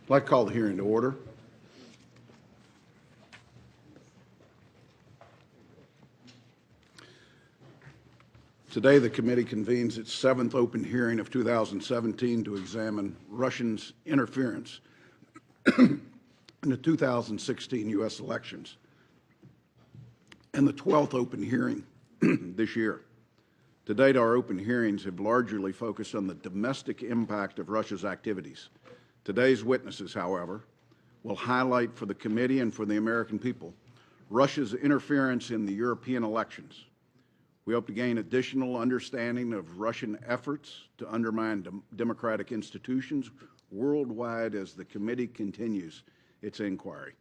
I'd like to call the hearing to order. Today, the committee convenes its seventh open hearing of 2017 to examine Russia's interference in the 2016 U.S. elections, and the 12th open hearing this year. To date, our open hearings have largely focused on the domestic impact of Russia's activities. Today's witnesses, however, will highlight for the committee and for the American people Russia's interference in the European elections. We hope to gain additional understanding of Russian efforts to undermine democratic institutions worldwide as the committee continues its inquiry.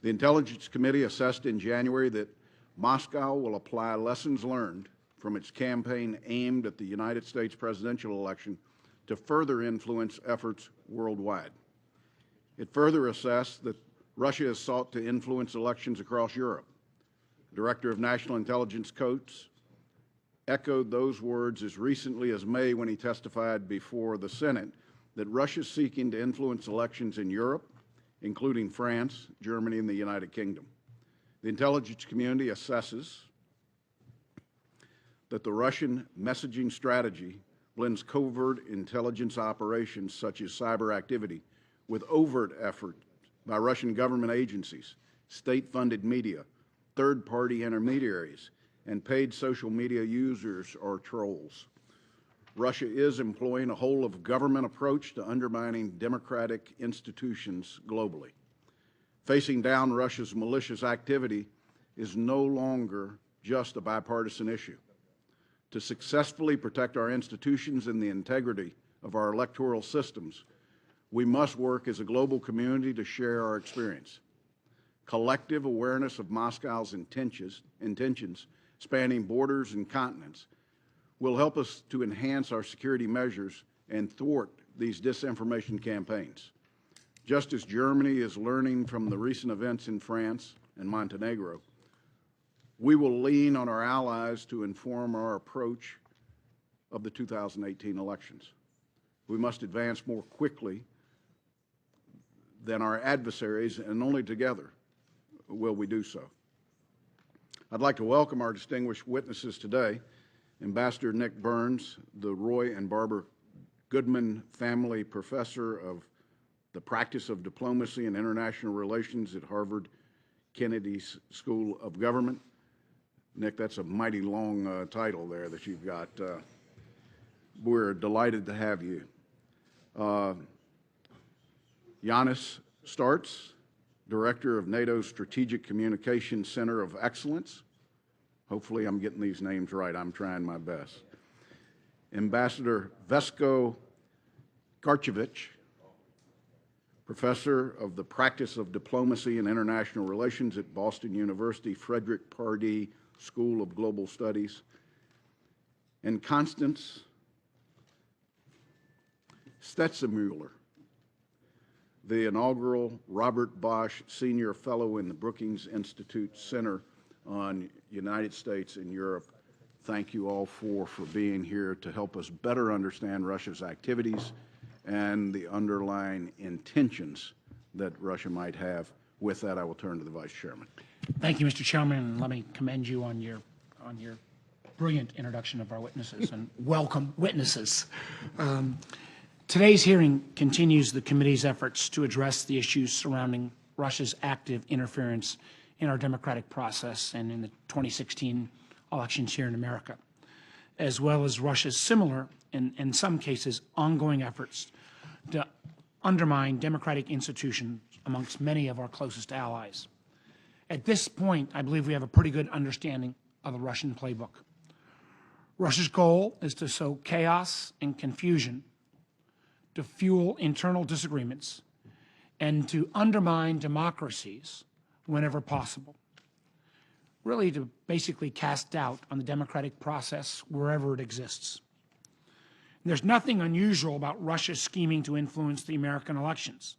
The Intelligence Committee assessed in January that Moscow will apply lessons learned from its campaign aimed at the United States presidential election to further influence efforts worldwide. It further assessed that Russia has sought to influence elections across Europe. The Director of National Intelligence Coates echoed those words as recently as May when he testified before the Senate that Russia is seeking to influence elections in Europe, including France, Germany, and the United Kingdom. The intelligence community assesses that the Russian messaging strategy blends covert intelligence operations such as cyber activity with overt effort by Russian government agencies, state-funded media, third-party intermediaries, and paid social media users or trolls. Russia is employing a whole-of-government approach to undermining democratic institutions globally. Facing down Russia's malicious activity is no longer just a bipartisan issue. To successfully protect our institutions and the integrity of our electoral systems, we must work as a global community to share our experience. Collective awareness of Moscow's intentions spanning borders and continents will help us to enhance our security measures and thwart these disinformation campaigns. Just as Germany is learning from the recent events in France and Montenegro, we will lean on our allies to inform our approach of the 2018 elections. We must advance more quickly than our adversaries, and only together will we do so. I'd like to welcome our distinguished witnesses today, Ambassador Nick Burns, the Roy and Barbara Goodman Family Professor of the Practice of Diplomacy and International Relations at Harvard Kennedy School of Government. Nick, that's a mighty long title there that you've got. We're delighted to have you. Janis Sarts, Director of NATO's Strategic Communications Center of Excellence. Hopefully I'm getting these names right. I'm trying my best. Ambassador Vesko Garcevic, Professor of the Practice of Diplomacy and International Relations at Boston University Frederick Pardee School of Global Studies, and Constanze Stelzenmueller, the inaugural Robert Bosch Senior Fellow in the Brookings Institution Center on United States and Europe. Thank you all for being here to help us better understand Russia's activities and the underlying intentions that Russia might have. With that, I will turn to the Vice Chairman. Thank you, Mr. Chairman, and let me commend you on your brilliant introduction of our witnesses, and welcome witnesses. Today's hearing continues the committee's efforts to address the issues surrounding Russia's active interference in our democratic process and in the 2016 elections here in America, as well as Russia's similar, and in some cases, ongoing efforts to undermine democratic institutions amongst many of our closest allies. At this point, I believe we have a pretty good understanding of the Russian playbook. Russia's goal is to sow chaos and confusion, to fuel internal disagreements, and to undermine democracies whenever possible. Really to basically cast doubt on the democratic process wherever it exists. There's nothing unusual about Russia scheming to influence the American elections.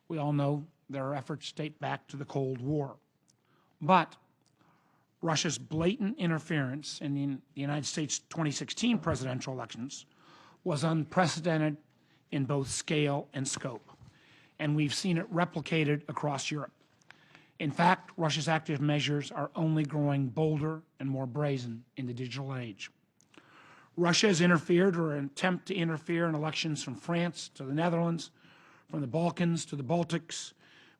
We all know their efforts date back to the Cold War. But Russia's blatant interference in the United States 2016 presidential elections was unprecedented in both scale and scope, and we've seen it replicated across Europe. In fact, Russia's active measures are only growing bolder and more brazen in the digital age. Russia has interfered or attempt to interfere in elections from France to the Netherlands, from the Balkans to the Baltics.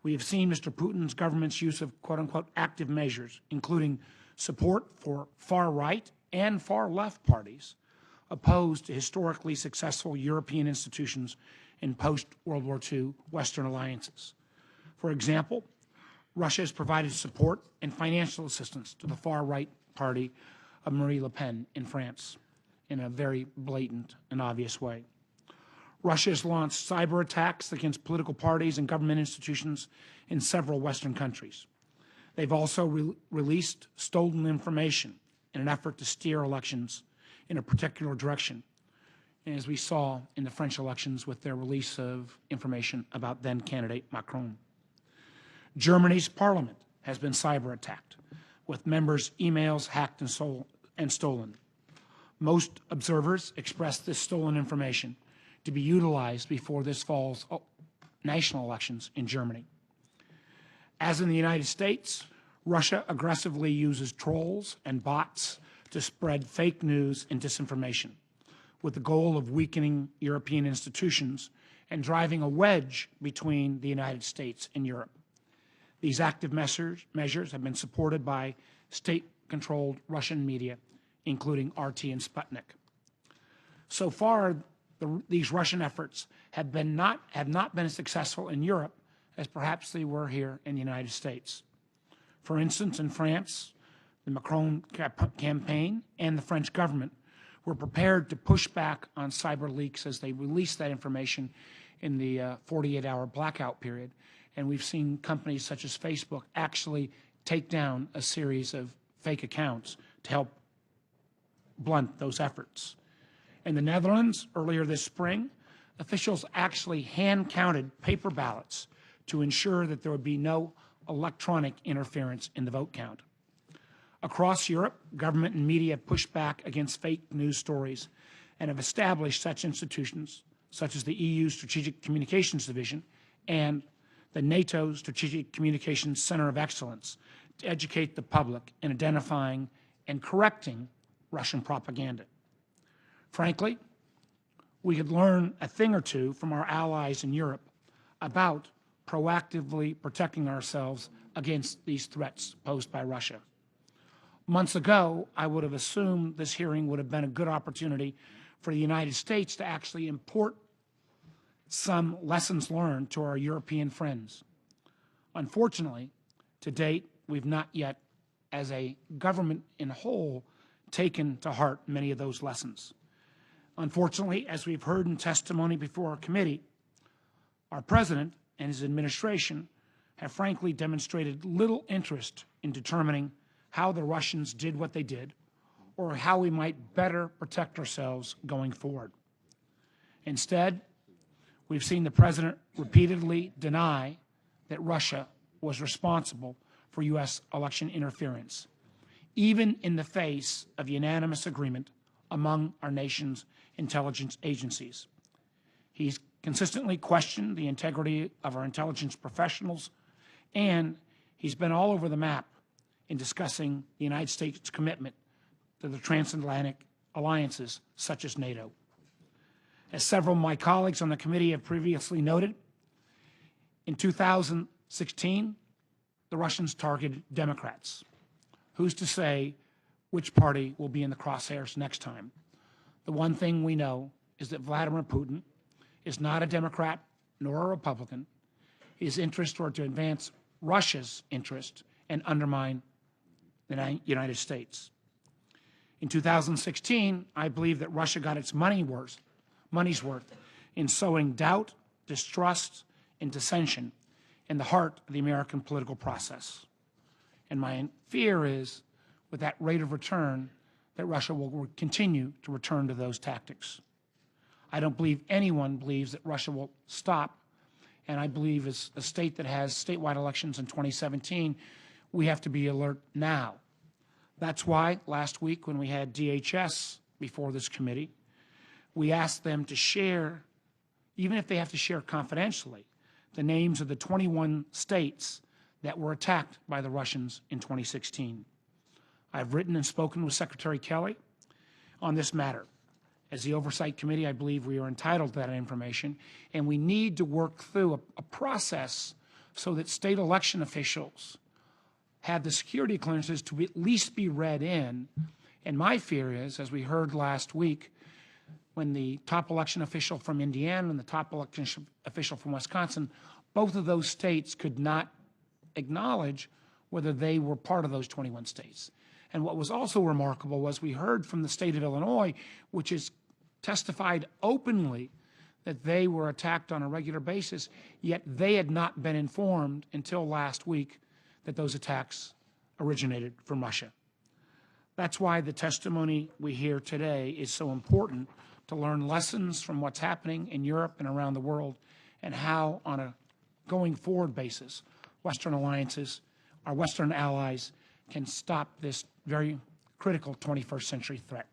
We have seen Mr. Putin's government's use of quote-unquote active measures, including support for far-right and far-left parties opposed to historically successful European institutions in post-World War II Western alliances. For example, Russia has provided support and financial assistance to the far-right party of Marine Le Pen in France in a very blatant and obvious way. Russia has launched cyber attacks against political parties and government institutions in several Western countries. They've also released stolen information in an effort to steer elections in a particular direction, as we saw in the French elections with their release of information about then-candidate Macron. Germany's parliament has been cyber-attacked, with members' emails hacked and stolen. Most observers expressed this stolen information to be utilized before this fall's national elections in Germany. As in the United States, Russia aggressively uses trolls and bots to spread fake news and disinformation, with the goal of weakening European institutions and driving a wedge between the United States and Europe. These active measures have been supported by state-controlled Russian media, including RT and Sputnik. So far, these Russian efforts have not been as successful in Europe as perhaps they were here in the United States. For instance, in France, the Macron campaign and the French government were prepared to push back on cyber leaks as they released that information in the 48-hour blackout period. And we've seen companies such as Facebook actually take down a series of fake accounts to help blunt those efforts. In the Netherlands, earlier this spring, officials actually hand-counted paper ballots to ensure that there would be no electronic interference in the vote count. Across Europe, government and media have pushed back against fake news stories and have established such institutions, such as the EU Strategic Communications Division and the NATO Strategic Communications Center of Excellence, to educate the public in identifying and correcting Russian propaganda. Frankly, we could learn a thing or two from our allies in Europe about proactively protecting ourselves against these threats posed by Russia. Months ago, I would have assumed this hearing would have been a good opportunity for the United States to actually import some lessons learned to our European friends. Unfortunately, to date, we've not yet, as a government in whole, taken to heart many of those lessons. Unfortunately, as we've heard in testimony before our committee, our president and his administration have frankly demonstrated little interest in determining how the Russians did what they did or how we might better protect ourselves going forward. Instead, we've seen the president repeatedly deny that Russia was responsible for U.S. election interference, even in the face of unanimous agreement among our nation's intelligence agencies. He's consistently questioned the integrity of our intelligence professionals, and he's been all over the map in discussing the United States' commitment to the transatlantic alliances such as NATO. As several of my colleagues on the committee have previously noted, in 2016, the Russians targeted Democrats. Who's to say which party will be in the crosshairs next time? The one thing we know is that Vladimir Putin is not a Democrat nor a Republican. His interests are to advance Russia's interest and undermine the United States. In 2016, I believe that Russia got its money's worth in sowing doubt, distrust, and dissension in the heart of the American political process. And my fear is, with that rate of return, that Russia will continue to return to those tactics. I don't believe anyone believes that Russia will stop, and I believe as a state that has statewide elections in 2017, we have to be alert now. That's why last week when we had DHS before this committee, we asked them to share, even if they have to share confidentially, the names of the 21 states that were attacked by the Russians in 2016. I've written and spoken with Secretary Kelly on this matter. As the Oversight Committee, I believe we are entitled to that information, and we need to work through a process so that state election officials have the security clearances to at least be read in. And my fear is, as we heard last week, when the top election official from Indiana and the top election official from Wisconsin, both of those states could not acknowledge whether they were part of those 21 states. And what was also remarkable was we heard from the state of Illinois, which has testified openly that they were attacked on a regular basis, yet they had not been informed until last week that those attacks originated from Russia. That's why the testimony we hear today is so important, to learn lessons from what's happening in Europe and around the world, and how, on a going forward basis, Western alliances, our Western allies, can stop this very critical 21st century threat.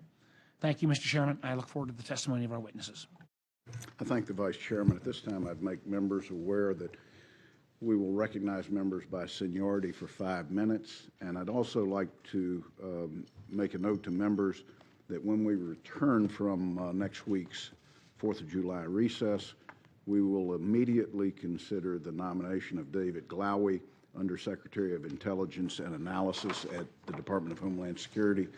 Thank you, Mr. Chairman. I look forward to the testimony of our witnesses. I thank the Vice Chairman. At this time, I'd make members aware that we will recognize members by seniority for 5 minutes, and I'd also like to make a note to members that when we return from next week's 4th of July recess, we will immediately consider the nomination of David Glowy, Undersecretary of Intelligence and Analysis at the Department of Homeland Security.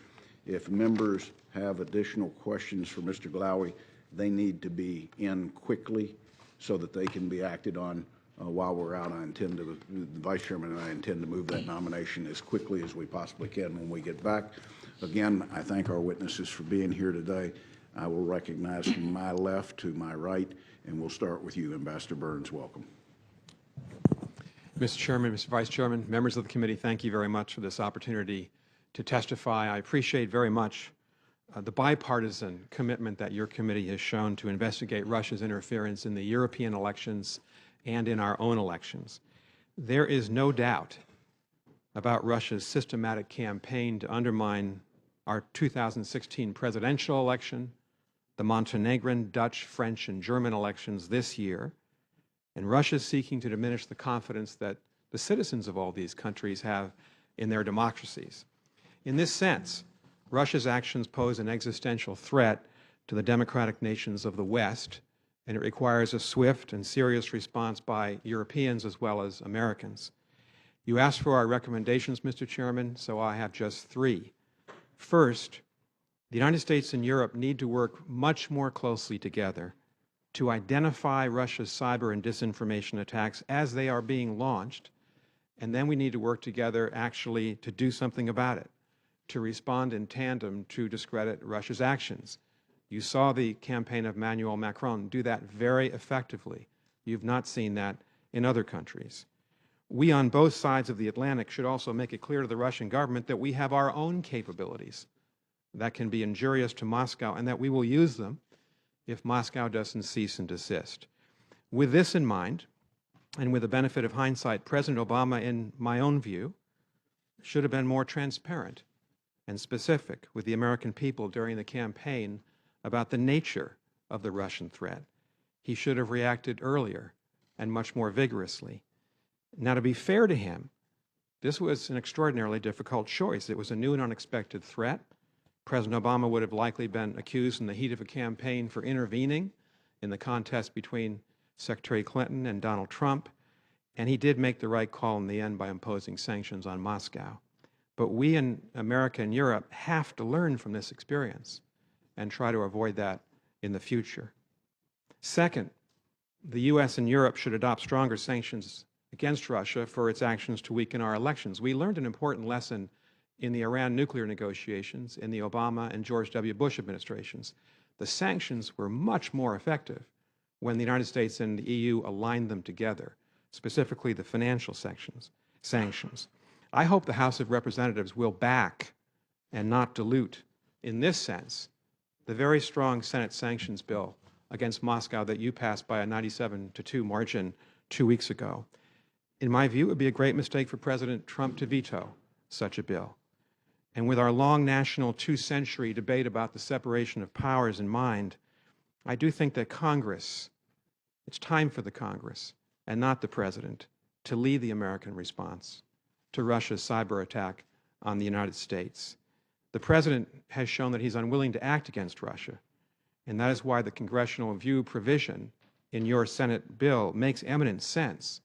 If members have additional questions for Mr. Glowy, they need to be in quickly so that they can be acted on while we're out. The Vice Chairman and I intend to move that nomination as quickly as we possibly can when we get back. Again, I thank our witnesses for being here today. I will recognize from my left to my right, and we'll start with you, Ambassador Burns. Welcome. Mr. Chairman, Mr. Vice Chairman, members of the committee, thank you very much for this opportunity to testify. I appreciate very much the bipartisan commitment that your committee has shown to investigate Russia's interference in the European elections and in our own elections. There is no doubt about Russia's systematic campaign to undermine our 2016 presidential election, the Montenegrin, Dutch, French, and German elections this year, and Russia is seeking to diminish the confidence that the citizens of all these countries have in their democracies. In this sense, Russia's actions pose an existential threat to the democratic nations of the West, and it requires a swift and serious response by Europeans as well as Americans. You asked for our recommendations, Mr. Chairman, so I have just 3. First, the United States and Europe need to work much more closely together to identify Russia's cyber and disinformation attacks as they are being launched, and then we need to work together actually to do something about it, to respond in tandem to discredit Russia's actions. You saw the campaign of Emmanuel Macron do that very effectively. You've not seen that in other countries. We on both sides of the Atlantic should also make it clear to the Russian government that we have our own capabilities that can be injurious to Moscow and that we will use them if Moscow doesn't cease and desist. With this in mind, and with the benefit of hindsight, President Obama, in my own view, should have been more transparent and specific with the American people during the campaign about the nature of the Russian threat. He should have reacted earlier and much more vigorously. Now, to be fair to him, this was an extraordinarily difficult choice. It was a new and unexpected threat. President Obama would have likely been accused in the heat of a campaign for intervening in the contest between Secretary Clinton and Donald Trump, and he did make the right call in the end by imposing sanctions on Moscow. But we in America and Europe have to learn from this experience and try to avoid that in the future. Second, the U.S. and Europe should adopt stronger sanctions against Russia for its actions to weaken our elections. We learned an important lesson in the Iran nuclear negotiations in the Obama and George W. Bush administrations. The sanctions were much more effective when the United States and the EU aligned them together, specifically the financial sanctions. I hope the House of Representatives will back and not dilute, in this sense, the very strong Senate sanctions bill against Moscow that you passed by a 97-2 margin 2 weeks ago. In my view, it would be a great mistake for President Trump to veto such a bill. and with our long national two-century debate about the separation of powers in mind, I do think that Congress, it's time for the Congress, and not the President, to lead the American response to Russia's cyber attack on the United States. The President has shown that he's unwilling to act against Russia, and that is why the congressional view provision in your Senate bill makes eminent sense,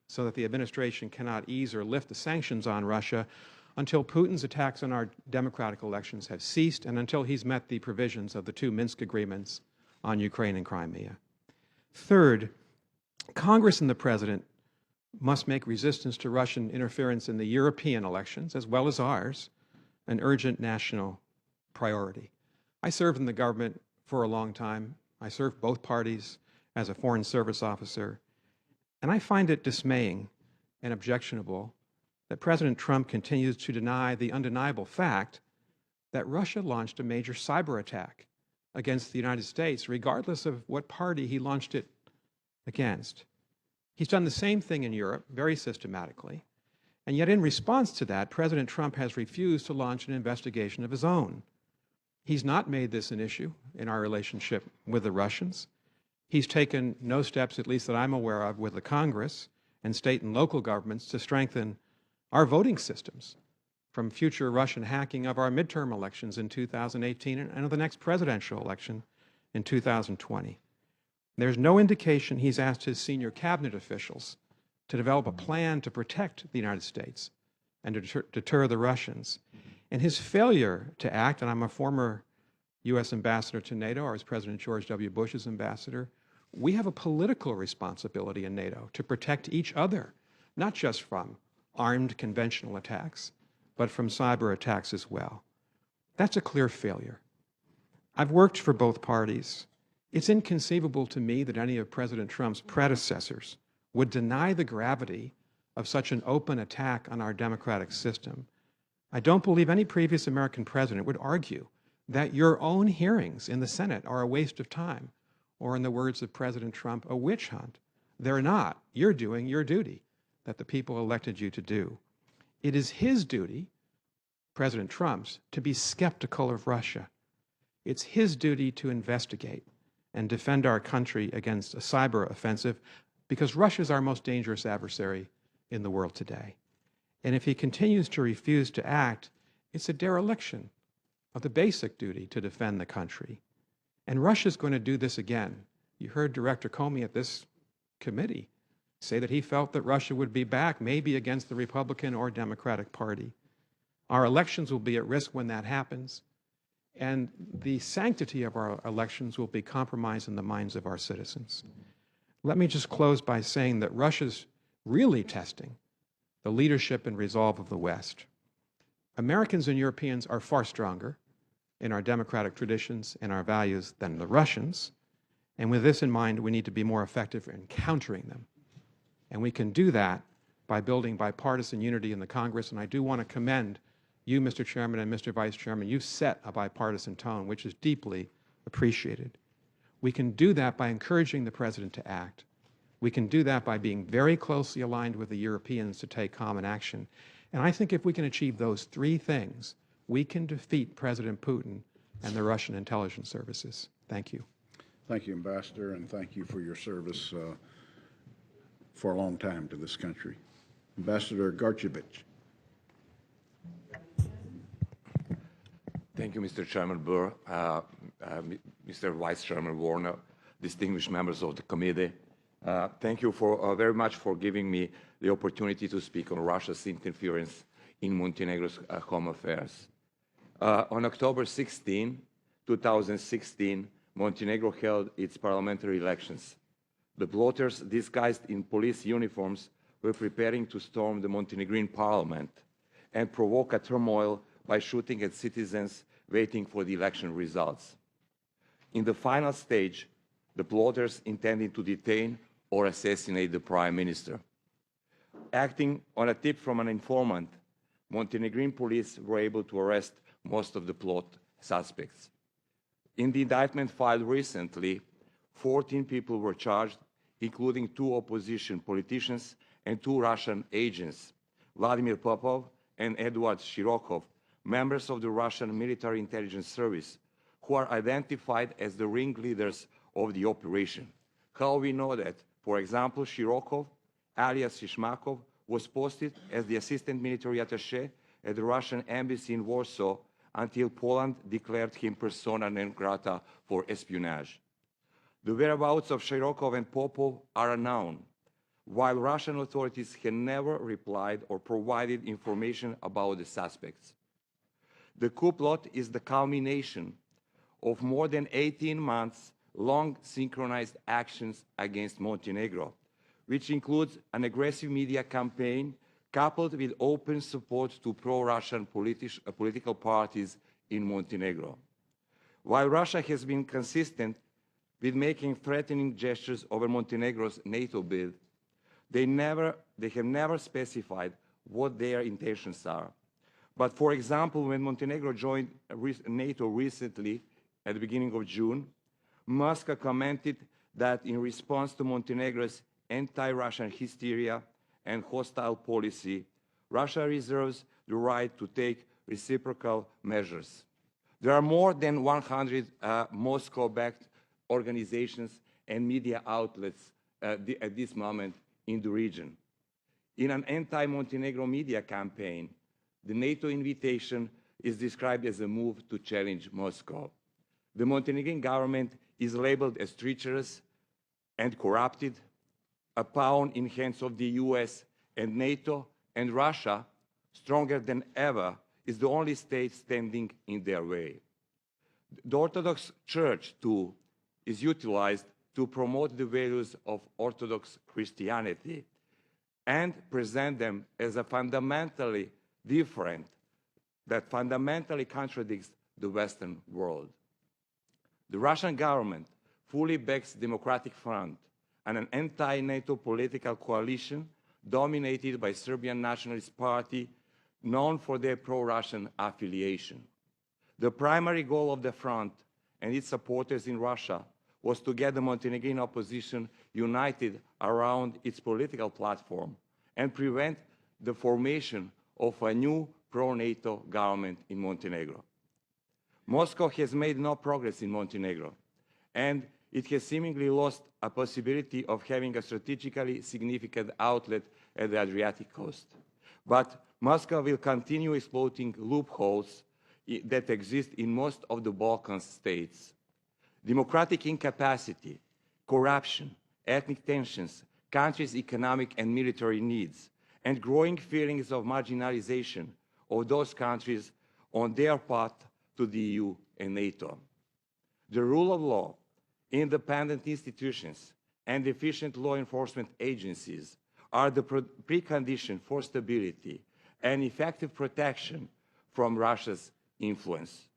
so that the administration cannot ease or lift the sanctions on Russia until Putin's attacks on our democratic elections have ceased and until he's met the provisions of the two Minsk agreements on Ukraine and Crimea. Third, Congress and the President must make resistance to Russian interference in the European elections, as well as ours, an urgent national priority. I served in the government for a long time. I served both parties as a Foreign Service officer, and I find it dismaying and objectionable that President Trump continues to deny the undeniable fact that Russia launched a major cyber attack against the United States, regardless of what party he launched it against. He's done the same thing in Europe very systematically, and yet in response to that, President Trump has refused to launch an investigation of his own. He's not made this an issue in our relationship with the Russians. He's taken no steps, at least that I'm aware of, with the Congress and state and local governments to strengthen our voting systems from future Russian hacking of our midterm elections in 2018 and of the next presidential election in 2020. There's no indication he's asked his senior cabinet officials to develop a plan to protect the United States and to deter the Russians. And his failure to act, and I'm a former U.S. ambassador to NATO, or as President George W. Bush's ambassador, we have a political responsibility in NATO to protect each other, not just from armed conventional attacks, but from cyber attacks as well. That's a clear failure. I've worked for both parties. It's inconceivable to me that any of President Trump's predecessors would deny the gravity of such an open attack on our democratic system. I don't believe any previous American president would argue that your own hearings in the Senate are a waste of time, or in the words of President Trump, a witch hunt. They're not. You're doing your duty that the people elected you to do. It is his duty, President Trump's, to be skeptical of Russia. It's his duty to investigate and defend our country against a cyber offensive, because Russia is our most dangerous adversary in the world today. And if he continues to refuse to act, it's a dereliction of the basic duty to defend the country. And Russia's going to do this again. You heard Director Comey at this committee say that he felt that Russia would be back, maybe against the Republican or Democratic Party. Our elections will be at risk when that happens, and the sanctity of our elections will be compromised in the minds of our citizens. Let me just close by saying that Russia's really testing the leadership and resolve of the West. Americans and Europeans are far stronger in our democratic traditions and our values than the Russians, and with this in mind, we need to be more effective in countering them. And we can do that by building bipartisan unity in the Congress, and I do want to commend you, Mr. Chairman, and Mr. Vice Chairman. You've set a bipartisan tone, which is deeply appreciated. We can do that by encouraging the President to act. We can do that by being very closely aligned with the Europeans to take common action. And I think if we can achieve those three things, we can defeat President Putin and the Russian intelligence services. Thank you. Thank you, Ambassador, and thank you for your service for a long time to this country. Ambassador Garcevic. Thank you, Mr. Chairman Burr, Mr. Vice Chairman Warner, distinguished members of the committee. Thank you for very much for giving me the opportunity to speak on Russia's interference in Montenegro's home affairs. On October 16, 2016, Montenegro held its parliamentary elections. The voters, disguised in police uniforms, were preparing to storm the Montenegrin parliament and provoke a turmoil by shooting at citizens waiting for the election results. In the final stage, the plotters intended to detain or assassinate the prime minister. Acting on a tip from an informant, Montenegrin police were able to arrest most of the plot suspects. In the indictment filed recently, 14 people were charged, including 2 opposition politicians and 2 Russian agents, Vladimir Popov and Eduard Shirokov, members of the Russian military intelligence service, who are identified as the ringleaders of the operation. How we know that? For example, Shirokov, alias Shishmakov, was posted as the assistant military attaché at the Russian embassy in Warsaw until Poland declared him persona non grata for espionage. The whereabouts of Shirokov and Popov are unknown, while Russian authorities have never replied or provided information about the suspects. The coup plot is the culmination of more than 18 months long synchronized actions against Montenegro, which includes an aggressive media campaign coupled with open support to pro-Russian political parties in Montenegro. While Russia has been consistent with making threatening gestures over Montenegro's NATO bid, they have never specified what their intentions are. But for example, when Montenegro joined NATO recently, at the beginning of June, Moscow commented that in response to Montenegro's anti-Russian hysteria and hostile policy, Russia reserves the right to take reciprocal measures. There are more than 100 Moscow-backed organizations and media outlets at this moment in the region. In an anti-Montenegro media campaign, the NATO invitation is described as a move to challenge Moscow. The Montenegrin government is labeled as treacherous and corrupted, a pawn in hands of the US and NATO, and Russia, stronger than ever, is the only state standing in their way. The Orthodox Church, too, is utilized to promote the values of Orthodox Christianity and present them as a fundamentally different, that fundamentally contradicts the Western world. The Russian government fully backs Democratic Front and an anti-NATO political coalition dominated by Serbian Nationalist Party, known for their pro-Russian affiliation. The primary goal of the front and its supporters in Russia was to get the Montenegrin opposition united around its political platform and prevent the formation of a new pro-NATO government in Montenegro. Moscow has made no progress in Montenegro, and it has seemingly lost a possibility of having a strategically significant outlet at the Adriatic coast. But Moscow will continue exploiting loopholes that exist in most of the Balkan states. Democratic incapacity, corruption, ethnic tensions, countries' economic and military needs, and growing feelings of marginalization of those countries on their path to the EU and NATO. The rule of law, independent institutions, and efficient law enforcement agencies are the precondition for stability and effective protection from Russia's influence.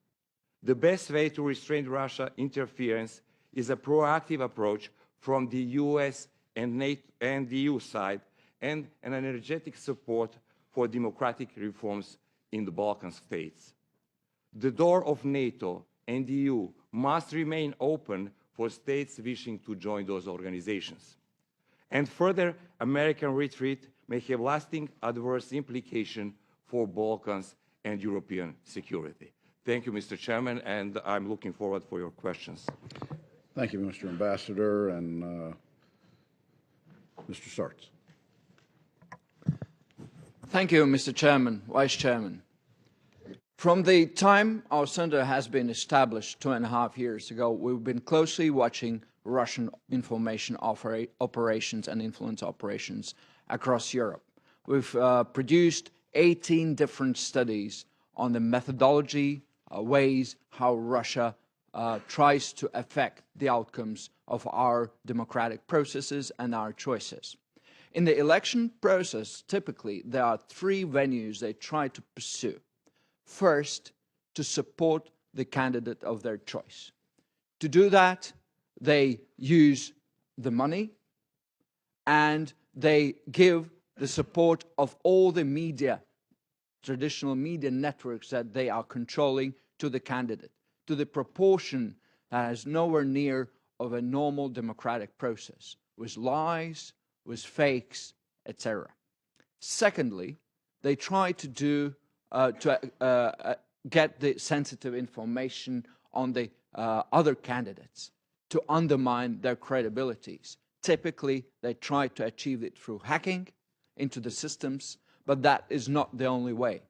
The best way to restrain Russian interference is a proactive approach from the US and NATO and the EU side, and an energetic support for democratic reforms in the Balkan states. The door of NATO and the EU must remain open for states wishing to join those organizations. And further American retreat may have lasting adverse implications for Balkans and European security. Thank you, Mr. Chairman, and I'm looking forward for your questions. Thank you, Mr. Ambassador, and Mr. Sarts. Thank you, Mr. Chairman, Vice Chairman. From the time our center has been established 2.5 years ago, we've been closely watching Russian information operations and influence operations across Europe. We've produced 18 different studies on the methodology, ways how Russia tries to affect the outcomes of our democratic processes and our choices. In the election process, typically, there are 3 venues they try to pursue. First, to support the candidate of their choice. To do that, they use the money and they give the support of all the media, traditional media networks that they are controlling to the candidate, to the proportion that is nowhere near of a normal democratic process, with lies, with fakes, etc. Secondly, they try to do to get the sensitive information on the other candidates to undermine their credibilities. Typically, they try to achieve it through hacking into the systems, but that is not the only way.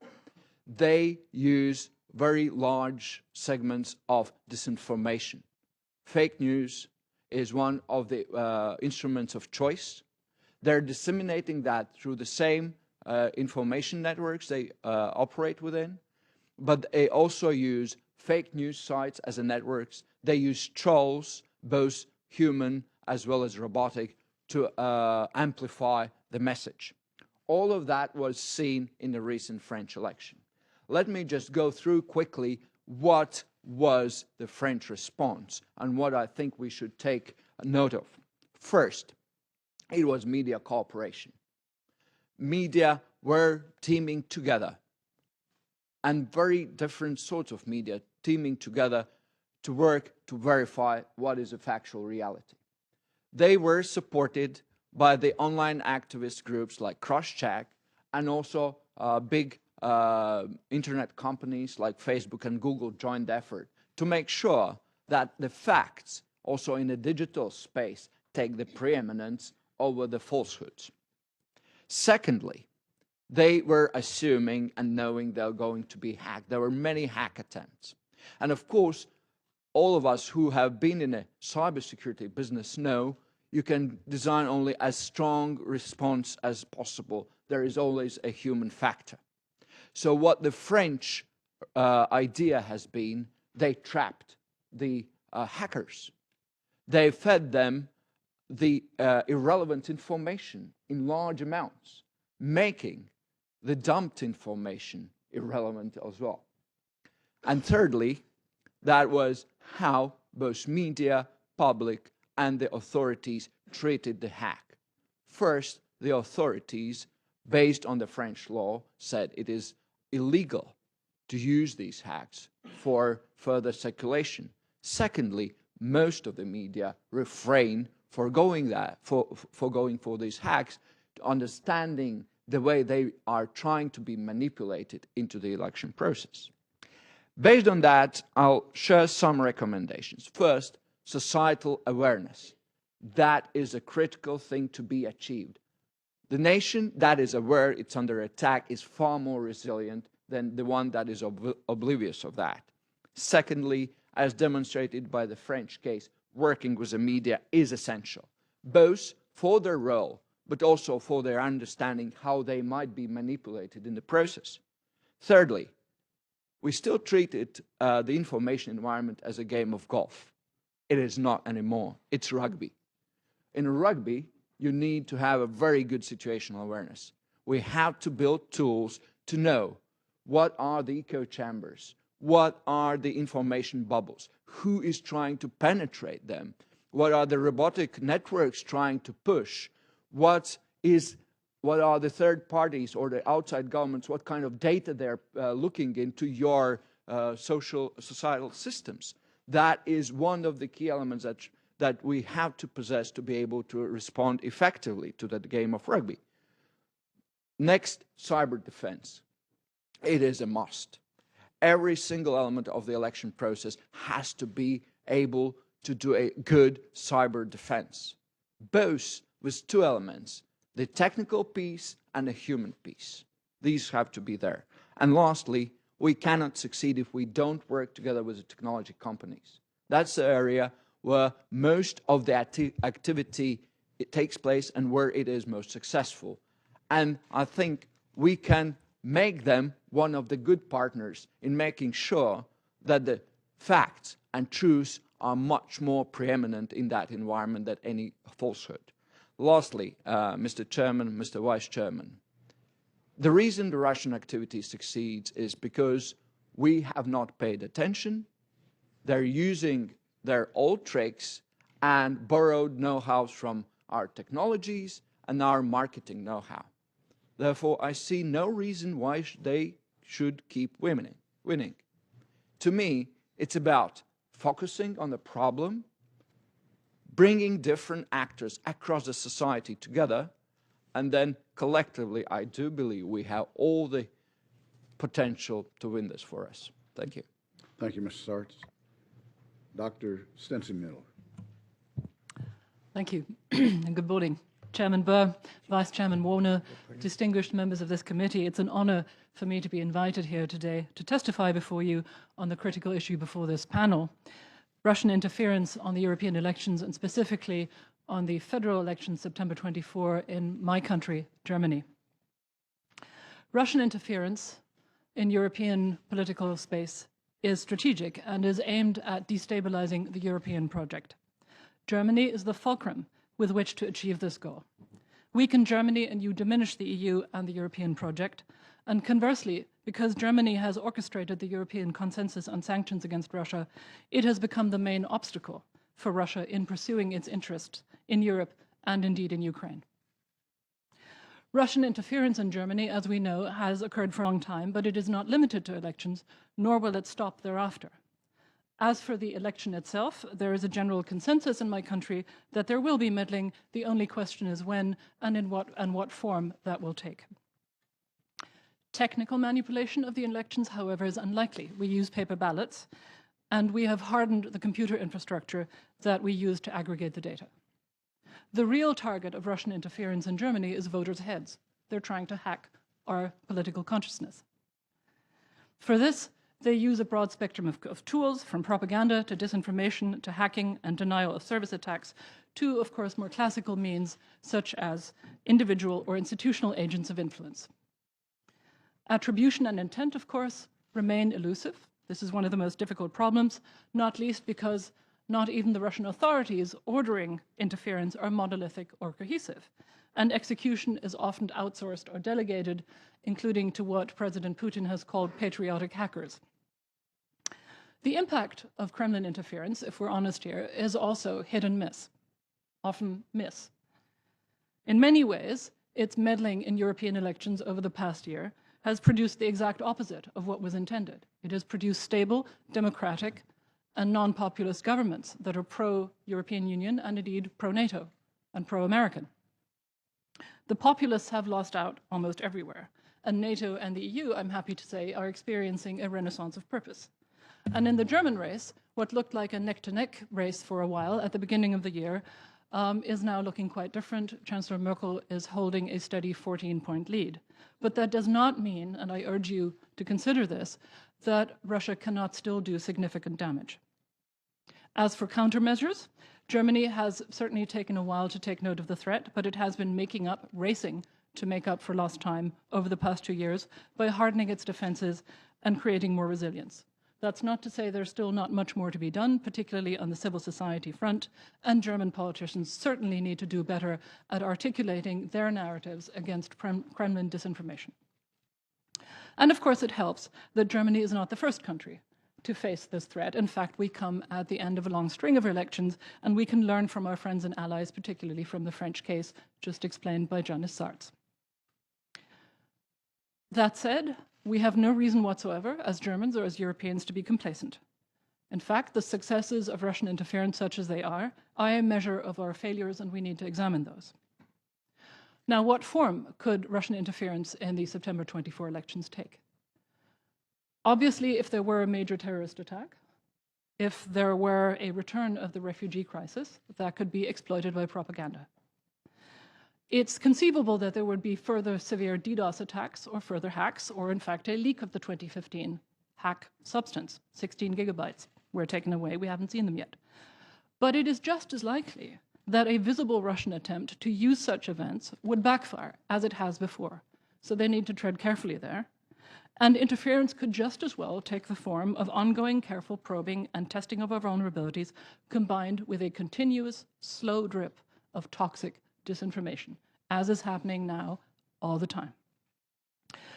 They use very large segments of disinformation. Fake news is one of the instruments of choice. They're disseminating that through the same information networks they operate within, but they also use fake news sites as a networks. They use trolls, both human as well as robotic, to amplify the message. All of that was seen in the recent French election. Let me just go through quickly what was the French response and what I think we should take note of. First, it was media cooperation. Media were teaming together, and very different sorts of media teaming together to work to verify what is a factual reality. They were supported by the online activist groups like Crosscheck and also big internet companies like Facebook and Google joined effort to make sure that the facts, also in the digital space, take the preeminence over the falsehoods. Secondly, they were assuming and knowing they're going to be hacked. There were many hack attempts. And of course, all of us who have been in a cybersecurity business know you can design only as strong response as possible. There is always a human factor. So what the French idea has been, they trapped the hackers. They fed them the irrelevant information in large amounts, making the dumped information irrelevant as well. And thirdly, that was how both media, public, and the authorities treated the hack. First, the authorities, based on the French law, said it is illegal to use these hacks for further circulation. Secondly, most of the media refrain for going for these hacks, understanding the way they are trying to be manipulated into the election process. Based on that, I'll share some recommendations. First, societal awareness. That is a critical thing to be achieved. The nation that is aware it's under attack is far more resilient than the one that is oblivious of that. Secondly, as demonstrated by the French case, working with the media is essential, both for their role, but also for their understanding how they might be manipulated in the process. Thirdly, we still treated the information environment as a game of golf. It is not anymore. It's rugby. In rugby, you need to have a very good situational awareness. We have to build tools to know what are the echo chambers, what are the information bubbles, who is trying to penetrate them, what are the robotic networks trying to push, what are the third parties or the outside governments, what kind of data they're looking into your societal systems. That is one of the key elements that we have to possess to be able to respond effectively to that game of rugby. Next, cyber defense. It is a must. Every single element of the election process has to be able to do a good cyber defense, both with two elements, the technical piece and the human piece. These have to be there. And lastly, we cannot succeed if we don't work together with the technology companies. That's the area where most of the activity takes place and where it is most successful. And I think we can make them one of the good partners in making sure that the facts and truths are much more preeminent in that environment than any falsehood. Lastly, Mr. Chairman, Mr. Vice Chairman, the reason the Russian activity succeeds is because we have not paid attention. They're using their old tricks and borrowed know-how from our technologies and our marketing know-how. Therefore, I see no reason why they should keep winning. To me, it's about focusing on the problem, bringing different actors across the society together, and then collectively, I do believe we have all the potential to win this for us. Thank you. Thank you, Mr. Sarts. Dr. Stelzenmueller. Thank you, and good morning. Chairman Burr, Vice Chairman Warner, distinguished members of this committee, it's an honor for me to be invited here today to testify before you on the critical issue before this panel, Russian interference on the European elections, and specifically on the federal elections September 24 in my country, Germany. Russian interference in European political space is strategic and is aimed at destabilizing the European project. Germany is the fulcrum with which to achieve this goal. Weaken Germany and you diminish the EU and the European project. And conversely, because Germany has orchestrated the European consensus on sanctions against Russia, it has become the main obstacle for Russia in pursuing its interests in Europe and indeed in Ukraine. Russian interference in Germany, as we know, has occurred for a long time, but it is not limited to elections, nor will it stop thereafter. As for the election itself, there is a general consensus in my country that there will be meddling. The only question is when and in what form that will take. Technical manipulation of the elections, however, is unlikely. We use paper ballots, and we have hardened the computer infrastructure that we use to aggregate the data. The real target of Russian interference in Germany is voters' heads. They're trying to hack our political consciousness. For this, they use a broad spectrum of tools, from propaganda to disinformation to hacking and denial of service attacks, to, of course, more classical means such as individual or institutional agents of influence. Attribution and intent, of course, remain elusive. This is one of the most difficult problems, not least because not even the Russian authorities ordering interference are monolithic or cohesive, and execution is often outsourced or delegated, including to what President Putin has called patriotic hackers. The impact of Kremlin interference, if we're honest here, is also hit and miss, often miss. In many ways, its meddling in European elections over the past year has produced the exact opposite of what was intended. It has produced stable, democratic, and non-populist governments that are pro-European Union and indeed pro-NATO and pro-American. The populists have lost out almost everywhere, and NATO and the EU, I'm happy to say, are experiencing a renaissance of purpose. And in the German race, what looked like a neck-to-neck race for a while at the beginning of the year is now looking quite different. Chancellor Merkel is holding a steady 14-point lead. But that does not mean, and I urge you to consider this, that Russia cannot still do significant damage. As for countermeasures, Germany has certainly taken a while to take note of the threat, but it has been racing to make up for lost time over the past 2 years by hardening its defenses and creating more resilience. That's not to say there's still not much more to be done, particularly on the civil society front, and German politicians certainly need to do better at articulating their narratives against Kremlin disinformation. And of course it helps that Germany is not the first country to face this threat. In fact, we come at the end of a long string of elections, and we can learn from our friends and allies, particularly from the French case just explained by Janis Sarts. That said, we have no reason whatsoever, as Germans or as Europeans, to be complacent. In fact, the successes of Russian interference, such as they are a measure of our failures, and we need to examine those. Now, what form could Russian interference in the September 24 elections take? Obviously, if there were a major terrorist attack, if there were a return of the refugee crisis, that could be exploited by propaganda. It's conceivable that there would be further severe DDoS attacks or further hacks, or in fact a leak of the 2015 hack substance. 16 gigabytes were taken away. We haven't seen them yet. But it is just as likely that a visible Russian attempt to use such events would backfire, as it has before. So they need to tread carefully there. And interference could just as well take the form of ongoing careful probing and testing of our vulnerabilities, combined with a continuous, slow drip of toxic disinformation, as is happening now all the time.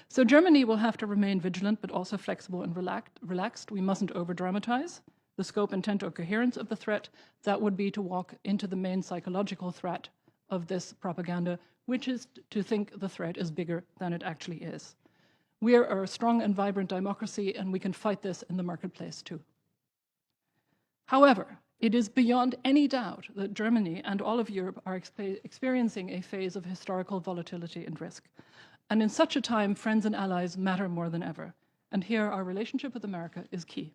So Germany will have to remain vigilant, but also flexible and relaxed. We mustn't over-dramatize the scope, intent, or coherence of the threat. That would be to walk into the main psychological threat of this propaganda, which is to think the threat is bigger than it actually is. We are a strong and vibrant democracy, and we can fight this in the marketplace too. However, it is beyond any doubt that Germany and all of Europe are experiencing a phase of historical volatility and risk. And in such a time, friends and allies matter more than ever. And here, our relationship with America is key.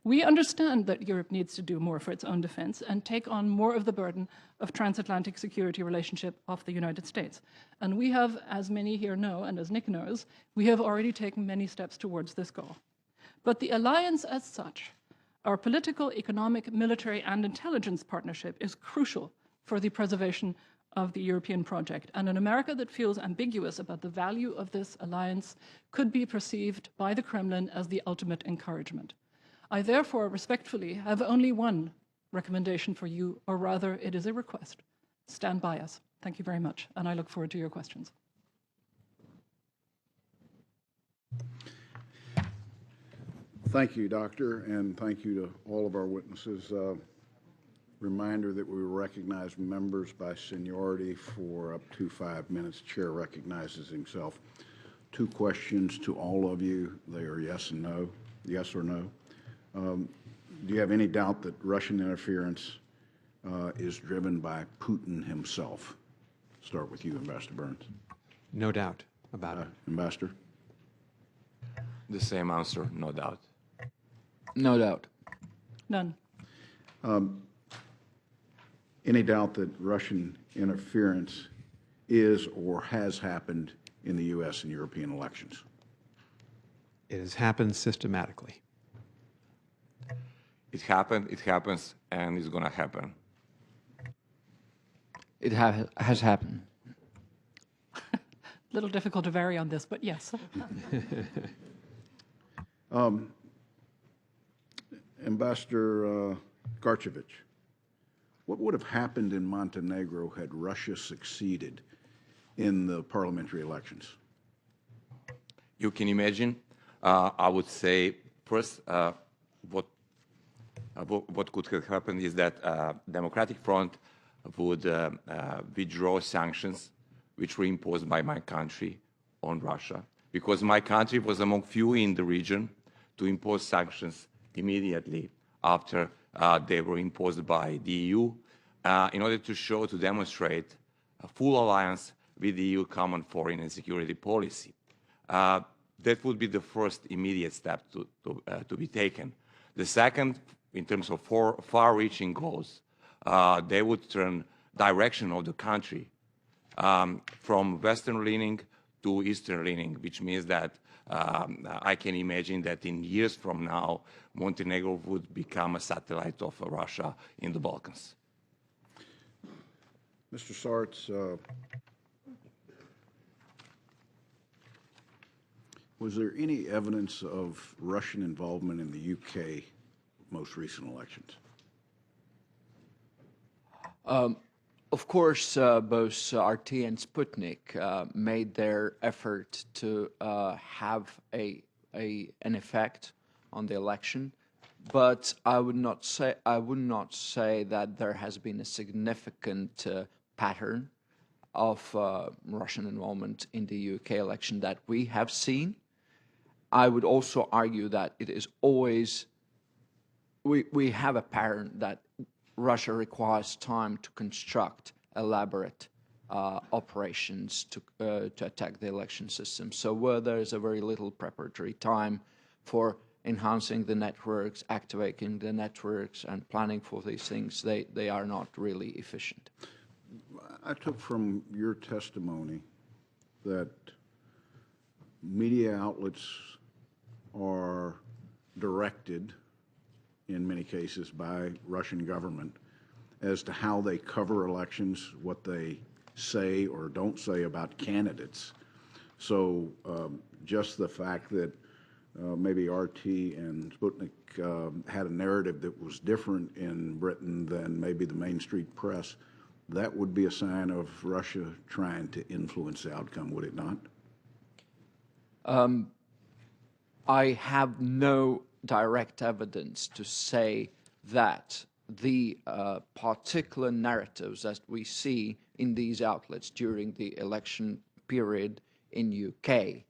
We understand that Europe needs to do more for its own defense and take on more of the burden of transatlantic security relationship of the United States. And we have, as many here know, and as Nick knows, we have already taken many steps towards this goal. But the alliance as such, our political, economic, military, and intelligence partnership is crucial for the preservation of the European project. And an America that feels ambiguous about the value of this alliance could be perceived by the Kremlin as the ultimate encouragement. I therefore respectfully have only one recommendation for you, or rather it is a request. Stand by us. Thank you very much, and I look forward to your questions. Thank you, Doctor, and thank you to all of our witnesses. Reminder that we will recognize members by seniority for up to 5 minutes. Chair recognizes himself. 2 questions to all of you. They are yes and no, yes or no. Do you have any doubt that Russian interference is driven by Putin himself? Start with you, Ambassador Burns. No doubt about it. Ambassador? The same answer, no doubt. No doubt. None. Any doubt that Russian interference is or has happened in the U.S. and European elections? It has happened systematically. It happened, it happens, and it's going to happen. It has happened. A little difficult to vary on this, but yes. Ambassador Garcevic, what would have happened in Montenegro had Russia succeeded in the parliamentary elections? You can imagine, I would say, first, what could have happened is that Democratic Front would withdraw sanctions which were imposed by my country on Russia, because my country was among few in the region to impose sanctions immediately after they were imposed by the EU, in order to demonstrate a full alliance with the EU common foreign and security policy. That would be the first immediate step to be taken. The second, in terms of far-reaching goals, they would turn direction of the country from Western-leaning to Eastern-leaning, which means that I can imagine that in years from now, Montenegro would become a satellite of Russia in the Balkans. Mr. Sarts, was there any evidence of Russian involvement in the UK most recent elections? Of course, both RT and Sputnik made their effort to have an effect on the election, but I would not say that there has been a significant pattern of Russian involvement in the UK election that we have seen. I would also argue that it is always we have a pattern that Russia requires time to construct elaborate operations to attack the election system. So where there is a very little preparatory time for enhancing the networks, activating the networks, and planning for these things, they are not really efficient. I took from your testimony that media outlets are directed, in many cases, by Russian government as to how they cover elections, what they say or don't say about candidates. So just the fact that maybe RT and Sputnik had a narrative that was different in Britain than maybe the Main Street press, that would be a sign of Russia trying to influence the outcome, would it not? I have no direct evidence to say that the particular narratives that we see in these outlets during the election period in UK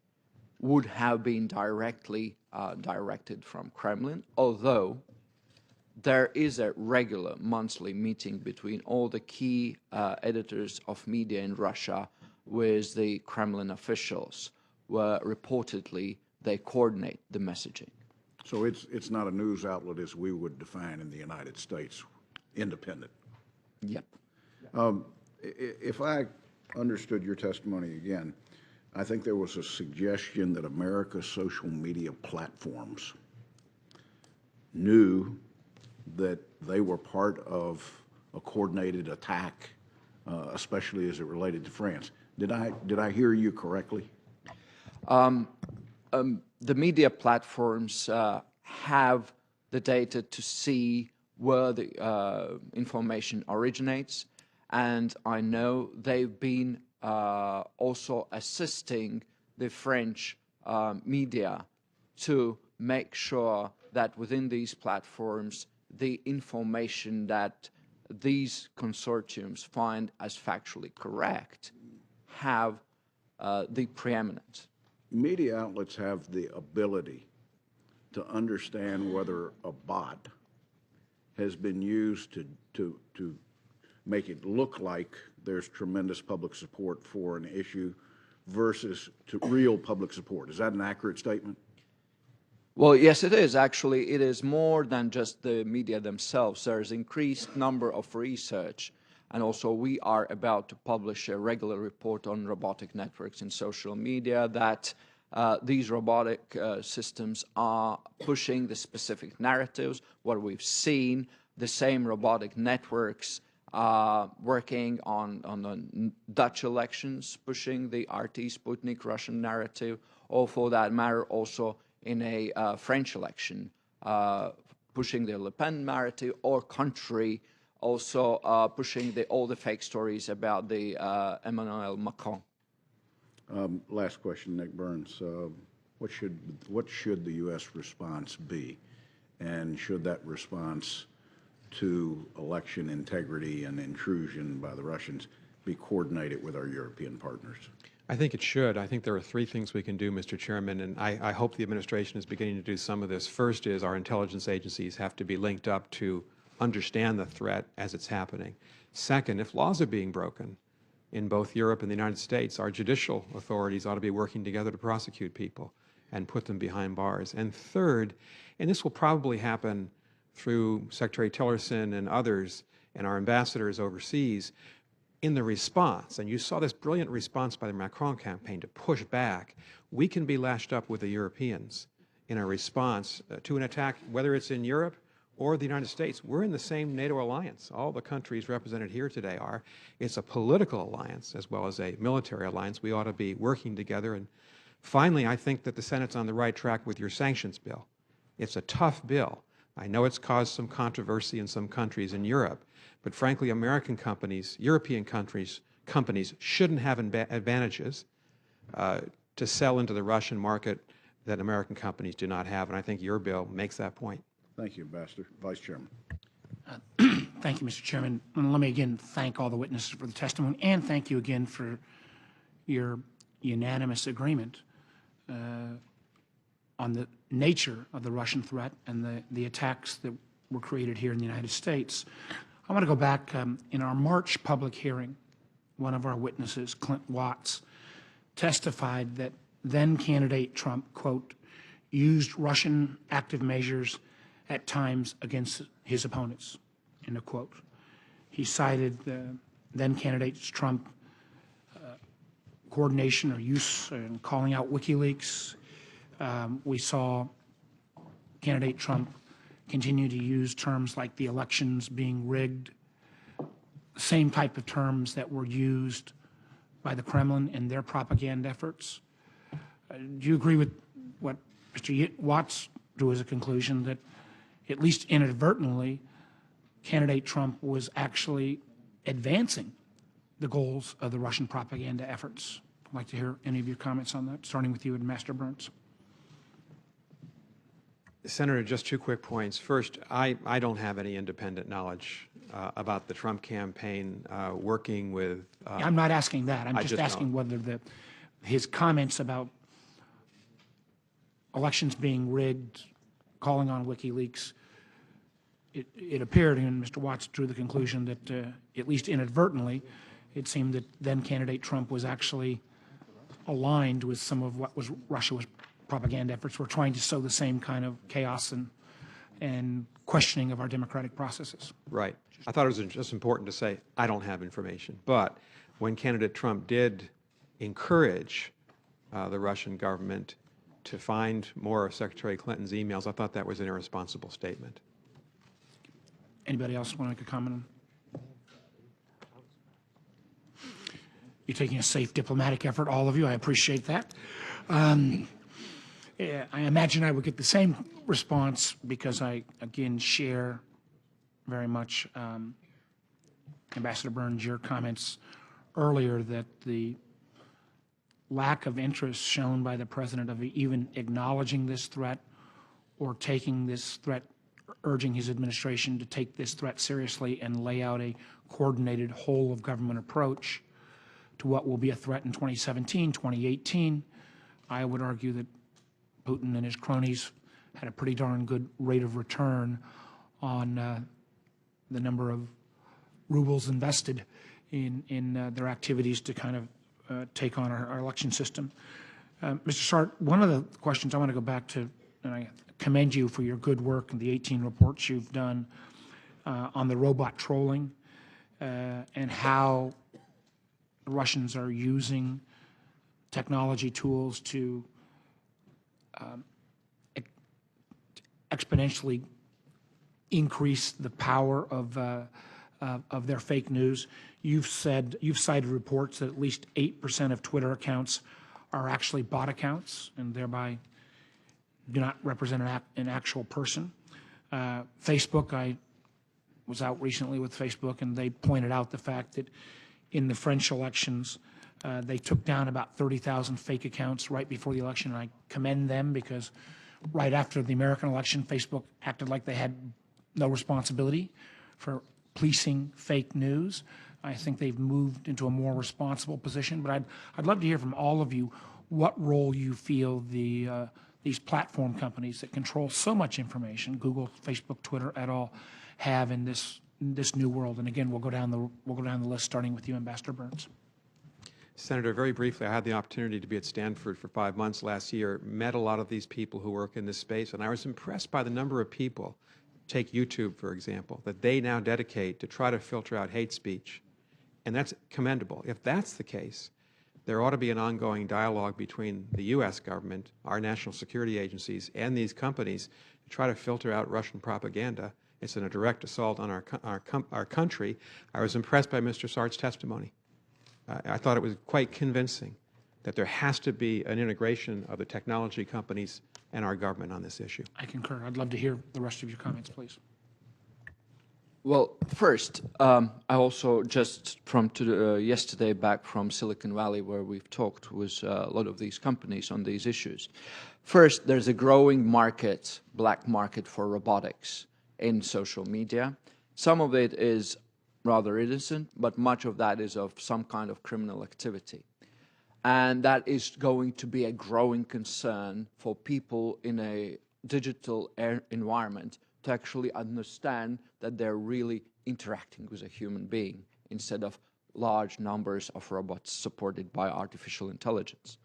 would have been directly directed from Kremlin, although there is a regular monthly meeting between all the key editors of media in Russia with the Kremlin officials, where reportedly they coordinate the messaging. So it's not a news outlet as we would define in the United States, independent. Yep. If I understood your testimony again, I think there was a suggestion that America's social media platforms knew that they were part of a coordinated attack, especially as it related to France. Did I hear you correctly? The media platforms have the data to see where the information originates, and I know they've been also assisting the French media to make sure that within these platforms the information that these consortiums find as factually correct have the preeminence. Media outlets have the ability to understand whether a bot has been used to make it look like there's tremendous public support for an issue versus to real public support. Is that an accurate statement? Well, yes, it is. Actually, it is more than just the media themselves. There's increased number of research, and also we are about to publish a regular report on robotic networks in social media that these robotic systems are pushing the specific narratives. What we've seen, the same robotic networks working on the Dutch elections, pushing the RT Sputnik Russian narrative, or for that matter also in a French election, pushing the Le Pen narrative, or contrary, also pushing all the fake stories about the Emmanuel Macron. Last question, Nick Burns. What should the U.S. response be, and should that response to election integrity and intrusion by the Russians be coordinated with our European partners? I think it should. I think there are three things we can do, Mr. Chairman, and I hope the administration is beginning to do some of this. First is our intelligence agencies have to be linked up to understand the threat as it's happening. Second, if laws are being broken in both Europe and the United States, our judicial authorities ought to be working together to prosecute people and put them behind bars. And third, and this will probably happen through Secretary Tillerson and others and our ambassadors overseas, in the response, and you saw this brilliant response by the Macron campaign to push back, we can be lashed up with the Europeans in a response to an attack, whether it's in Europe or the United States. We're in the same NATO alliance. All the countries represented here today are. It's a political alliance as well as a military alliance. We ought to be working together. And finally, I think that the Senate's on the right track with your sanctions bill. It's a tough bill. I know it's caused some controversy in some countries in Europe, but frankly, American companies, European companies shouldn't have advantages to sell into the Russian market that American companies do not have, and I think your bill makes that point. Thank you, Ambassador. Vice Chairman. Thank you, Mr. Chairman. And let me again thank all the witnesses for the testimony, and thank you again for your unanimous agreement on the nature of the Russian threat and the attacks that were created here in the United States. I want to go back in our March public hearing. One of our witnesses, Clint Watts, testified that then-candidate Trump, quote, used Russian active measures at times against his opponents, end of quote. He cited then-candidate Trump coordination or use in calling out WikiLeaks. We saw candidate Trump continue to use terms like the elections being rigged, same type of terms that were used by the Kremlin in their propaganda efforts. Do you agree with what Mr. Watts drew as a conclusion, that at least inadvertently, candidate Trump was actually advancing the goals of the Russian propaganda efforts? I'd like to hear any of your comments on that, starting with you, Ambassador Burns. Senator, just two quick points. First, I don't have any independent knowledge about the Trump campaign working with... I'm not asking that. I'm just asking whether his comments about elections being rigged, calling on WikiLeaks, it appeared, and Mr. Watts drew the conclusion that at least inadvertently, it seemed that then candidate Trump was actually aligned with some of what was Russia's propaganda efforts. We're trying to sow the same kind of chaos and questioning of our democratic processes. Right. I thought it was just important to say, I don't have information. But when candidate Trump did encourage the Russian government to find more of Secretary Clinton's emails, I thought that was an irresponsible statement. Anybody else want to make a comment? You're taking a safe diplomatic effort, all of you. I appreciate that. Yeah, I imagine I would get the same response because I, again, share very much Ambassador Burns, your comments earlier that the lack of interest shown by the president of even acknowledging this threat or taking this threat, urging his administration to take this threat seriously and lay out a coordinated whole of government approach to what will be a threat in 2017, 2018. I would argue that Putin and his cronies had a pretty darn good rate of return on the number of rubles invested in their activities to kind of take on our election system. Mr. Sarts, one of the questions I want to go back to, and I commend you for your good work and the 18 reports you've done on the robot trolling and how the Russians are using technology tools to exponentially increase the power of their fake news. You've cited reports that at least 8% of Twitter accounts are actually bot accounts and thereby do not represent an actual person. Facebook, I was out recently with Facebook, and they pointed out the fact that in the French elections, they took down about 30,000 fake accounts right before the election, and I commend them because right after the American election, Facebook acted like they had no responsibility for policing fake news. I think they've moved into a more responsible position, but I'd love to hear from all of you what role you feel these platform companies that control so much information, Google, Facebook, Twitter, et al., have in this new world. And again, we'll go down the list, starting with you, Ambassador Burns. Senator, very briefly, I had the opportunity to be at Stanford for 5 months last year, met a lot of these people who work in this space, and I was impressed by the number of people, take YouTube, for example, that they now dedicate to try to filter out hate speech. And that's commendable. If that's the case, there ought to be an ongoing dialogue between the U.S. government, our national security agencies, and these companies to try to filter out Russian propaganda. It's a direct assault on our country. I was impressed by Mr. Sarts' testimony. I thought it was quite convincing that there has to be an integration of the technology companies and our government on this issue. I concur. I'd love to hear the rest of your comments, please. Well, first, I also just from yesterday back from Silicon Valley, where we've talked with a lot of these companies on these issues. First, there's a growing market, black market for robotics in social media. Some of it is rather innocent, but much of that is of some kind of criminal activity. And that is going to be a growing concern for people in a digital environment to actually understand that they're really interacting with a human being instead of large numbers of robots supported by artificial intelligence.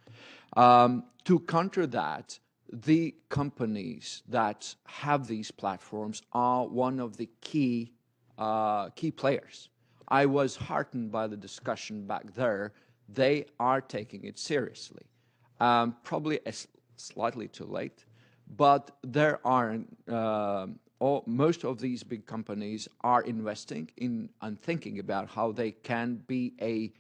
To counter that, the companies that have these platforms are one of the key players. I was heartened by the discussion back there. They are taking it seriously. Probably slightly too late, but there are most of these big companies are investing in and thinking about how they can be a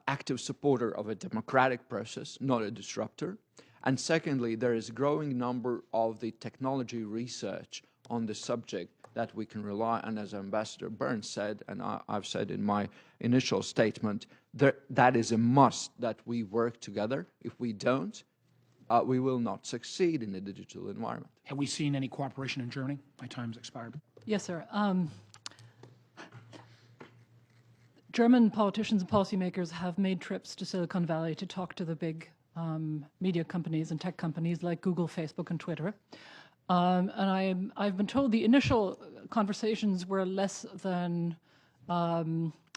active supporter of a democratic process, not a disruptor. And secondly, there is a growing number of the technology research on the subject that we can rely on, as Ambassador Burns said, and I've said in my initial statement, that is a must that we work together. If we don't, we will not succeed in the digital environment. Have we seen any cooperation in Germany? My time's expired. Yes, sir. German politicians and policymakers have made trips to Silicon Valley to talk to the big media companies and tech companies like Google, Facebook, and Twitter. And I've been told the initial conversations were less than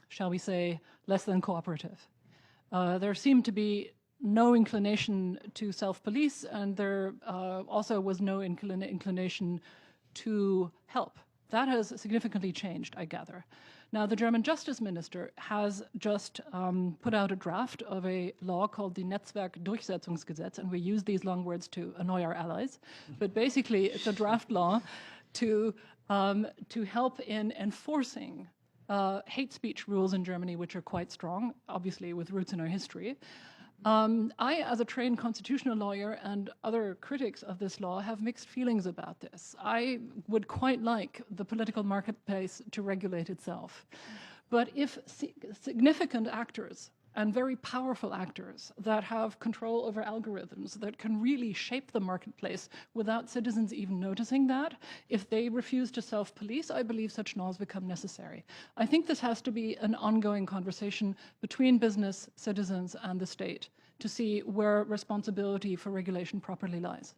shall we say, less than cooperative. There seemed to be no inclination to self-police, and there also was no inclination to help. That has significantly changed, I gather. Now, the German Justice Minister has just put out a draft of a law called the Netzwerkdurchsetzungsgesetz, and we use these long words to annoy our allies. But basically, it's a draft law to help in enforcing hate speech rules in Germany, which are quite strong, obviously with roots in our history. I, as a trained constitutional lawyer, and other critics of this law have mixed feelings about this. I would quite like the political marketplace to regulate itself. But if significant actors and very powerful actors that have control over algorithms that can really shape the marketplace without citizens even noticing that, if they refuse to self-police, I believe such laws become necessary. I think this has to be an ongoing conversation between business, citizens, and the state to see where responsibility for regulation properly lies.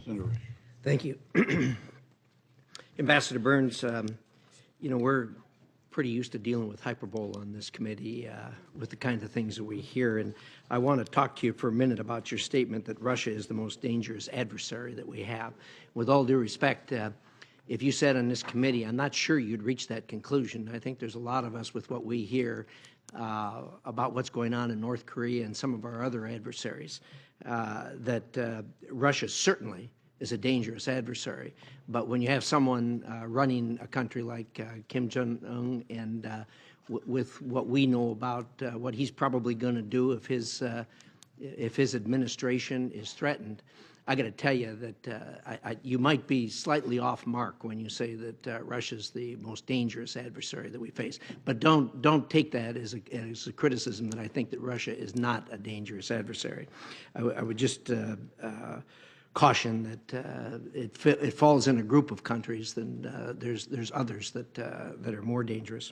Senator Rich. Thank you. Ambassador Burns, you know, we're pretty used to dealing with hyperbole on this committee with the kind of things that we hear. And I want to talk to you for a minute about your statement that Russia is the most dangerous adversary that we have. With all due respect, if you sat on this committee, I'm not sure you'd reach that conclusion. I think there's a lot of us with what we hear about what's going on in North Korea and some of our other adversaries, that Russia certainly is a dangerous adversary. But when you have someone running a country like Kim Jong-un, and with what we know about what he's probably going to do if his administration is threatened, I got to tell you that you might be slightly off mark when you say that Russia's the most dangerous adversary that we face. But don't take that as a criticism that I think that Russia is not a dangerous adversary. I would just caution that it falls in a group of countries, then there's others that are more dangerous.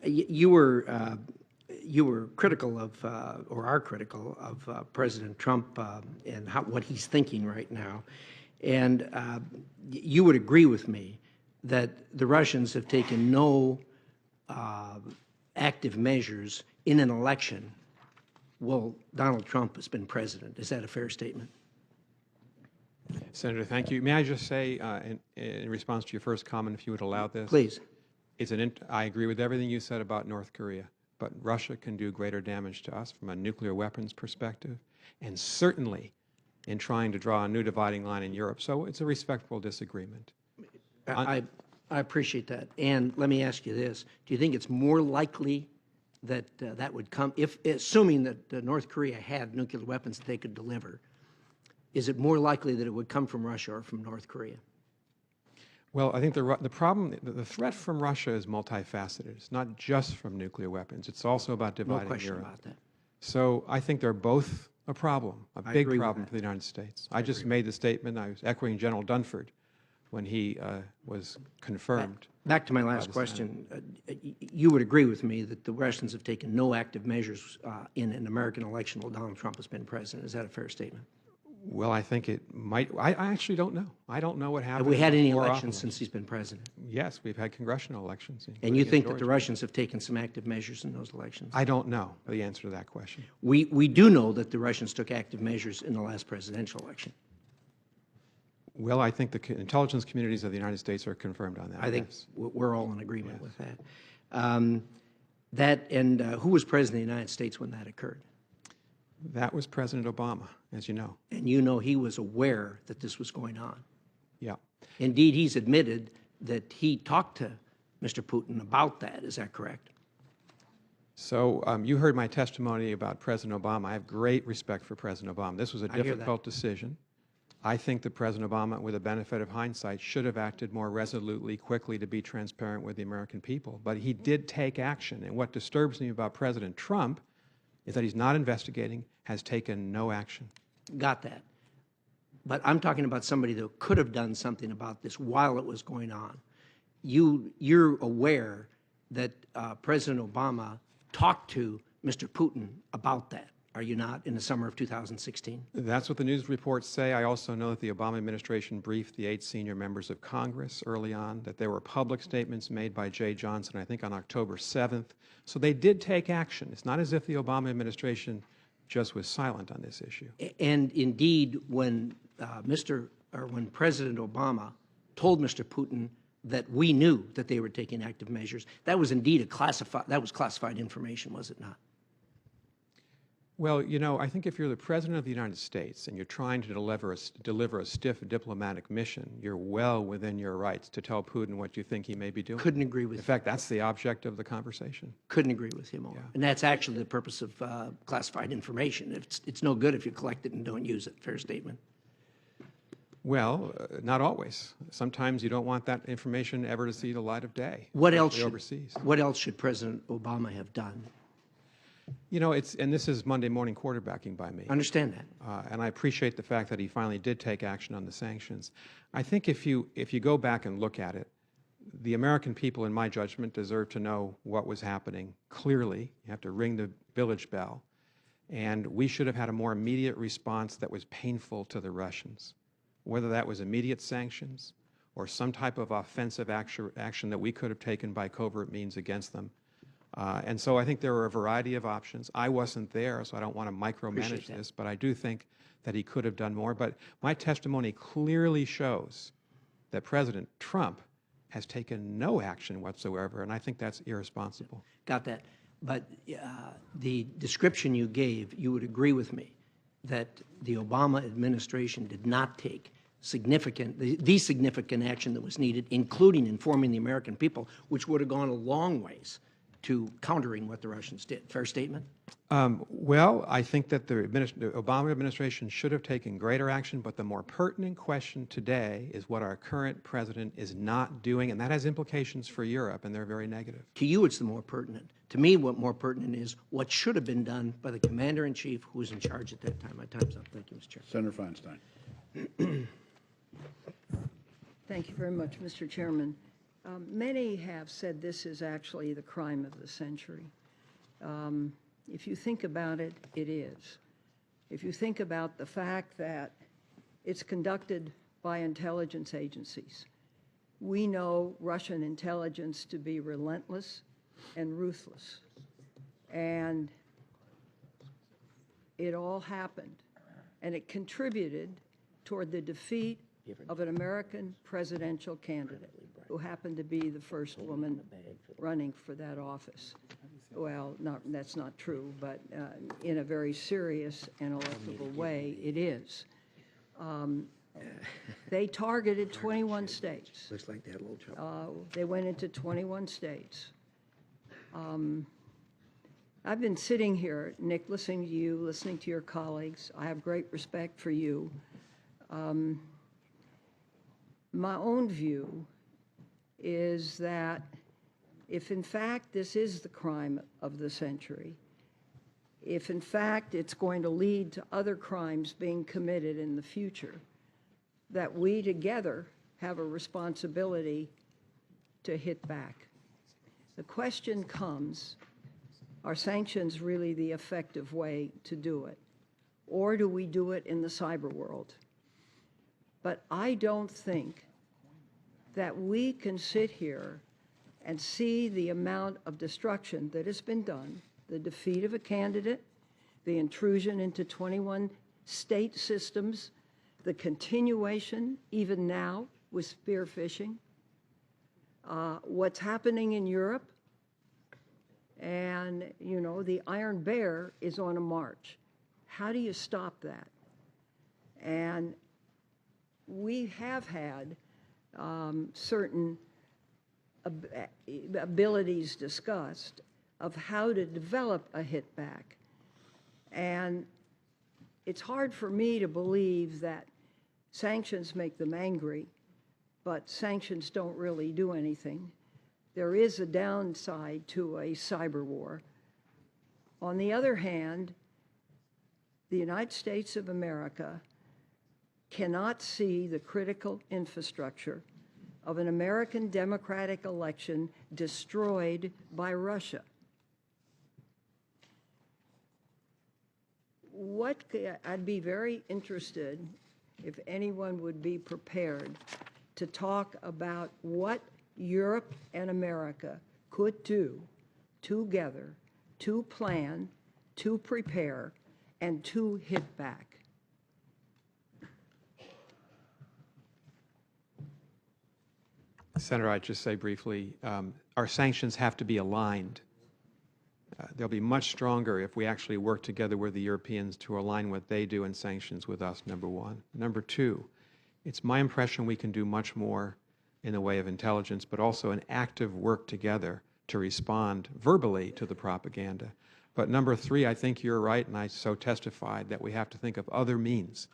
You were critical of, or are critical of, President Trump and what he's thinking right now, and you would agree with me that the Russians have taken no active measures in an election while Donald Trump has been president. Is that a fair statement? Senator, thank you. May I just say, in response to your first comment, if you would allow this? Please. I agree with everything you said about North Korea, but Russia can do greater damage to us from a nuclear weapons perspective, and certainly in trying to draw a new dividing line in Europe. So it's a respectful disagreement. I appreciate that. And let me ask you this. Do you think it's more likely that that would come, assuming that North Korea had nuclear weapons that they could deliver, is it more likely that it would come from Russia or from North Korea? Well, I think the threat from Russia is multifaceted. It's not just from nuclear weapons. It's also about dividing Europe. No question about that. So I think they're both a problem, a big problem for the United States. I just made the statement. I was echoing General Dunford when he was confirmed. Back to my last question. You would agree with me that the Russians have taken no active measures in an American election while Donald Trump has been president. Is that a fair statement? Well, I think it might. I actually don't know. I don't know what happened. Have we had any elections since he's been president? Yes, we've had congressional elections. And you think that the Russians have taken some active measures in those elections? I don't know the answer to that question. We do know that the Russians took active measures in the last presidential election. Well, I think the intelligence communities of the United States are confirmed on that. I think yes. we're all in agreement with that. Who was president of the United States when that occurred? That was President Obama, as you know. And you know he was aware that this was going on. Yeah. Indeed, he's admitted that he talked to Mr. Putin about that. Is that correct? So you heard my testimony about President Obama. I have great respect for President Obama. This was a difficult decision. I think that President Obama, with the benefit of hindsight, should have acted more resolutely, quickly, to be transparent with the American people. But he did take action. And what disturbs me about President Trump is that he's not investigating, has taken no action. Got that. But I'm talking about somebody that could have done something about this while it was going on. You're aware that President Obama talked to Mr. Putin about that. are you not, in the summer of 2016? That's what the news reports say. I also know that the Obama administration briefed the 8 senior members of Congress early on, that there were public statements made by Jay Johnson, I think on October 7th. So they did take action. It's not as if the Obama administration just was silent on this issue. And indeed, when when President Obama told Mr. Putin that we knew that they were taking active measures, that was indeed classified information, was it not? Well, you know, I think if you're the President of the United States and you're trying to deliver a stiff diplomatic mission, you're well within your rights to tell Putin what you think he may be doing. Couldn't agree with In fact, that's the object of the conversation. Couldn't agree with him more. Yeah. And that's actually the purpose of classified information. It's no good if you collect it and don't use it. Fair statement. Well, not always. Sometimes you don't want that information ever to see the light of day. What else especially overseas? What else should President Obama have done? You know, and this is Monday morning quarterbacking by me. Understand that. And I appreciate the fact that he finally did take action on the sanctions. I think if you go back and look at it, the American people, in my judgment, deserve to know what was happening clearly. You have to ring the village bell. And we should have had a more immediate response that was painful to the Russians, whether that was immediate sanctions or some type of offensive action that we could have taken by covert means against them. And so I think there were a variety of options. I wasn't there, so I don't want to micromanage this, but I do think that he could have done more. But my testimony clearly shows that President Trump has taken no action whatsoever, and I think that's irresponsible. Got that. But the description you gave, you would agree with me that the Obama administration did not take the significant action that was needed, including informing the American people, which would have gone a long ways to countering what the Russians did. Fair statement? Well, I think that the Obama administration should have taken greater action, but the more pertinent question today is what our current president is not doing, and that has implications for Europe, and they're very negative. To you, it's the more pertinent. To me, what more pertinent is what should have been done by the commander-in-chief who was in charge at that time. My time's up. Thank you, Mr. Chair. Senator Feinstein. Thank you very much, Mr. Chairman. Many have said this is actually the crime of the century. If you think about it, it is. If you think about the fact that it's conducted by intelligence agencies, we know Russian intelligence to be relentless and ruthless. And it all happened. And it contributed toward the defeat of an American presidential candidate who happened to be the first woman running for that office. Well, that's not true, but in a very serious and electable way, it is. They targeted 21 states. Looks like they had a little trouble. They went into 21 states. I've been sitting here, Nick, listening to you, listening to your colleagues. I have great respect for you. My own view is that if in fact this is the crime of the century, if in fact it's going to lead to other crimes being committed in the future, that we together have a responsibility to hit back. The question comes, are sanctions really the effective way to do it? Or do we do it in the cyber world? But I don't think that we can sit here and see the amount of destruction that has been done, the defeat of a candidate, the intrusion into 21 state systems, the continuation, even now, with spear phishing, what's happening in Europe, and, you know, the Iron Bear is on a march. How do you stop that? And we have had certain abilities discussed of how to develop a hit back. And it's hard for me to believe that sanctions make them angry, but sanctions don't really do anything. There is a downside to a cyber war. On the other hand, the United States of America cannot see the critical infrastructure of an American democratic election destroyed by Russia. I'd be very interested if anyone would be prepared to talk about what Europe and America could do together to plan, to prepare, and to hit back. Senator, I'd just say briefly, our sanctions have to be aligned. They'll be much stronger if we actually work together with the Europeans to align what they do in sanctions with us, number one. Number two, it's my impression we can do much more in the way of intelligence, but also an active work together to respond verbally to the propaganda. But number three, I think you're right, and I so testified that we have to think of other means.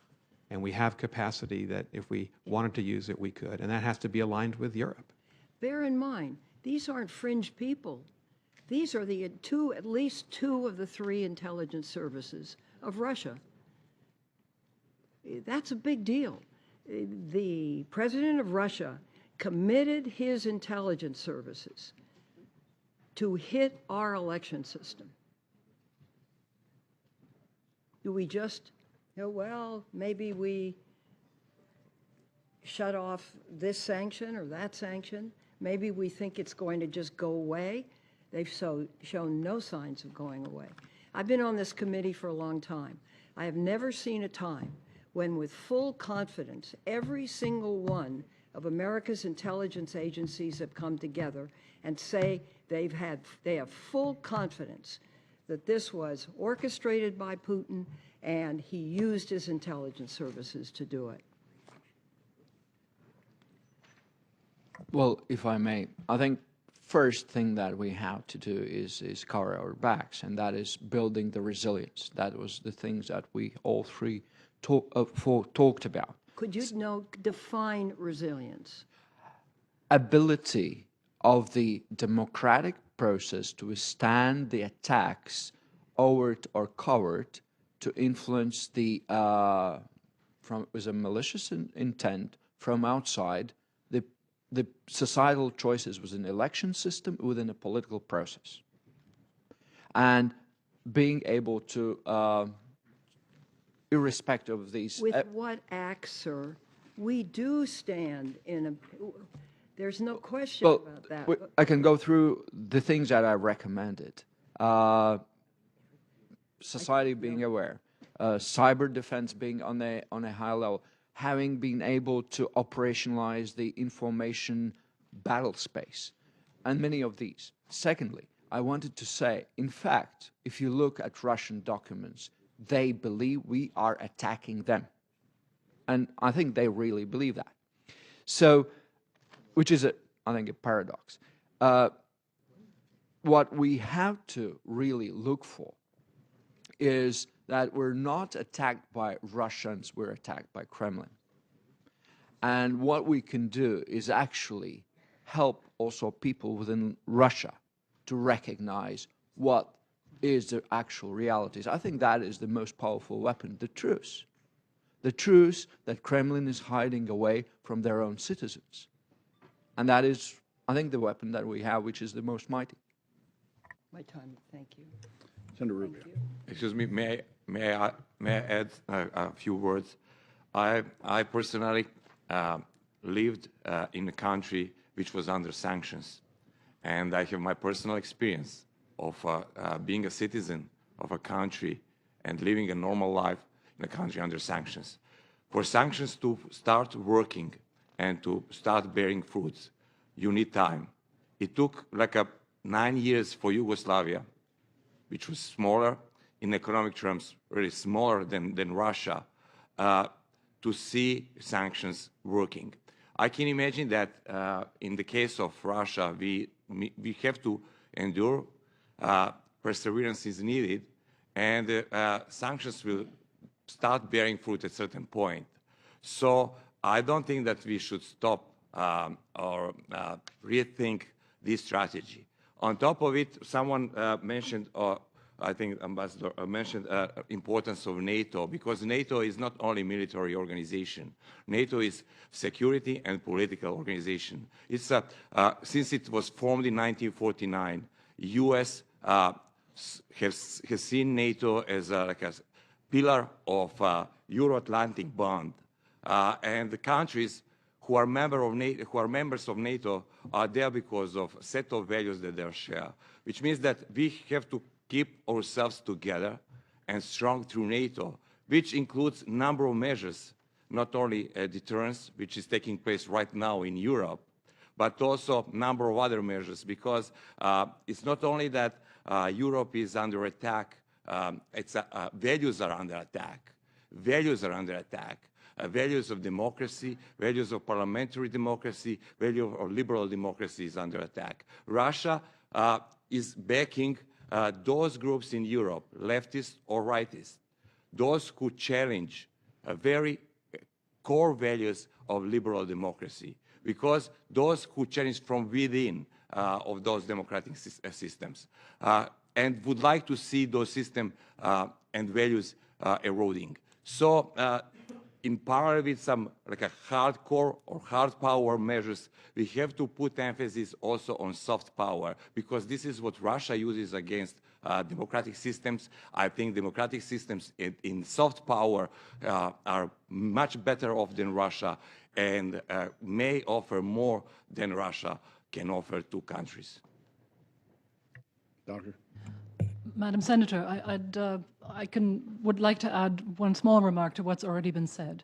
And we have capacity that if we wanted to use it, we could. And that has to be aligned with Europe. Bear in mind, these aren't fringe people. These are the at least two of the three intelligence services of Russia. That's a big deal. The president of Russia committed his intelligence services to hit our election system. Do we just, well, maybe we shut off this sanction or that sanction? Maybe we think it's going to just go away. They've shown no signs of going away. I've been on this committee for a long time. I have never seen a time when with full confidence, every single one of America's intelligence agencies have come together and say they have full confidence that this was orchestrated by Putin and he used his intelligence services to do it. Well, if I may, I think first thing that we have to do is cover our backs, and that is building the resilience. That was the things that we all three talked about. Could you define resilience? Ability of the democratic process to withstand the attacks, overt or covert, to influence with a malicious intent from outside, the societal choices within the election system, within a political process. And being able to, irrespective of these... With what acts, sir? We do stand in a... There's no question about that. I can go through the things that I recommended. Society being aware, cyber defense being on a high level, having been able to operationalize the information battle space, and many of these. Secondly, I wanted to say, in fact, if you look at Russian documents, they believe we are attacking them. And I think they really believe that. So, which is, I think, a paradox. What we have to really look for is that we're not attacked by Russians, we're attacked by Kremlin. And what we can do is actually help also people within Russia to recognize what is the actual realities. I think that is the most powerful weapon, the truth. The truth that Kremlin is hiding away from their own citizens. And that is, I think, the weapon that we have, which is the most mighty. My time, thank you. Senator Rubio. Excuse me, may I add a few words? I personally lived in a country which was under sanctions, and I have my personal experience of being a citizen of a country and living a normal life in a country under sanctions. For sanctions to start working and to start bearing fruits, you need time. It took like 9 years for Yugoslavia, which was smaller in economic terms, really smaller than Russia, to see sanctions working. I can imagine that in the case of Russia, we have to endure, perseverance is needed, and sanctions will start bearing fruit at a certain point. So I don't think that we should stop or rethink this strategy. On top of it, someone mentioned, I think Ambassador mentioned importance of NATO, because NATO is not only military organization. NATO is security and political organization. It's since it was formed in 1949, U.S. has seen NATO as like pillar of Euro-Atlantic bond. And the countries who are members of NATO are there because of a set of values that they share, which means that we have to keep ourselves together and strong through NATO, which includes a number of measures, not only deterrence, which is taking place right now in Europe, but also a number of other measures, because it's not only that Europe is under attack, values are under attack. Values are under attack. Values of democracy, values of parliamentary democracy, value of liberal democracy is under attack. Russia is backing those groups in Europe, leftists or rightists, those who challenge very core values of liberal democracy, because those who challenge from within of those democratic systems and would like to see those systems and values eroding. So in parallel with some like a hardcore or hard power measures, we have to put emphasis also on soft power, because this is what Russia uses against democratic systems. I think democratic systems in soft power are much better off than Russia, and may offer more than Russia can offer to countries. Doctor? Madam Senator, would like to add one small remark to what's already been said.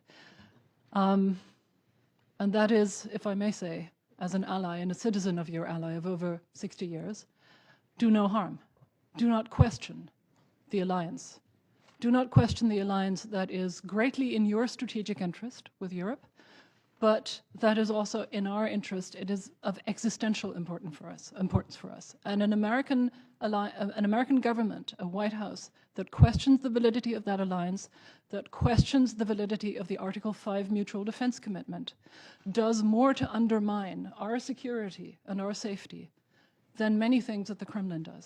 And that is, if I may say, as an ally and a citizen of your ally of over 60 years, do no harm. Do not question the alliance. Do not question the alliance that is greatly in your strategic interest with Europe, but that is also in our interest. It is of existential importance for us. And an American government, a White House, that questions the validity of that alliance, that questions the validity of the Article 5 mutual defense commitment, does more to undermine our security and our safety than many things that the Kremlin does.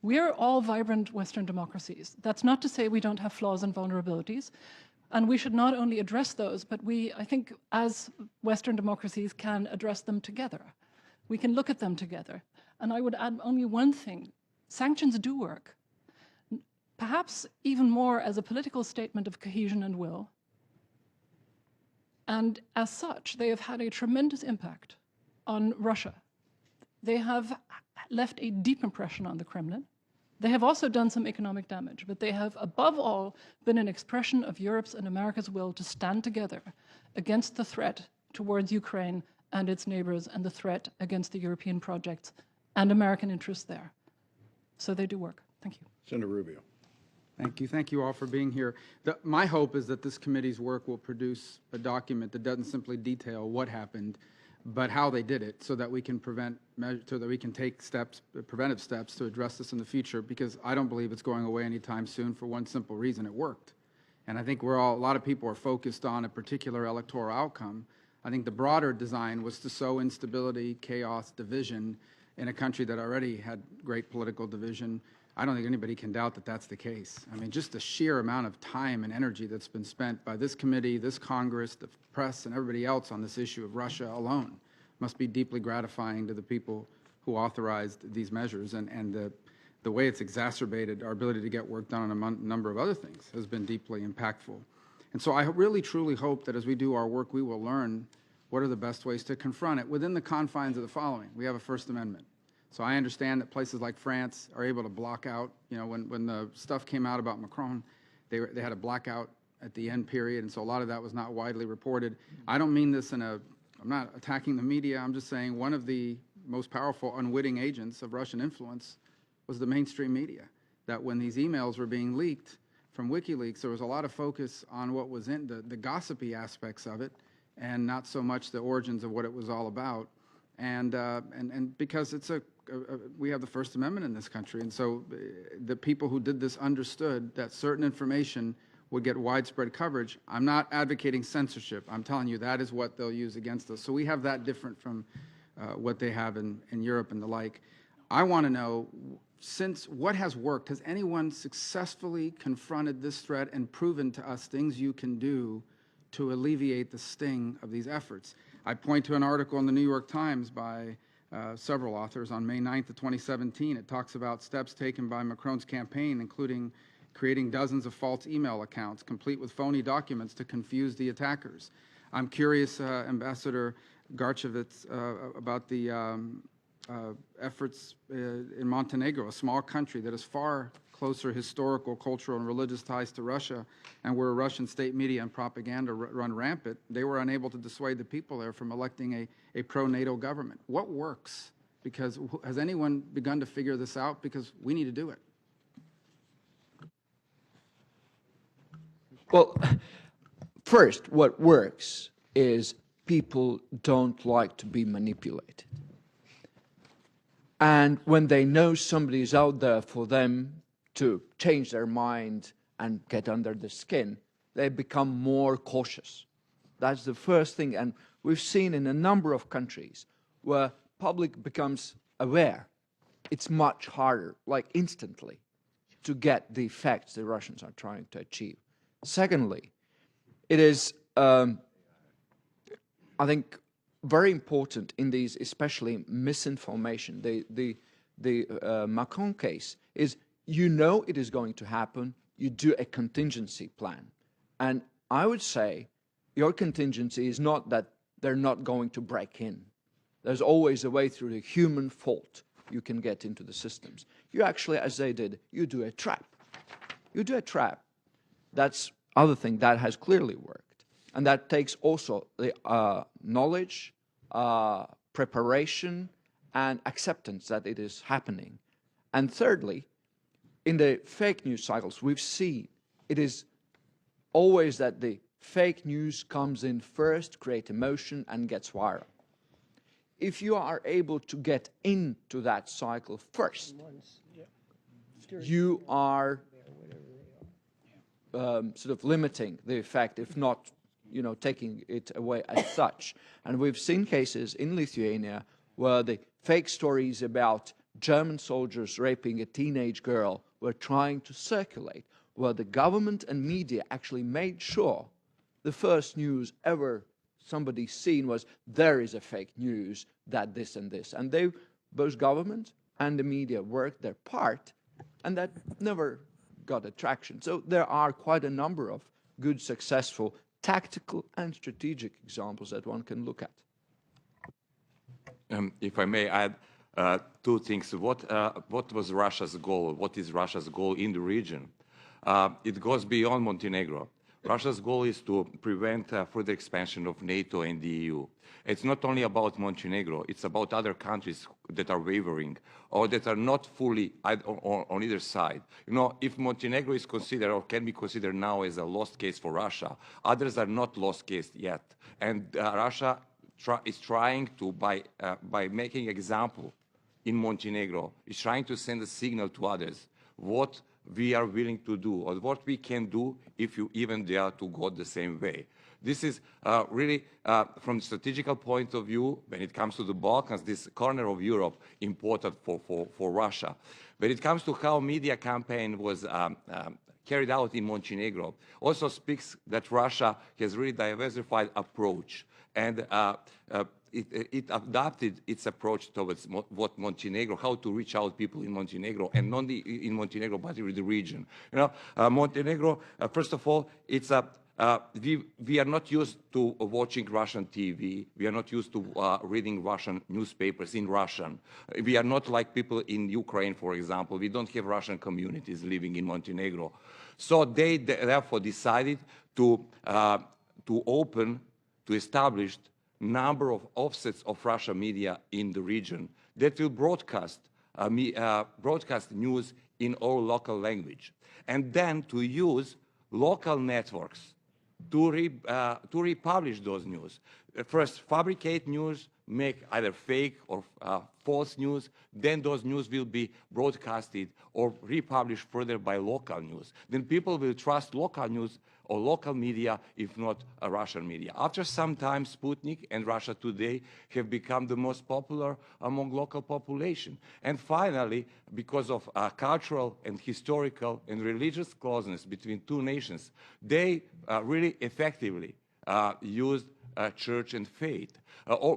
We are all vibrant Western democracies. That's not to say we don't have flaws and vulnerabilities. And we should not only address those, but we, I think, as Western democracies, can address them together. We can look at them together. And I would add only one thing. Sanctions do work, perhaps even more as a political statement of cohesion and will. And as such, they have had a tremendous impact on Russia. They have left a deep impression on the Kremlin. They have also done some economic damage, but they have, above all, been an expression of Europe's and America's will to stand together against the threat towards Ukraine and its neighbors, and the threat against the European projects and American interests there. So they do work. Thank you. Senator Rubio. Thank you. Thank you all for being here. My hope is that this committee's work will produce a document that doesn't simply detail what happened, but how they did it, so that we can take steps, preventive steps, to address this in the future, because I don't believe it's going away anytime soon, for one simple reason: it worked. And I think a lot of people are focused on a particular electoral outcome. I think the broader design was to sow instability, chaos, division in a country that already had great political division. I don't think anybody can doubt that that's the case. I mean, just the sheer amount of time and energy that's been spent by this committee, this Congress, the press, and everybody else on this issue of Russia alone must be deeply gratifying to the people who authorized these measures. And the way it's exacerbated our ability to get work done on a number of other things has been deeply impactful. And so I really, truly hope that as we do our work, we will learn what are the best ways to confront it within the confines of the following. We have a First Amendment. So I understand that places like France are able to block out, when the stuff came out about Macron, they had a blackout at the end period, and so a lot of that was not widely reported. I don't mean this I'm not attacking the media. I'm just saying one of the most powerful unwitting agents of Russian influence was the mainstream media. That when these emails were being leaked from WikiLeaks, there was a lot of focus on what was in the gossipy aspects of it, and not so much the origins of what it was all about. And because we have the First Amendment in this country, and so the people who did this understood that certain information would get widespread coverage. I'm not advocating censorship. I'm telling you that is what they'll use against us. So we have that different from what they have in Europe and the like. I want to know, since what has worked, has anyone successfully confronted this threat and proven to us things you can do to alleviate the sting of these efforts? I point to an article in the New York Times by several authors on May 9th of 2017. It talks about steps taken by Macron's campaign, including creating dozens of false email accounts, complete with phony documents to confuse the attackers. I'm curious, Ambassador Garcevic, about the efforts in Montenegro, a small country that has far closer historical, cultural, and religious ties to Russia, and where Russian state media and propaganda run rampant. They were unable to dissuade the people there from electing a pro-NATO government. What works? Because has anyone begun to figure this out? Because we need to do it. Well, first, what works is people don't like to be manipulated. And when they know somebody is out there for them to change their mind and get under the skin, they become more cautious. That's the first thing. And we've seen in a number of countries where public becomes aware, it's much harder, like instantly, to get the effects the Russians are trying to achieve. Secondly, it is, I think, very important in these, especially misinformation. The Macron case is, you know it is going to happen, you do a contingency plan. And I would say your contingency is not that they're not going to break in. There's always a way through the human fault you can get into the systems. You actually, as they did, you do a trap. You do a trap. That's other thing that has clearly worked. And that takes also the knowledge, preparation, and acceptance that it is happening. And thirdly, in the fake news cycles, we've seen it is always that the fake news comes in first, create emotion, and gets viral. If you are able to get into that cycle first, you are sort of limiting the effect, if not, taking it away as such. And we've seen cases in Lithuania where the fake stories about German soldiers raping a teenage girl were trying to circulate, where the government and media actually made sure the first news ever somebody seen was, there is a fake news that this and this. And they, both government and the media, worked their part, and that never got attraction. So there are quite a number of good, successful, tactical and strategic examples that one can look at. If I may add two things. What was Russia's goal? What is Russia's goal in the region? It goes beyond Montenegro. Russia's goal is to prevent further expansion of NATO and the EU. It's not only about Montenegro, it's about other countries that are wavering or that are not fully on either side. If Montenegro is considered or can be considered now as a lost case for Russia, others are not lost case yet. And Russia is trying to, by making example in Montenegro, is trying to send a signal to others what we are willing to do or what we can do if you even dare to go the same way. This is really, from a strategical point of view, when it comes to the Balkans, this corner of Europe, important for Russia. When it comes to how media campaign was carried out in Montenegro, also speaks that Russia has really diversified approach, and it adapted its approach towards what Montenegro, how to reach out people in Montenegro, and not in Montenegro, but in the region. Montenegro, first of all, it's we are not used to watching Russian TV. We are not used to reading Russian newspapers in Russian. We are not like people in Ukraine, for example. We don't have Russian communities living in Montenegro. So they therefore decided to establish number of offsets of Russian media in the region that will broadcast news in all local language, and then to use local networks to republish those news. First, fabricate news, make either fake or false news, then those news will be broadcasted or republished further by local news. Then people will trust local news or local media, if not Russian media. After some time, Sputnik and Russia Today have become the most popular among local population. And finally, because of cultural and historical and religious closeness between two nations, they really effectively used church and faith.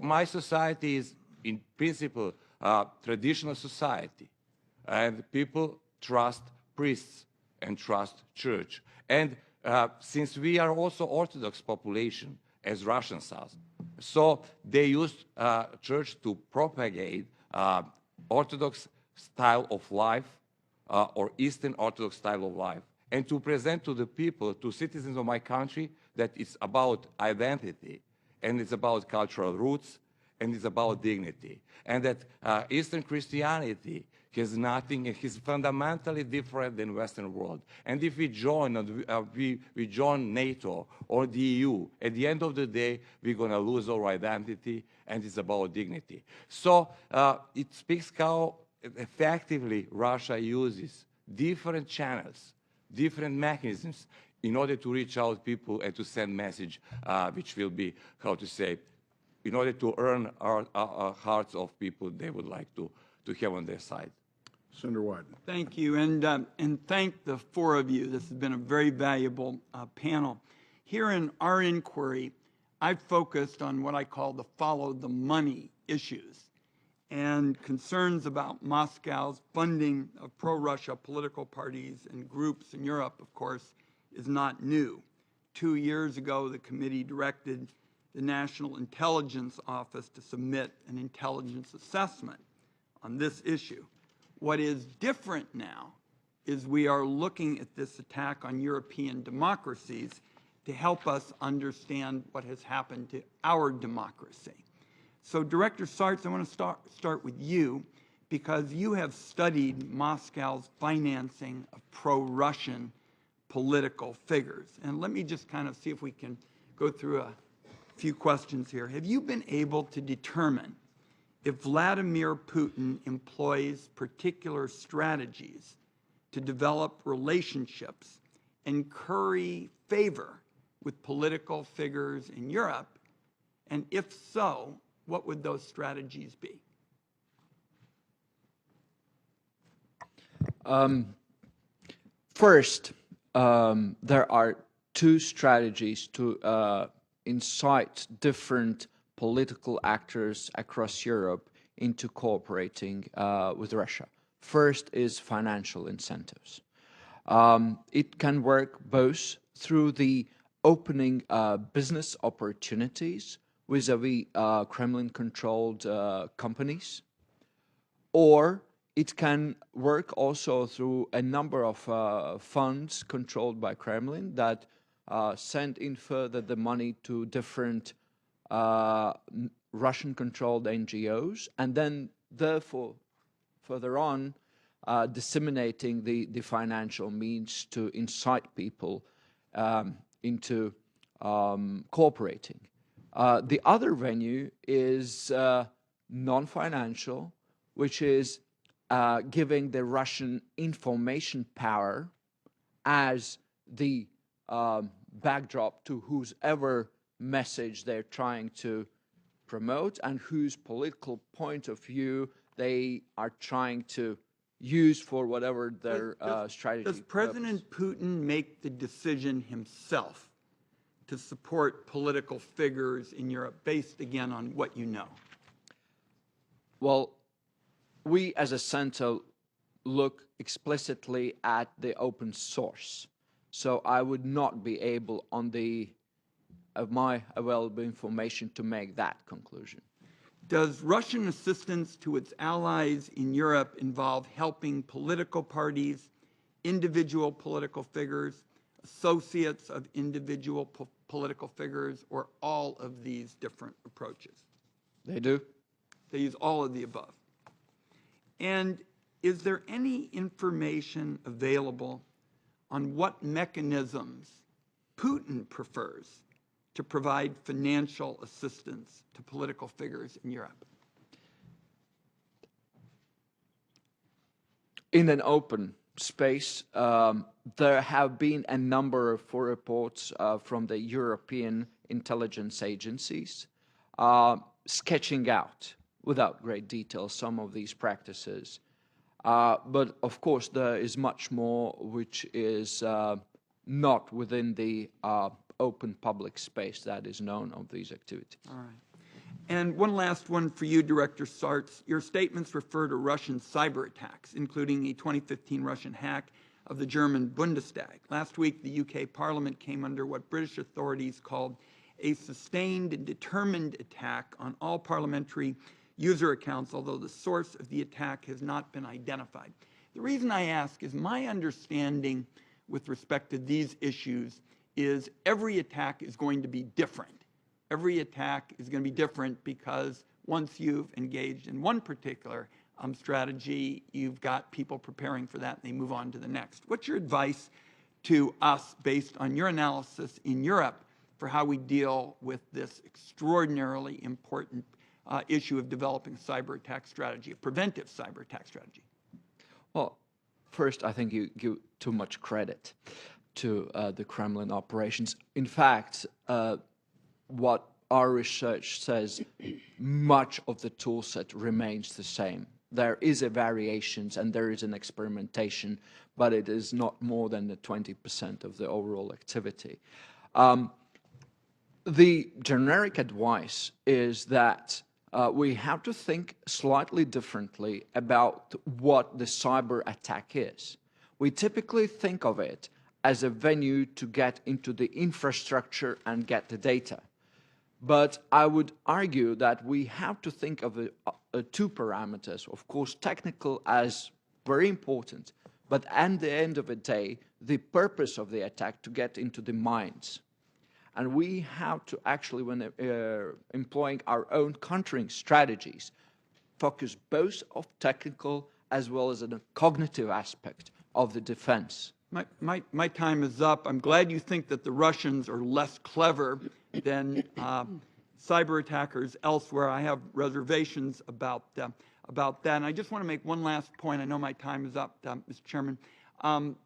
My society is, in principle, traditional society, and people trust priests and trust church. And since we are also Orthodox population, as Russians are, so they used church to propagate Orthodox style of life or Eastern Orthodox style of life, and to present to the people, to citizens of my country, that it's about identity, and it's about cultural roots, and it's about dignity, and that Eastern Christianity has nothing, and is fundamentally different than Western world. And if we join, we join NATO or the EU, at the end of the day, we're going to lose our identity, and it's about dignity. So it speaks how effectively Russia uses different channels, different mechanisms in order to reach out people and to send message which will be, how to say, in order to earn our hearts of people they would like to have on their side. Senator Wyden. Thank you, and thank the four of you. This has been a very valuable panel. Here in our inquiry, I've focused on what I call the follow the money issues, and concerns about Moscow's funding of pro-Russia political parties and groups in Europe, of course, is not new. 2 years ago, the committee directed the National Intelligence Office to submit an intelligence assessment on this issue. What is different now is we are looking at this attack on European democracies to help us understand what has happened to our democracy. So, Director Sarts, I want to start with you, because you have studied Moscow's financing of pro-Russian political figures. And let me just kind of see if we can go through a few questions here. Have you been able to determine if Vladimir Putin employs particular strategies to develop relationships and curry favor with political figures in Europe? And if so, what would those strategies be? First, there are two strategies to incite different political actors across Europe into cooperating with Russia. First is financial incentives. It can work both through the opening business opportunities vis-a-vis Kremlin-controlled companies, or it can work also through a number of funds controlled by Kremlin that send in further the money to different Russian-controlled NGOs, and then therefore further on disseminating the financial means to incite people into cooperating. The other venue is non-financial, which is giving the Russian information power as the backdrop to whoever message they're trying to promote and whose political point of view they are trying to use for whatever their strategy. Does President Putin make the decision himself to support political figures in Europe, based again on what you know? Well, we as a center look explicitly at the open source. So I would not be able, on the of my available information, to make that conclusion. Does Russian assistance to its allies in Europe involve helping political parties, individual political figures, associates of individual political figures, or all of these different approaches? They do. They use all of the above. And is there any information available on what mechanisms Putin prefers to provide financial assistance to political figures in Europe? In an open space, there have been a number of reports from the European intelligence agencies sketching out, without great detail, some of these practices. But of course, there is much more which is not within the open public space that is known of these activities. All right. And one last one for you, Director Sarts. Your statements refer to Russian cyber attacks, including a 2015 Russian hack of the German Bundestag. Last week, the UK Parliament came under what British authorities called a sustained and determined attack on all parliamentary user accounts, although the source of the attack has not been identified. The reason I ask is my understanding with respect to these issues is every attack is going to be different. Every attack is going to be different because once you've engaged in one particular strategy, you've got people preparing for that and they move on to the next. What's your advice to us based on your analysis in Europe for how we deal with this extraordinarily important issue of developing a cyber attack strategy, a preventive cyber attack strategy? Well, first, I think you give too much credit to the Kremlin operations. In fact, what our research says, much of the tool set remains the same. There is a variations and there is an experimentation, but it is not more than the 20% of the overall activity. The generic advice is that we have to think slightly differently about what the cyber attack is. We typically think of it as a venue to get into the infrastructure and get the data. But I would argue that we have to think of two parameters, of course, technical as very important, but at the end of the day, the purpose of the attack to get into the minds. And we have to actually, when employing our own countering strategies, focus both of technical as well as a cognitive aspect of the defense. My time is up. I'm glad you think that the Russians are less clever than cyber attackers elsewhere. I have reservations about that. And I just want to make one last point. I know my time is up, Mr. Chairman.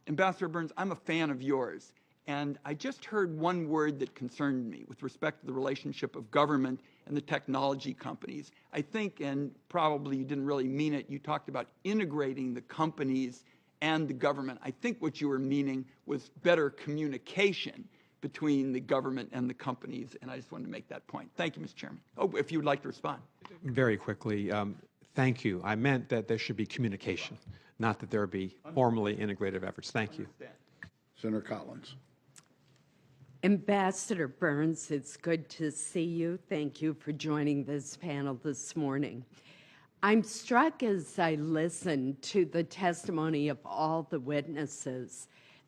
Ambassador Burns, I'm a fan of yours. And I just heard one word that concerned me with respect to the relationship of government and the technology companies. I think, and probably you didn't really mean it, you talked about integrating the companies and the government. I think what you were meaning was better communication between the government and the companies, and I just wanted to make that point. Thank you, Mr. Chairman. Oh, if you would like to respond. Very quickly, thank you. I meant that there should be communication, not that there be formally integrative efforts. Thank you. Senator Collins. Ambassador Burns, it's good to see you. Thank you for joining this panel this morning. I'm struck as I listen to the testimony of all the witnesses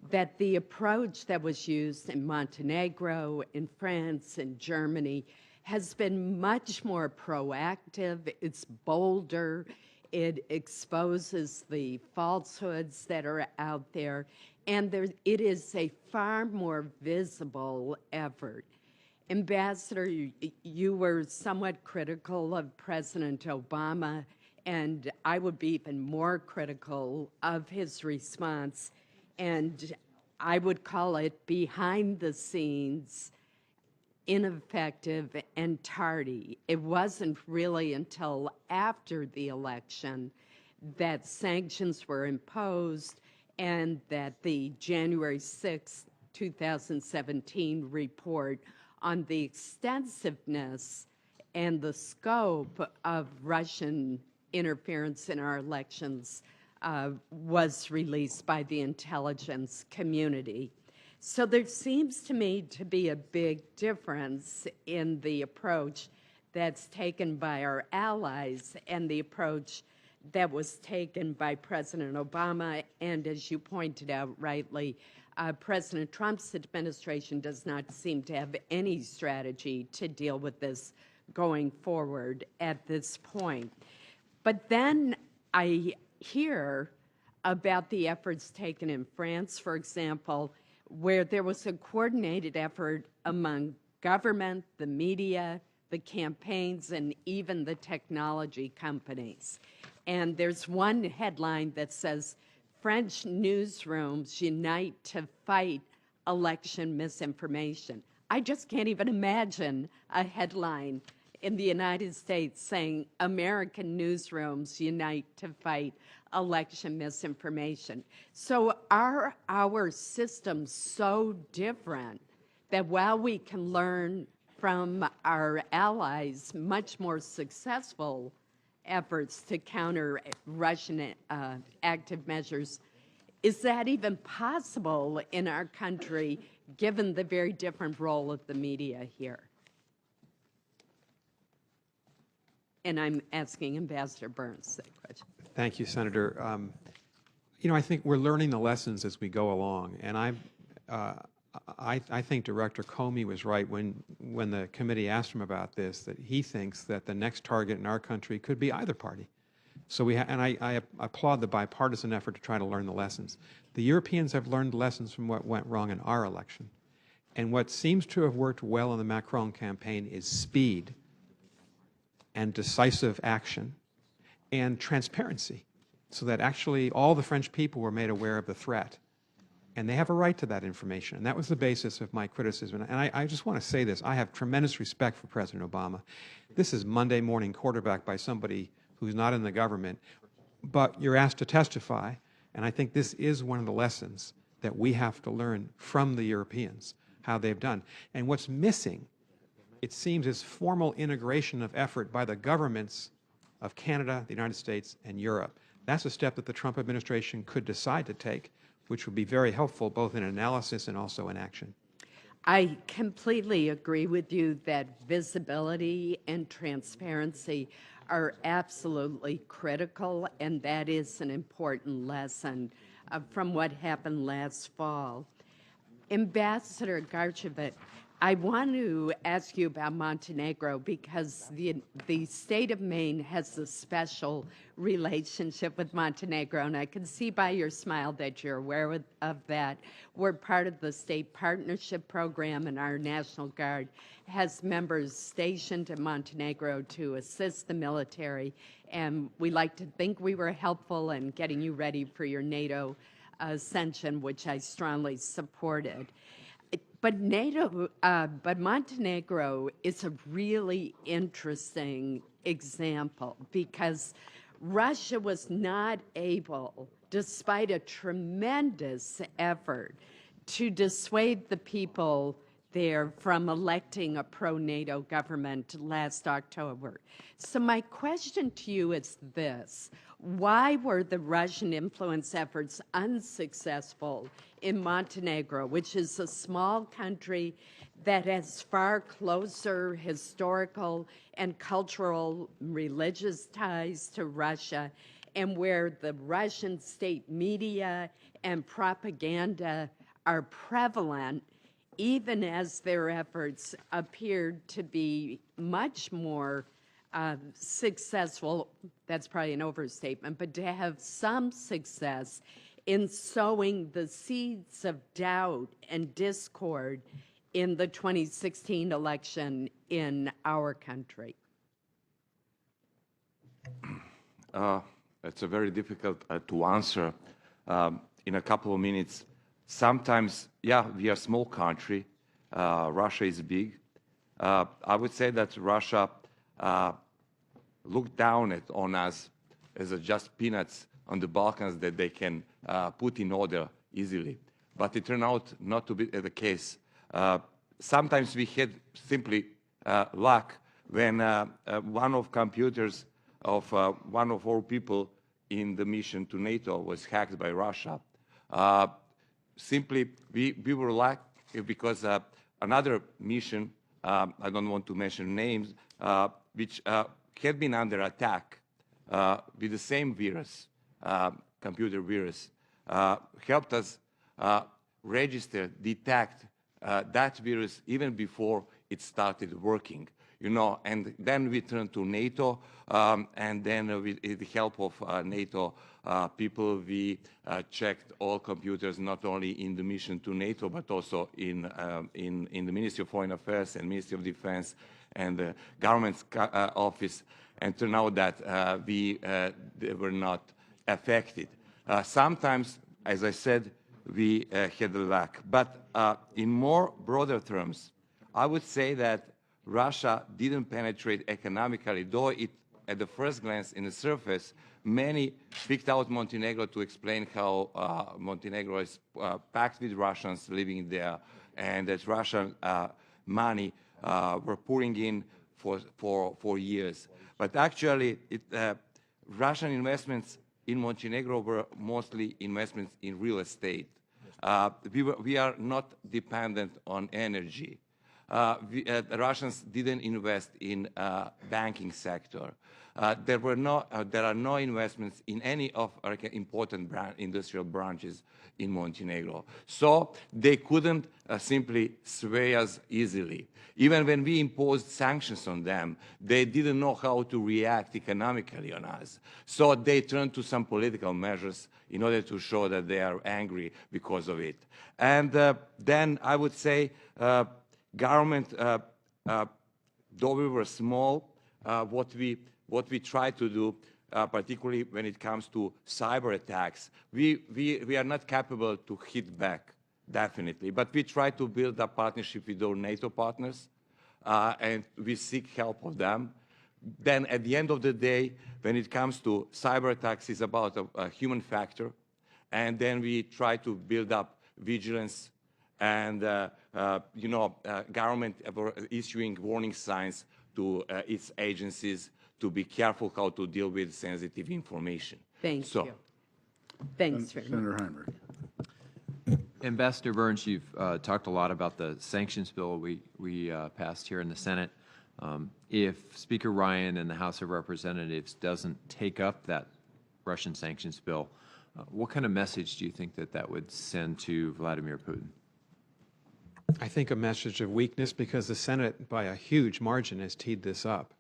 that the approach that was used in Montenegro, in France, in Germany has been much more proactive. It's bolder. It exposes the falsehoods that are out there. And it is a far more visible effort. Ambassador, you were somewhat critical of President Obama, and I would be even more critical of his response. And I would call it behind the scenes, ineffective, and tardy. It wasn't really until after the election that sanctions were imposed and that the January 6, 2017 report on the extensiveness and the scope of Russian interference in our elections was released by the intelligence community. So there seems to me to be a big difference in the approach that's taken by our allies and the approach that was taken by President Obama, and as you pointed out rightly, President Trump's administration does not seem to have any strategy to deal with this going forward at this point. But then I hear about the efforts taken in France, for example, where there was a coordinated effort among government, the media, the campaigns, and even the technology companies. And there's one headline that says, French newsrooms unite to fight election misinformation. I just can't even imagine a headline in the United States saying American newsrooms unite to fight election misinformation. So are our systems so different that while we can learn from our allies much more successful efforts to counter Russian active measures, Is that even possible in our country, given the very different role of the media here? And I'm asking Ambassador Burns that question. Thank you, Senator. You know, I think we're learning the lessons as we go along, and I think Director Comey was right when the committee asked him about this, that he thinks that the next target in our country could be either party. So I applaud the bipartisan effort to try to learn the lessons. The Europeans have learned lessons from what went wrong in our election, and what seems to have worked well in the Macron campaign is speed and decisive action and transparency, so that actually all the French people were made aware of the threat. And they have a right to that information. And that was the basis of my criticism. And I just want to say this. I have tremendous respect for President Obama. This is Monday morning quarterback by somebody who's not in the government. But you're asked to testify. And I think this is one of the lessons that we have to learn from the Europeans, how they've done. And what's missing, it seems, is formal integration of effort by the governments of Canada, the United States, and Europe. That's a step that the Trump administration could decide to take, which would be very helpful both in analysis and also in action. I completely agree with you that visibility and transparency are absolutely critical, and that is an important lesson from what happened last fall. Ambassador Garcevic, I want to ask you about Montenegro because the state of Maine has a special relationship with Montenegro, and I can see by your smile that you're aware of that. We're part of the state partnership program, and our National Guard has members stationed in Montenegro to assist the military, and we like to think we were helpful in getting you ready for your NATO ascension, which I strongly supported. But but Montenegro is a really interesting example because Russia was not able, despite a tremendous effort, to dissuade the people there from electing a pro-NATO government last October. So my question to you is this. Why were the Russian influence efforts unsuccessful in Montenegro, which is a small country that has far closer historical and cultural religious ties to Russia, and where the Russian state media and propaganda are prevalent, even as their efforts appeared to be much more successful, that's probably an overstatement, but to have some success in sowing the seeds of doubt and discord in the 2016 election in our country? It's a very difficult to answer in a couple of minutes. Sometimes, yeah, we are a small country. Russia is big. I would say that Russia looked down on us as just peanuts on the Balkans that they can put in order easily. But it turned out not to be the case. Sometimes we had simply luck when one of computers of one of our people in the mission to NATO was hacked by Russia. Simply, we were lucky because another mission, I don't want to mention names, which had been under attack with the same virus, computer virus, helped us register, detect that virus even before it started working. You know, and then we turned to NATO, and then with the help of NATO people, we checked all computers, not only in the mission to NATO, but also in the Ministry of Foreign Affairs and Ministry of Defense and the government's office, and turned out that we were not affected. Sometimes, as I said, we had luck. But in more broader terms, I would say that Russia didn't penetrate economically, though it, at the first glance, in the surface, many picked out Montenegro to explain how Montenegro is packed with Russians living there, and that Russian money were pouring in for years. But actually, Russian investments in Montenegro were mostly investments in real estate. We are not dependent on energy. The Russians didn't invest in banking sector. There are no investments in any of our important industrial branches in Montenegro. So they couldn't simply sway us easily. Even when we imposed sanctions on them, they didn't know how to react economically on us. So they turned to some political measures in order to show that they are angry because of it. And then I would say government, though we were small, what we try to do, particularly when it comes to cyber attacks, we are not capable to hit back, definitely. But we try to build a partnership with our NATO partners, and we seek help of them. Then at the end of the day, when it comes to cyber attacks, it's about a human factor. And then we try to build up vigilance and, government issuing warning signs to its agencies to be careful how to deal with sensitive information. Thank you. Thanks very much. Senator Heinrich. Ambassador Burns, you've talked a lot about the sanctions bill we passed here in the Senate. If Speaker Ryan in the House of Representatives doesn't take up that Russian sanctions bill, what kind of message do you think that would send to Vladimir Putin? I think a message of weakness, because the Senate, by a huge margin, has teed this up.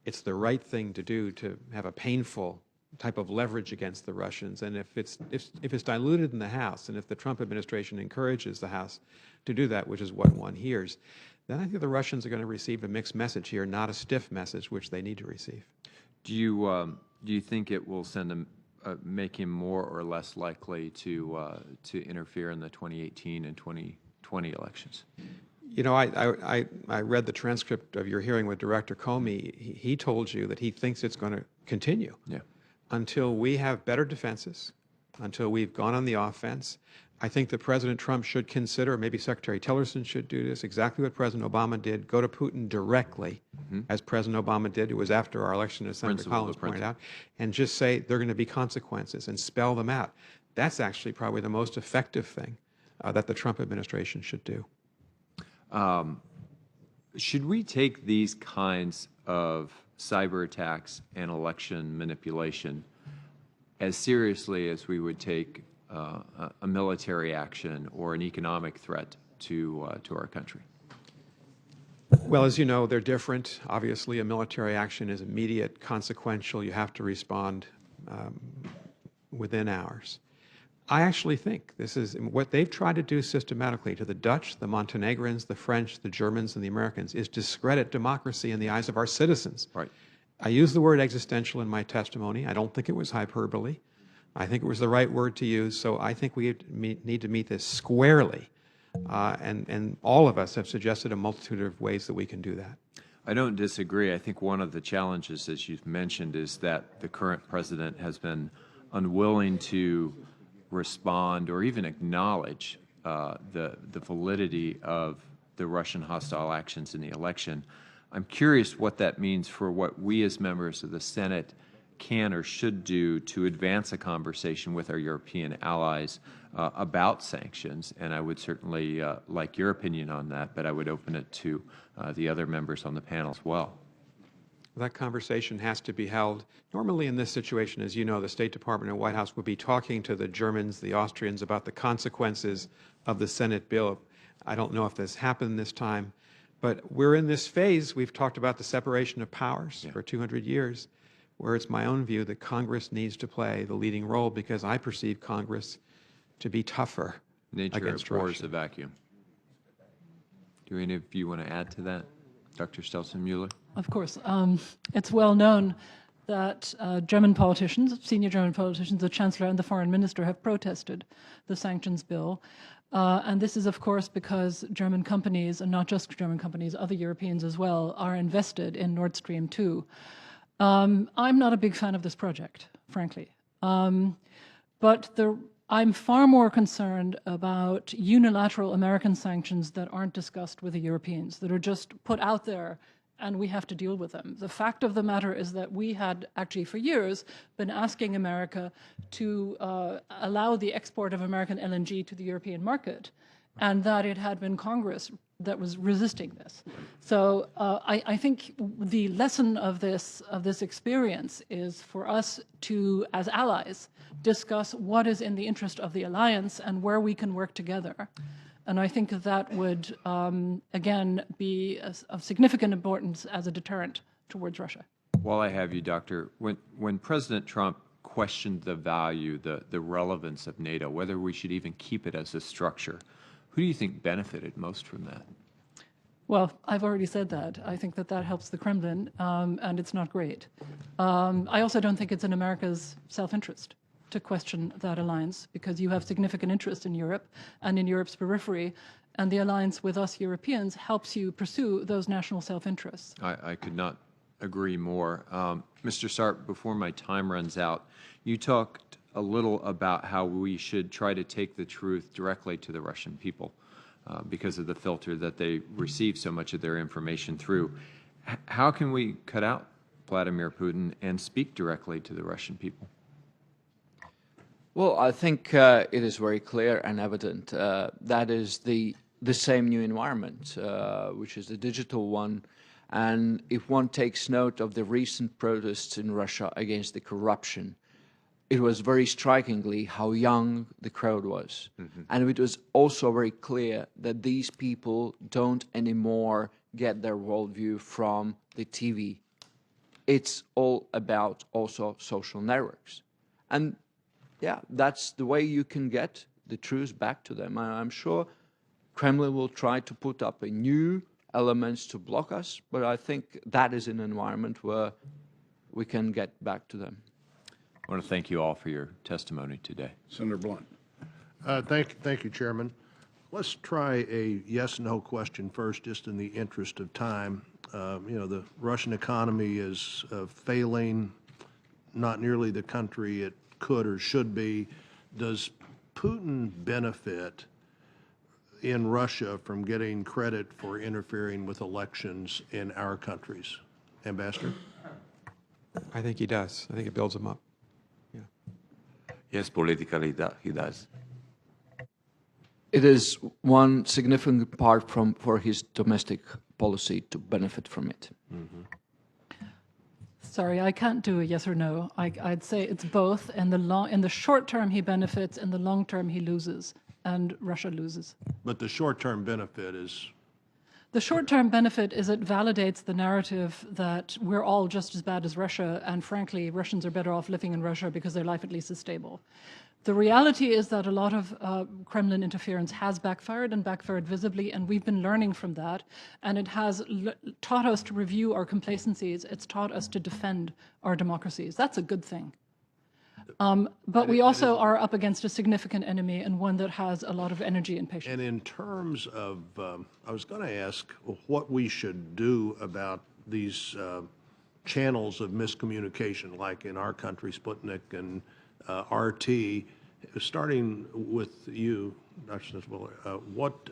It's the right thing to do to have a painful type of leverage against the Russians. And if it's diluted in the House, and if the Trump administration encourages the House to do that, which is what one hears, then I think the Russians are going to receive a mixed message here, not a stiff message, which they need to receive. Do you think it will send him, make him more or less likely to interfere in the 2018 and 2020 elections? You know, I read the transcript of your hearing with Director Comey. He told you that he thinks it's going to continue until we have better defenses, until we've gone on the offense. I think that President Trump should consider, maybe Secretary Tillerson should do this, exactly what President Obama did, go to Putin directly, as President Obama did. It was after our election, as Senator Collins pointed out, and just say there are going to be consequences and spell them out. That's actually probably the most effective thing that the Trump administration should do. Should we take these kinds of cyber attacks and election manipulation as seriously as we would take a military action or an economic threat to our country? Well, as you know, they're different. Obviously, a military action is immediate, consequential. You have to respond within hours. I actually think this is what they've tried to do systematically to the Dutch, the Montenegrins, the French, the Germans, and the Americans is discredit democracy in the eyes of our citizens. Right. I used the word existential in my testimony. I don't think it was hyperbole. I think it was the right word to use. So I think we need to meet this squarely. And all of us have suggested a multitude of ways that we can do that. I don't disagree. I think one of the challenges, as you've mentioned, is that the current president has been unwilling to respond or even acknowledge the validity of the Russian hostile actions in the election. I'm curious what that means for what we as members of the Senate can or should do to advance a conversation with our European allies about sanctions, and I would certainly like your opinion on that, but I would open it to the other members on the panel as well. That conversation has to be held. Normally in this situation, as you know, the State Department and White House would be talking to the Germans, the Austrians about the consequences of the Senate bill. I don't know if this happened this time, but we're in this phase. We've talked about the separation of powers for 200 years, where it's my own view that Congress needs to play the leading role because I perceive Congress to be tougher against Russia. Nature abhors a vacuum. Do any of you want to add to that? Dr. Stelzenmueller? Of course. It's well known that German politicians, senior German politicians, the Chancellor and the Foreign Minister have protested the sanctions bill. And this is, of course, because German companies, and not just German companies, other Europeans as well, are invested in Nord Stream 2. I'm not a big fan of this project, frankly. But I'm far more concerned about unilateral American sanctions that aren't discussed with the Europeans, that are just put out there and we have to deal with them. The fact of the matter is that we had actually for years been asking America to allow the export of American LNG to the European market, and that it had been Congress that was resisting this. So I think the lesson of this experience is for us to, as allies, discuss what is in the interest of the alliance and where we can work together. And I think that would, again, be of significant importance as a deterrent towards Russia. While I have you, Doctor, when President Trump questioned the value, the relevance of NATO, whether we should even keep it as a structure, who do you think benefited most from that? Well, I've already said that. I think that that helps the Kremlin, and it's not great. I also don't think it's in America's self-interest to question that alliance, because you have significant interest in Europe and in Europe's periphery, and the alliance with us Europeans helps you pursue those national self-interests. I could not agree more. Mr. Sarp, before my time runs out, you talked a little about how we should try to take the truth directly to the Russian people because of the filter that they receive so much of their information through. How can we cut out Vladimir Putin and speak directly to the Russian people? Well, I think it is very clear and evident that is the same new environment, which is the digital one. And if one takes note of the recent protests in Russia against the corruption, it was very strikingly how young the crowd was. Mm-hmm. And it was also very clear that these people don't anymore get their worldview from the TV. It's all about also social networks. And yeah, that's the way you can get the truth back to them. I'm sure Kremlin will try to put up a new elements to block us, but I think that is an environment where we can get back to them. I want to thank you all for your testimony today. Senator Blunt. Thank you, Chairman. Let's try a yes/no question first, just in the interest of time. The Russian economy is failing, not nearly the country it could or should be. Does Putin benefit in Russia from getting credit for interfering with elections in our countries? Ambassador? I think he does. I think it builds him up. Yeah. Yes, politically he does. It is one significant part for his domestic policy to benefit from it. Mm-hmm. Sorry, I can't do a yes or no. I'd say it's both. In the short term, he benefits. In the long term, he loses, and Russia loses. But the short-term benefit is? The short-term benefit is it validates the narrative that we're all just as bad as Russia, and frankly, Russians are better off living in Russia because their life at least is stable. The reality is that a lot of Kremlin interference has backfired and backfired visibly, and we've been learning from that, and it has taught us to review our complacencies. It's taught us to defend our democracies. That's a good thing. But we also are up against a significant enemy, and one that has a lot of energy and patience. And in terms of, I was going to ask what we should do about these channels of miscommunication, like in our country, Sputnik and RT. Starting with you, Dr. Stelzenmueller, what,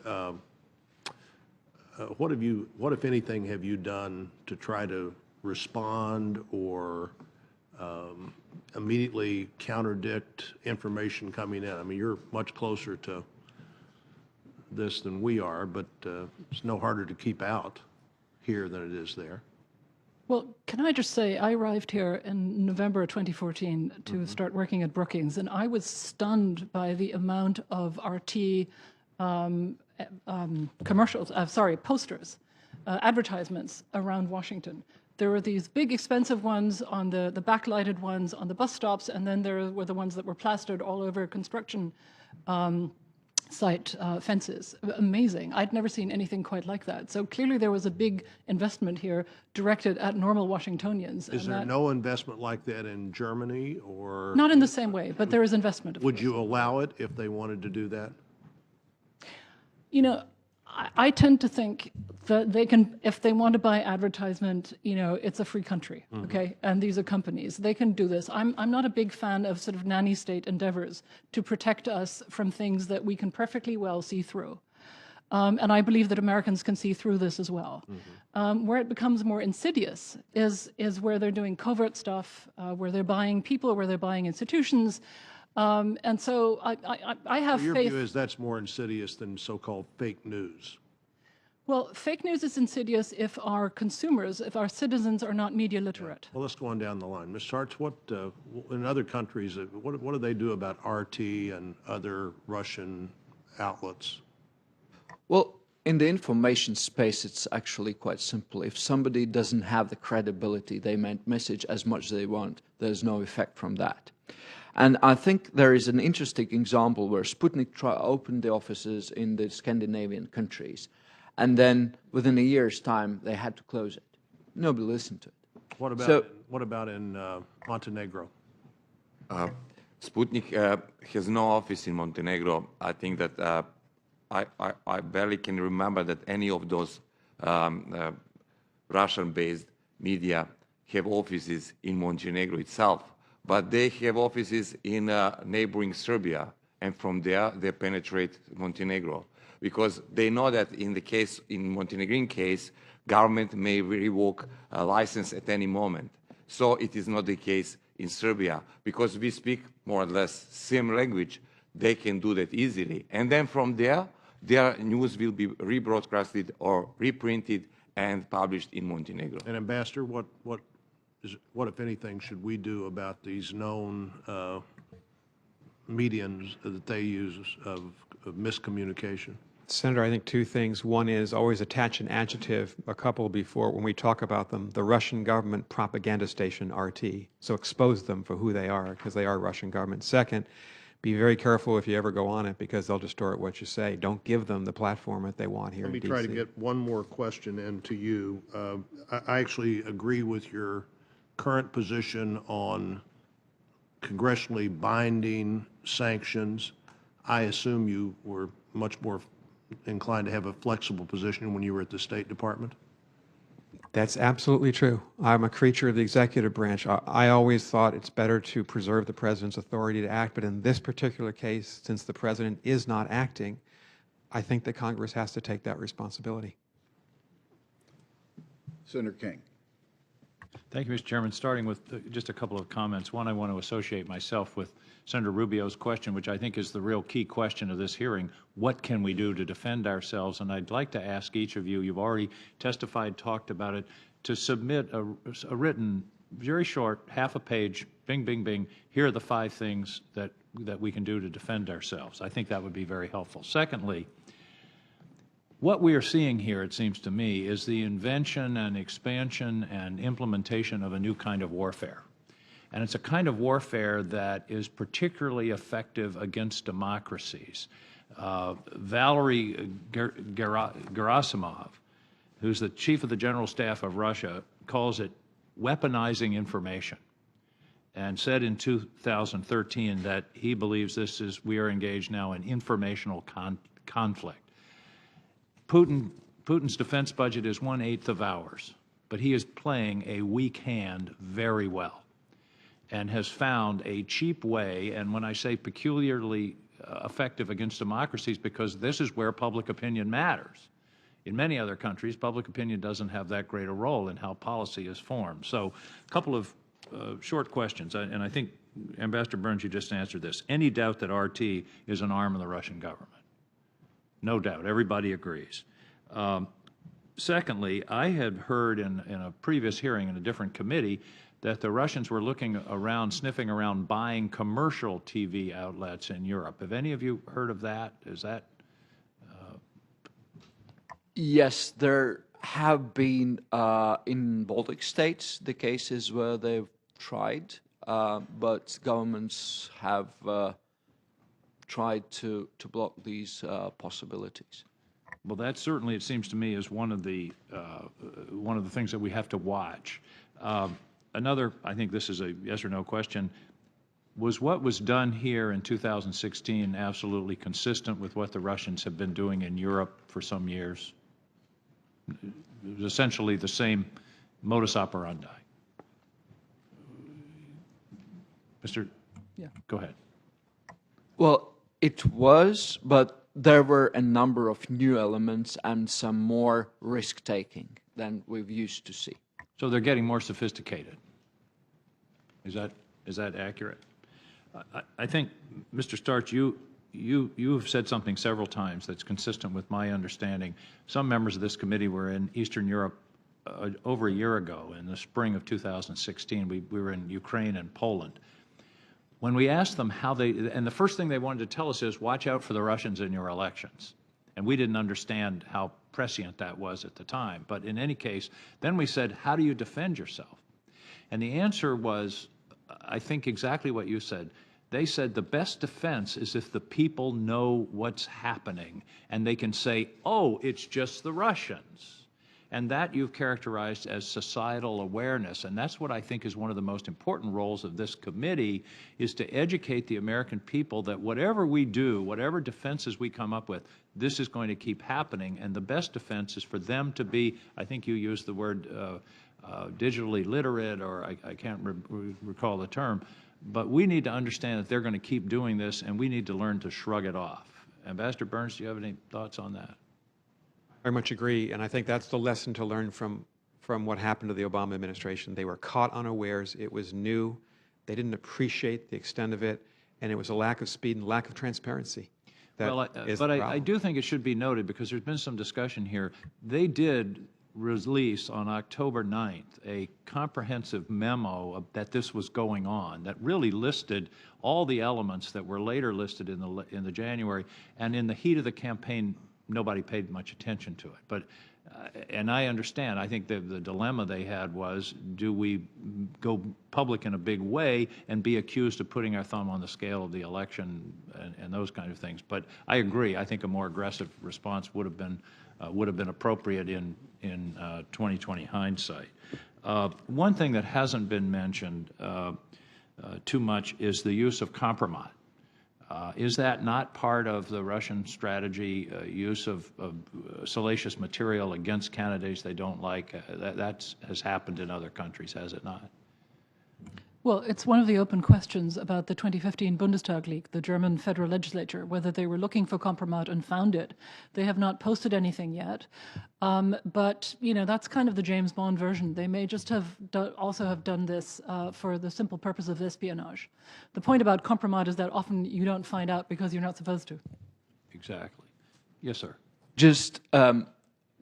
if anything, have you done to try to respond or immediately counterdict information coming in? I mean, you're much closer to this than we are, but it's no harder to keep out here than it is there. Well, can I just say, I arrived here in November 2014 to start working at Brookings, and I was stunned by the amount of RT posters, advertisements around Washington. There were these big expensive ones on the backlighted ones on the bus stops, and then there were the ones that were plastered all over construction site fences. Amazing. I'd never seen anything quite like that. So clearly there was a big investment here directed at normal Washingtonians. Is there no investment like that in Germany, or? Not in the same way, but there is investment. Would you allow it if they wanted to do that? You know, I tend to think that they can, if they want to buy advertisement, you know, it's a free country, okay? And these are companies. They can do this. I'm not a big fan of sort of nanny state endeavors to protect us from things that we can perfectly well see through. And I believe that Americans can see through this as well. Where it becomes more insidious is where they're doing covert stuff, where they're buying people, where they're buying institutions. And so I have Your faith. view is that's more insidious than so-called fake news. Well, fake news is insidious if our consumers, if our citizens are not media literate. Well, let's go on down the line. Ms. Sarts, what, in other countries, what do they do about RT and other Russian outlets? Well, in the information space, it's actually quite simple. If somebody doesn't have the credibility, they may message as much as they want. There's no effect from that. And I think there is an interesting example where Sputnik opened the offices in the Scandinavian countries, and then within a year's time, they had to close it. Nobody listened to it. What about in Montenegro? Sputnik has no office in Montenegro. I think that I barely can remember that any of those Russian-based media have offices in Montenegro itself, but they have offices in neighboring Serbia, and from there they penetrate Montenegro, because they know that in Montenegrin case, government may revoke a license at any moment. So it is not the case in Serbia, because we speak more or less same language. They can do that easily, and then from there, their news will be rebroadcasted or reprinted and published in Montenegro. And Ambassador, what if anything should we do about these known mediums that they use of miscommunication? Senator, I think two things. One is always attach an adjective, a couple before, when we talk about them. The Russian government propaganda station, RT. So expose them for who they are, because they are Russian government. Second, be very careful if you ever go on it, because they'll distort what you say. Don't give them the platform that they want here in Let me D.C. try to get one more question in to you. I actually agree with your current position on congressionally binding sanctions. I assume you were much more inclined to have a flexible position when you were at the State Department? That's absolutely true. I'm a creature of the executive branch. I always thought it's better to preserve the president's authority to act, but in this particular case, since the president is not acting, I think that Congress has to take that responsibility. Senator King. Thank you, Mr. Chairman. Starting with just a couple of comments. One, I want to associate myself with Senator Rubio's question, which I think is the real key question of this hearing. What can we do to defend ourselves? And I'd like to ask each of you, you've already testified, talked about it, to submit a written, very short, half a page, bing, bing, bing, here are the 5 things that we can do to defend ourselves. I think that would be very helpful. Secondly, what we are seeing here, it seems to me, is the invention and expansion and implementation of a new kind of warfare. And it's a kind of warfare that is particularly effective against democracies. Valery Gerasimov, who's the chief of the General Staff of Russia, calls it weaponizing information, and said in 2013 that he believes we are engaged now in informational conflict. Putin's defense budget is 1/8 of ours, but he is playing a weak hand very well and has found a cheap way, and when I say peculiarly effective against democracies, because this is where public opinion matters. In many other countries, public opinion doesn't have that great a role in how policy is formed. So a couple of short questions, and I think, Ambassador Burns, you just answered this. Any doubt that RT is an arm of the Russian government? No doubt. Everybody agrees. Secondly, I had heard in a previous hearing in a different committee that the Russians were looking around, sniffing around, buying commercial TV outlets in Europe. Have any of you heard of that? Is that? Yes, there have been in Baltic states the cases where they've tried, but governments have tried to block these possibilities. Well, that certainly, it seems to me, is one of the things that we have to watch. Another, I think this is a yes or no question, was what was done here in 2016 absolutely consistent with what the Russians have been doing in Europe for some years? It was essentially the same modus operandi. Mr. Yeah. Go ahead. Well, it was, but there were a number of new elements and some more risk-taking than we've used to see. So they're getting more sophisticated. Is that accurate? I think, Mr. Sarts, you've said something several times that's consistent with my understanding. Some members of this committee were in Eastern Europe over a year ago, in the spring of 2016. We were in Ukraine and Poland. When we asked them how and the first thing they wanted to tell us is, watch out for the Russians in your elections. And we didn't understand how prescient that was at the time. But in any case, then we said, how do you defend yourself? And the answer was, I think exactly what you said. They said the best defense is if the people know what's happening and they can say, oh, it's just the Russians. And that you've characterized as societal awareness. And that's what I think is one of the most important roles of this committee, is to educate the American people that whatever we do, whatever defenses we come up with, this is going to keep happening. And the best defense is for them to be, I think you used the word digitally literate, or I can't recall the term, but we need to understand that they're going to keep doing this, and we need to learn to shrug it off. Ambassador Burns, do you have any thoughts on that? I very much agree, and I think that's the lesson to learn from what happened to the Obama administration. They were caught unawares. It was new. They didn't appreciate the extent of it, and it was a lack of speed and lack of transparency. Well, I do think it should be noted, because there's been some discussion here. They did release on October 9th a comprehensive memo that this was going on, that really listed all the elements that were later listed in the January, and in the heat of the campaign, nobody paid much attention to it. But and I understand. I think the dilemma they had was, do we go public in a big way and be accused of putting our thumb on the scale of the election and those kind of things? But I agree. I think a more aggressive response would have been appropriate in 2020 hindsight. One thing that hasn't been mentioned too much is the use of compromise. Is that not part of the Russian strategy, use of salacious material against candidates they don't like? That has happened in other countries, has it not? Well, it's one of the open questions about the 2015 Bundestag leak, the German federal legislature, whether they were looking for compromise and found it. They have not posted anything yet, but that's kind of the James Bond version. They may just have also have done this for the simple purpose of espionage. The point about compromise is that often you don't find out because you're not supposed to. Exactly. Yes, sir. Just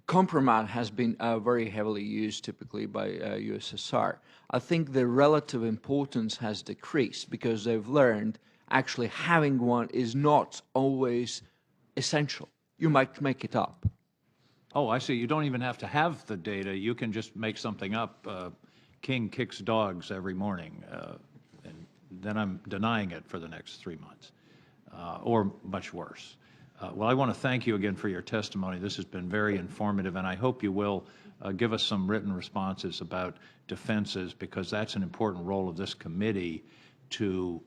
compromise has been very heavily used typically by USSR. I think the relative importance has decreased because they've learned actually having one is not always essential. You might make it up. Oh, I see. You don't even have to have the data. You can just make something up. King kicks dogs every morning, and then I'm denying it for the next 3 months, or much worse. Well, I want to thank you again for your testimony. This has been very informative, and I hope you will give us some written responses about defenses, because that's an important role of this committee to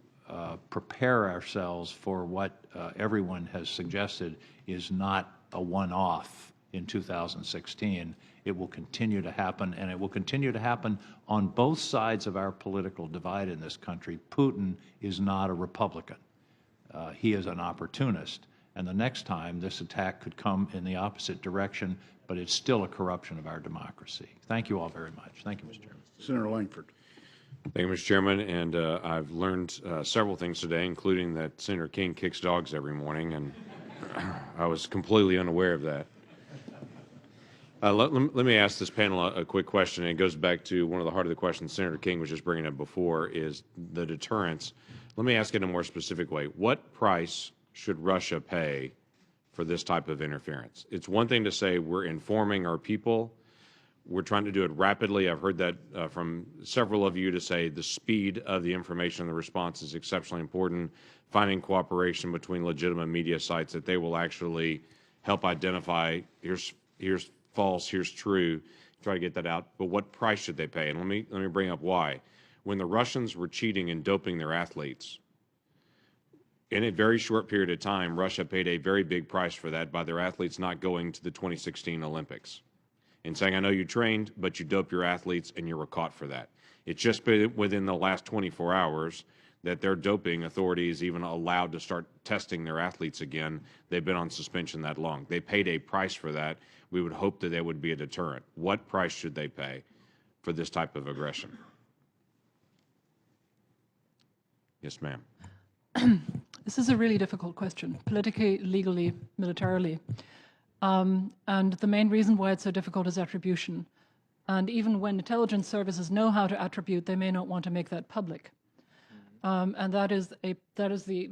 prepare ourselves for what everyone has suggested is not a one-off in 2016. It will continue to happen, and it will continue to happen on both sides of our political divide in this country. Putin is not a Republican. He is an opportunist. And the next time, this attack could come in the opposite direction, but it's still a corruption of our democracy. Thank you all very much. Thank you, Mr. Chairman. Senator Langford. Thank you, Mr. Chairman. And I've learned several things today, including that Senator King kicks dogs every morning, and I was completely unaware of that. Let me ask this panel a quick question, and it goes back to one of the heart of the questions Senator King was just bringing up before, is the deterrence. Let me ask it in a more specific way. What price should Russia pay for this type of interference? It's one thing to say we're informing our people. We're trying to do it rapidly. I've heard that from several of you to say the speed of the information and the response is exceptionally important. Finding cooperation between legitimate media sites that they will actually help identify here's false, here's true, try to get that out. But what price should they pay? And let me bring up why. When the Russians were cheating and doping their athletes, in a very short period of time, Russia paid a very big price for that by their athletes not going to the 2016 Olympics and saying, I know you trained, but you doped your athletes and you were caught for that. It's just been within the last 24 hours that their doping authority is even allowed to start testing their athletes again. They've been on suspension that long. They paid a price for that. We would hope that there would be a deterrent. What price should they pay for this type of aggression? Yes, ma'am. This is a really difficult question, politically, legally, militarily. And the main reason why it's so difficult is attribution. And even when intelligence services know how to attribute, they may not want to make that public. And that is the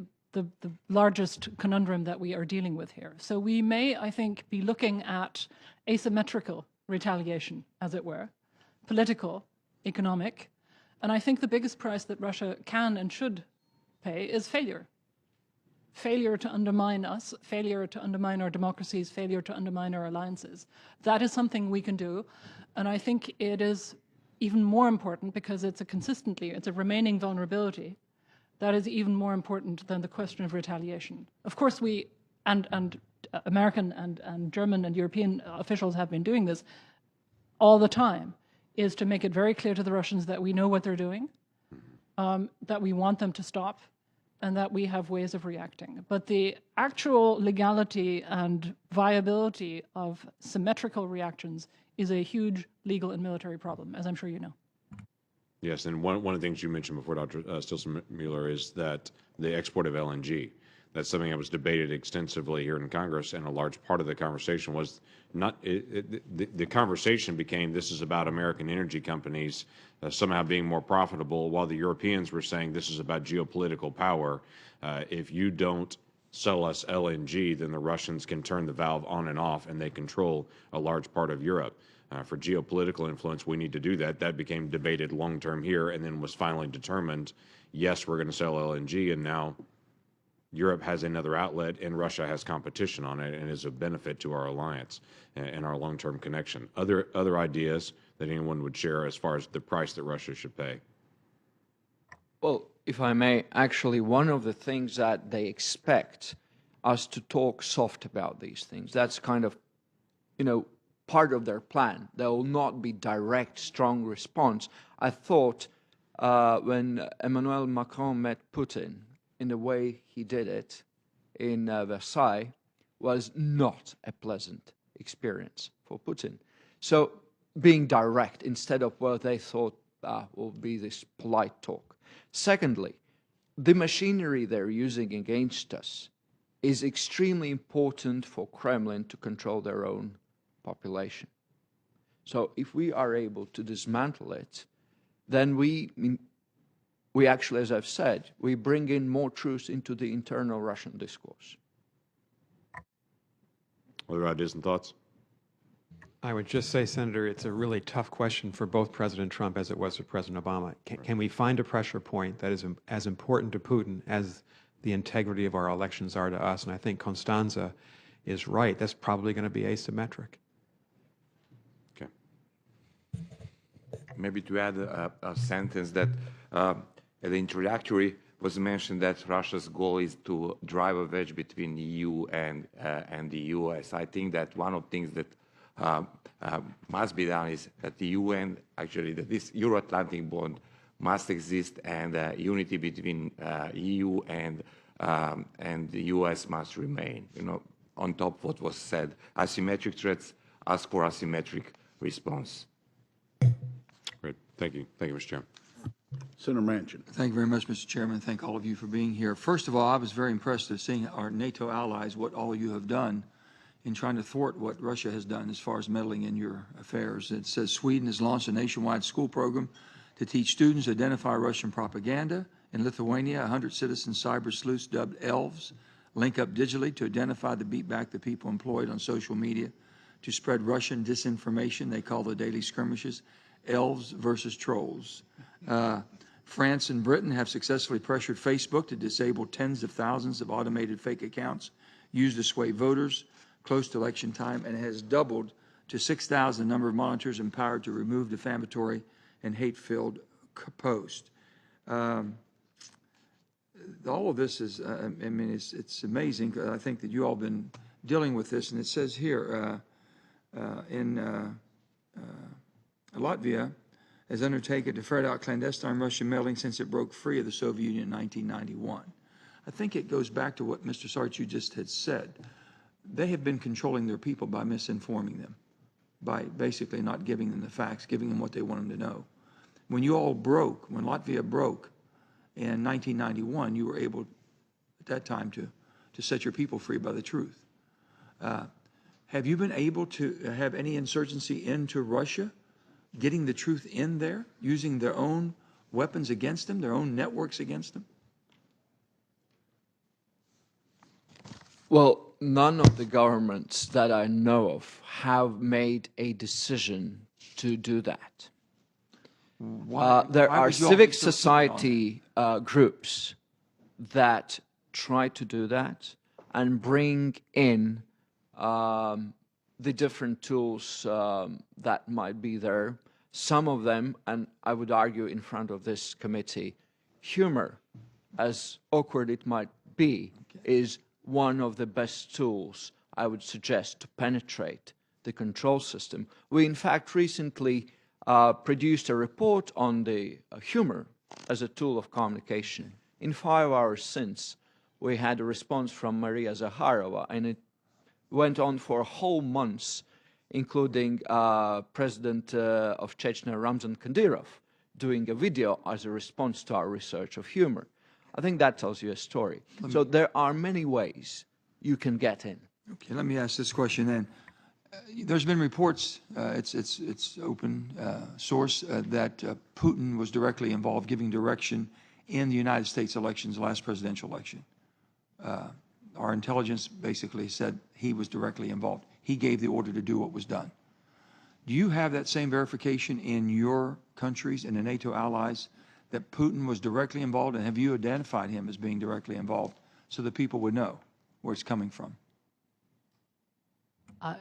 largest conundrum that we are dealing with here. So we may, I think, be looking at asymmetrical retaliation, as it were, political, economic. And I think the biggest price that Russia can and should pay is failure. Failure to undermine us, failure to undermine our democracies, failure to undermine our alliances. That is something we can do. And I think it is even more important because it's a remaining vulnerability. That is even more important than the question of retaliation. Of course, we, and American and German and European officials have been doing this all the time, is to make it very clear to the Russians that we know what they're doing, that we want them to stop, and that we have ways of reacting. But the actual legality and viability of symmetrical reactions is a huge legal and military problem, as I'm sure you know. Yes, and one of the things you mentioned before, Dr. Stelzenmueller, is that the export of LNG. That's something that was debated extensively here in Congress, and a large part of the conversation was not, the conversation became this is about American energy companies somehow being more profitable, while the Europeans were saying this is about geopolitical power. If you don't sell us LNG, then the Russians can turn the valve on and off, and they control a large part of Europe. For geopolitical influence, we need to do that. That became debated long-term here, and then was finally determined, yes, we're going to sell LNG, and now Europe has another outlet, and Russia has competition on it, and is a benefit to our alliance and our long-term connection. Other ideas that anyone would share as far as the price that Russia should pay? Well, if I may, actually, one of the things that they expect us to talk soft about these things, that's kind of, part of their plan. There will not be direct, strong response. I thought when Emmanuel Macron met Putin, in the way he did it in Versailles, was not a pleasant experience for Putin. So being direct instead of what they thought will be this polite talk. Secondly, the machinery they're using against us is extremely important for Kremlin to control their own population. So if we are able to dismantle it, then we actually, as I've said, we bring in more truth into the internal Russian discourse. Other ideas and thoughts? I would just say, Senator, it's a really tough question for both President Trump as it was for President Obama. Can we find a pressure point that is as important to Putin as the integrity of our elections are to us? And I think Constanze is right. That's probably going to be asymmetric. Okay. Maybe to add a sentence that at the introductory was mentioned that Russia's goal is to drive a wedge between the EU and the US. I think that one of the things that must be done is that the UN, actually, that this Euro-Atlantic bond must exist, and unity between EU and the US must remain. On top of what was said, asymmetric threats ask for asymmetric response. Great. Thank you. Thank you, Mr. Chairman. Senator Manchin. Thank you very much, Mr. Chairman. Thank all of you for being here. First of all, I was very impressed with seeing our NATO allies, what all you have done in trying to thwart what Russia has done as far as meddling in your affairs. It says Sweden has launched a nationwide school program to teach students to identify Russian propaganda. In Lithuania, 100 citizen cyber sleuths dubbed elves link up digitally to identify the beat back the people employed on social media to spread Russian disinformation. They call the daily skirmishes elves versus trolls. France and Britain have successfully pressured Facebook to disable tens of thousands of automated fake accounts used to sway voters close to election time, and has doubled to 6,000 the number of monitors empowered to remove defamatory and hate-filled posts. All of this is, it's amazing. I think that you all have been dealing with this, and it says here in Latvia, has undertaken to ferret out clandestine Russian meddling since it broke free of the Soviet Union in 1991. I think it goes back to what Mr. Sarts, you just had said. They have been controlling their people by misinforming them, by basically not giving them the facts, giving them what they want them to know. When you all broke, when Latvia broke in 1991, you were able at that time to set your people free by the truth. Have you been able to have any insurgency into Russia, getting the truth in there, using their own weapons against them, their own networks against them? Well, none of the governments that I know of have made a decision to do that. There are civic society groups that try to do that and bring in the different tools that might be there. Some of them, and I would argue in front of this committee, humor, as awkward it might be, is one of the best tools I would suggest to penetrate the control system. We, in fact, recently produced a report on the humor as a tool of communication. In 5 hours since, we had a response from Maria Zakharova, and it went on for a whole month, including President of Chechnya, Ramzan Kadyrov, doing a video as a response to our research of humor. I think that tells you a story. So there are many ways you can get in. Okay, let me ask this question then. There's been reports, it's open source, that Putin was directly involved, giving direction in the United States elections, the last presidential election. Our intelligence basically said he was directly involved. He gave the order to do what was done. Do you have that same verification in your countries and the NATO allies that Putin was directly involved, and have you identified him as being directly involved so that people would know where it's coming from?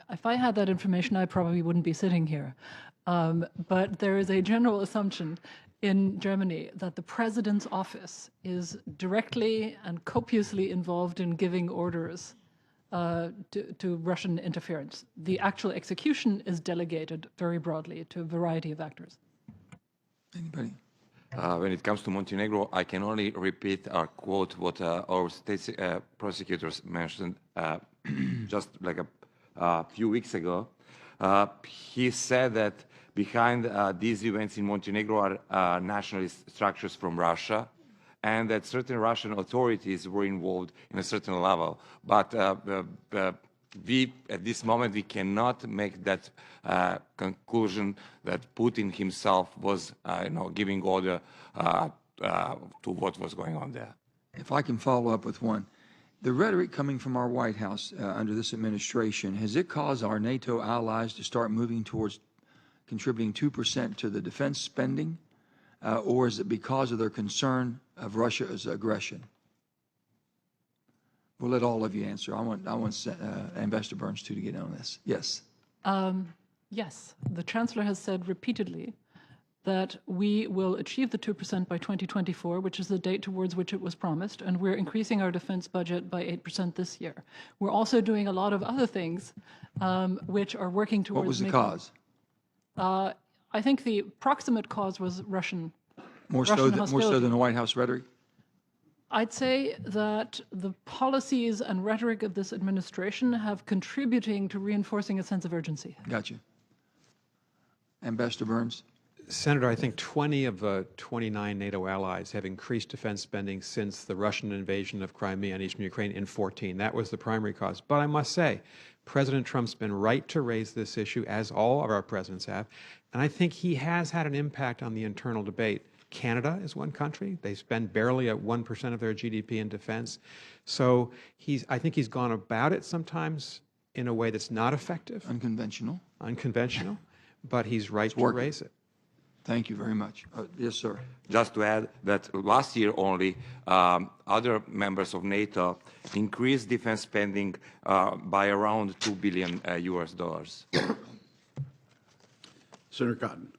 If I had that information, I probably wouldn't be sitting here. But there is a general assumption in Germany that the president's office is directly and copiously involved in giving orders to Russian interference. The actual execution is delegated very broadly to a variety of actors. Anybody? When it comes to Montenegro, I can only repeat or quote what our state prosecutors mentioned just like a few weeks ago. He said that behind these events in Montenegro are nationalist structures from Russia, and that certain Russian authorities were involved in a certain level. But we, at this moment, we cannot make that conclusion that Putin himself was, giving order to what was going on there. If I can follow up with one. The rhetoric coming from our White House under this administration, has it caused our NATO allies to start moving towards contributing 2% to the defense spending, or is it because of their concern of Russia's aggression? We'll let all of you answer. I want Ambassador Burns too to get in on this. Yes. Yes, the Chancellor has said repeatedly that we will achieve the 2% by 2024, which is the date towards which it was promised, and we're increasing our defense budget by 8% this year. We're also doing a lot of other things which are working towards... What was the cause? I think the proximate cause was Russian More so than the White House rhetoric? I'd say that the policies and rhetoric of this administration have contributing to reinforcing a sense of urgency. Gotcha. Ambassador Burns? Senator, I think 20 of the 29 NATO allies have increased defense spending since the Russian invasion of Crimea and eastern Ukraine in 2014. That was the primary cause. But I must say, President Trump's been right to raise this issue, as all of our presidents have, and I think he has had an impact on the internal debate. Canada is one country. They spend barely at 1% of their GDP in defense. So I think he's gone about it sometimes in a way that's not effective. Unconventional. Unconventional, but he's right to raise it. Thank you very much. Yes, sir. Just to add that last year only, other members of NATO increased defense spending by around $2 billion US. Senator Cotton.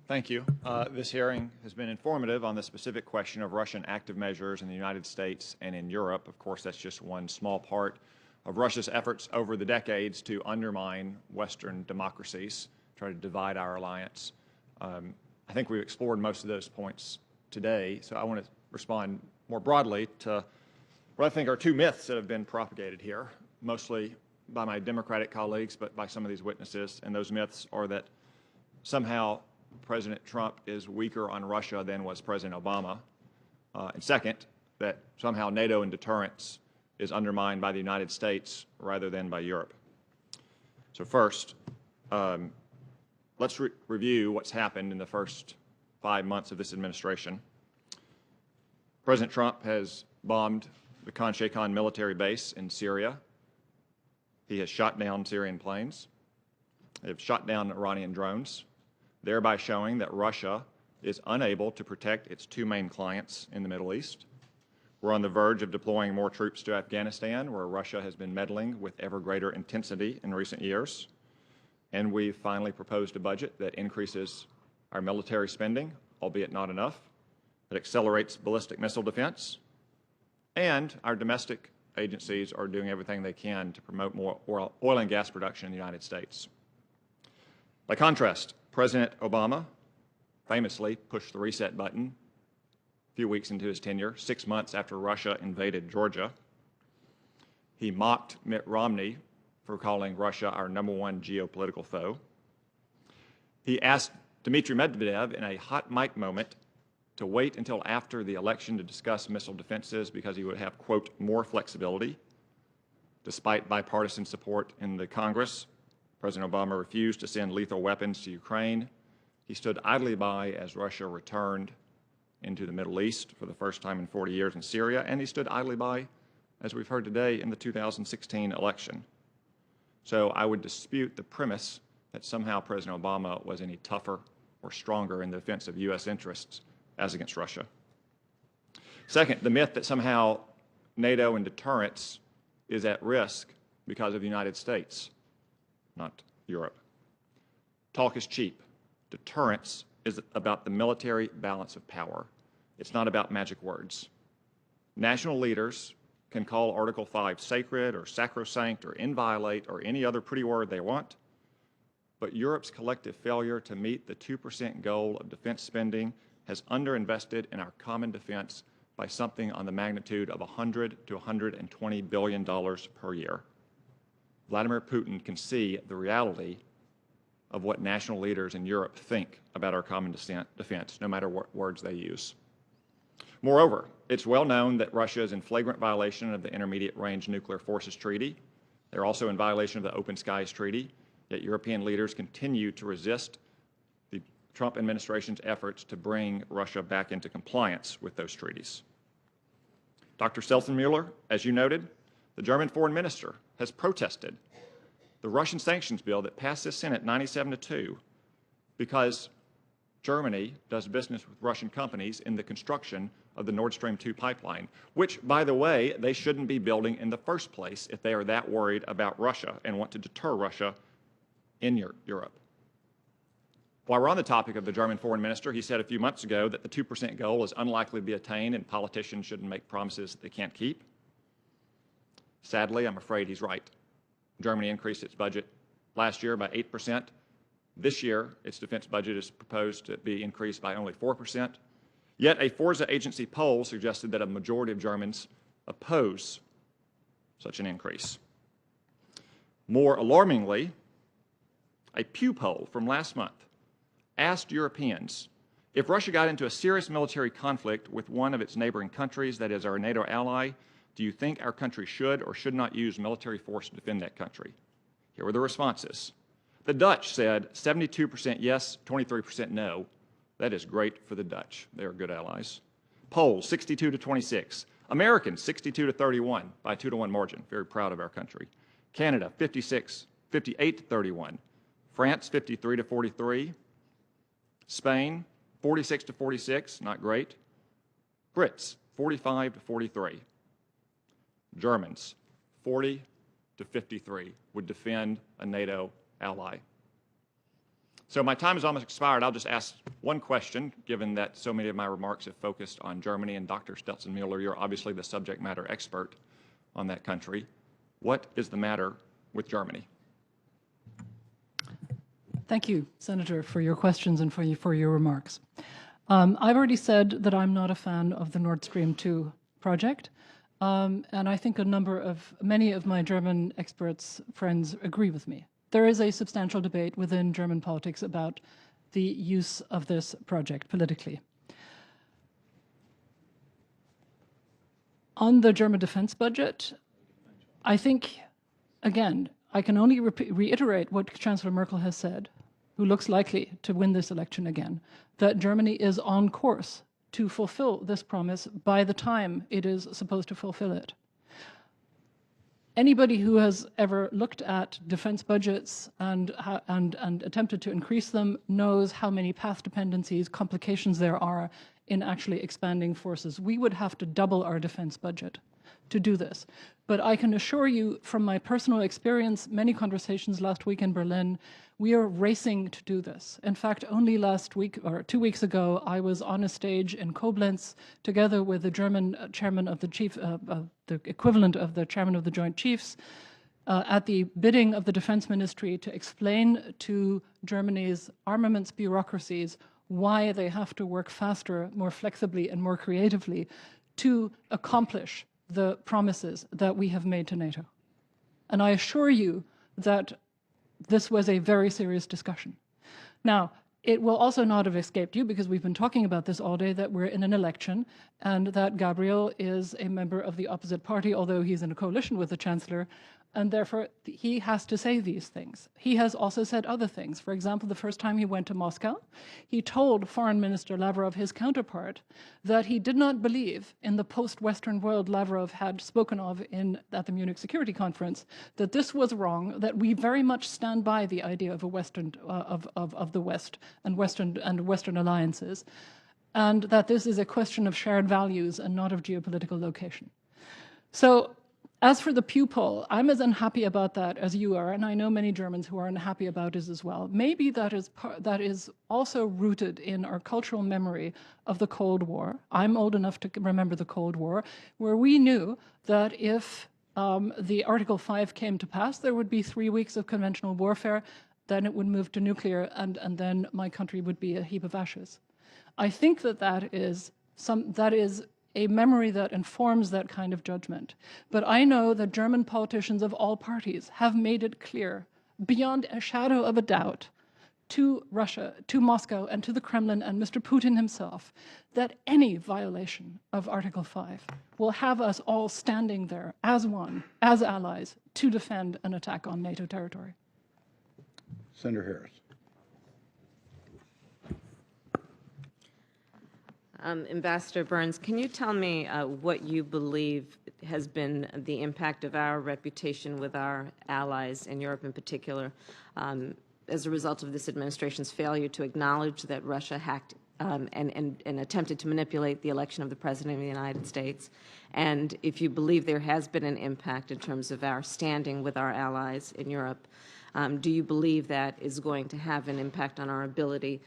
Thank you. This hearing has been informative on the specific question of Russian active measures in the United States and in Europe. Of course, that's just one small part of Russia's efforts over the decades to undermine Western democracies, try to divide our alliance. I think we've explored most of those points today, so I want to respond more broadly to what I think are two myths that have been propagated here, mostly by my Democratic colleagues, but by some of these witnesses. And those myths are that somehow President Trump is weaker on Russia than was President Obama. And second, that somehow NATO and deterrence is undermined by the United States rather than by Europe. So first, let's review what's happened in the first 5 months of this administration. President Trump has bombed the Khan Sheikhan military base in Syria. He has shot down Syrian planes. They have shot down Iranian drones, thereby showing that Russia is unable to protect its two main clients in the Middle East. We're on the verge of deploying more troops to Afghanistan, where Russia has been meddling with ever greater intensity in recent years. And we've finally proposed a budget that increases our military spending, albeit not enough, that accelerates ballistic missile defense, and our domestic agencies are doing everything they can to promote more oil and gas production in the United States. By contrast, President Obama famously pushed the reset button a few weeks into his tenure, 6 months after Russia invaded Georgia. He mocked Mitt Romney for calling Russia our #1 geopolitical foe. He asked Dmitry Medvedev in a hot mic moment to wait until after the election to discuss missile defenses because he would have, quote, more flexibility. Despite bipartisan support in the Congress, President Obama refused to send lethal weapons to Ukraine. He stood idly by as Russia returned into the Middle East for the first time in 40 years in Syria, and he stood idly by, as we've heard today, in the 2016 election. So I would dispute the premise that somehow President Obama was any tougher or stronger in the defense of U.S. interests as against Russia. Second, the myth that somehow NATO and deterrence is at risk because of the United States, not Europe. Talk is cheap. Deterrence is about the military balance of power. It's not about magic words. National leaders can call Article 5 sacred or sacrosanct or inviolate or any other pretty word they want, but Europe's collective failure to meet the 2% goal of defense spending has underinvested in our common defense by something on the magnitude of $100 to $120 billion per year. Vladimir Putin can see the reality of what national leaders in Europe think about our common defense, no matter what words they use. Moreover, it's well known that Russia is in flagrant violation of the Intermediate Range Nuclear Forces Treaty. They're also in violation of the Open Skies Treaty, yet European leaders continue to resist the Trump administration's efforts to bring Russia back into compliance with those treaties. Dr. Stelzenmueller, as you noted, the German foreign minister, has protested the Russian sanctions bill that passed the Senate 97-2 because Germany does business with Russian companies in the construction of the Nord Stream 2 pipeline, which, by the way, they shouldn't be building in the first place if they are that worried about Russia and want to deter Russia in Europe. While we're on the topic of the German foreign minister, he said a few months ago that the 2% goal is unlikely to be attained and politicians shouldn't make promises that they can't keep. Sadly, I'm afraid he's right. Germany increased its budget last year by 8%. This year, its defense budget is proposed to be increased by only 4%. Yet a Forza agency poll suggested that a majority of Germans oppose such an increase. More alarmingly, a Pew poll from last month asked Europeans if Russia got into a serious military conflict with one of its neighboring countries, that is our NATO ally, do you think our country should or should not use military force to defend that country? Here were the responses. The Dutch said 72% yes, 23% no. That is great for the Dutch. They are good allies. Poles, 62-26. Americans, 62-31 by a 2-to-1 margin. Very proud of our country. Canada, 58-31. France, 53-43. Spain, 46-46, not great. Brits, 45-43. Germans, 40-53, would defend a NATO ally. So my time has almost expired. I'll just ask one question, given that so many of my remarks have focused on Germany, and Dr. Stelzenmueller, you're obviously the subject matter expert on that country. What is the matter with Germany? Thank you, Senator, for your questions and for your remarks. I've already said that I'm not a fan of the Nord Stream 2 project, and I think many of my German experts friends agree with me. There is a substantial debate within German politics about the use of this project politically. On the German defense budget, I think, again, I can only reiterate what Chancellor Merkel has said, who looks likely to win this election again, that Germany is on course to fulfill this promise by the time it is supposed to fulfill it. Anybody who has ever looked at defense budgets and attempted to increase them knows how many path dependencies, complications there are in actually expanding forces. We would have to double our defense budget to do this. But I can assure you from my personal experience, many conversations last week in Berlin, we are racing to do this. In fact, only last week or 2 weeks ago, I was on a stage in Koblenz together with the German chairman of the the equivalent of the chairman of the Joint Chiefs, at the bidding of the Defense Ministry to explain to Germany's armaments bureaucracies why they have to work faster, more flexibly, and more creatively to accomplish the promises that we have made to NATO. And I assure you that this was a very serious discussion. Now, it will also not have escaped you, because we've been talking about this all day, that we're in an election and that Gabriel is a member of the opposite party, although he's in a coalition with the Chancellor, and therefore he has to say these things. He has also said other things. For example, the first time he went to Moscow, he told Foreign Minister Lavrov, his counterpart, that he did not believe in the post-Western world Lavrov had spoken of at the Munich Security Conference, that this was wrong, that we very much stand by the idea of a Western, of the West and Western alliances, and that this is a question of shared values and not of geopolitical location. So, as for the Pew poll, I'm as unhappy about that as you are, and I know many Germans who are unhappy about it as well. Maybe that is also rooted in our cultural memory of the Cold War. I'm old enough to remember the Cold War, where we knew that if the Article 5 came to pass, there would be 3 weeks of conventional warfare, then it would move to nuclear, and then my country would be a heap of ashes. I think that is a memory that informs that kind of judgment. But I know that German politicians of all parties have made it clear, beyond a shadow of a doubt, to Russia, to Moscow, and to the Kremlin and Mr. Putin himself, that any violation of Article 5 will have us all standing there as one, as allies, to defend an attack on NATO territory. Senator Harris. Ambassador Burns, can you tell me what you believe has been the impact of our reputation with our allies in Europe in particular as a result of this administration's failure to acknowledge that Russia hacked and attempted to manipulate the election of the President of the United States? And if you believe there has been an impact in terms of our standing with our allies in Europe, do you believe that is going to have an impact on our ability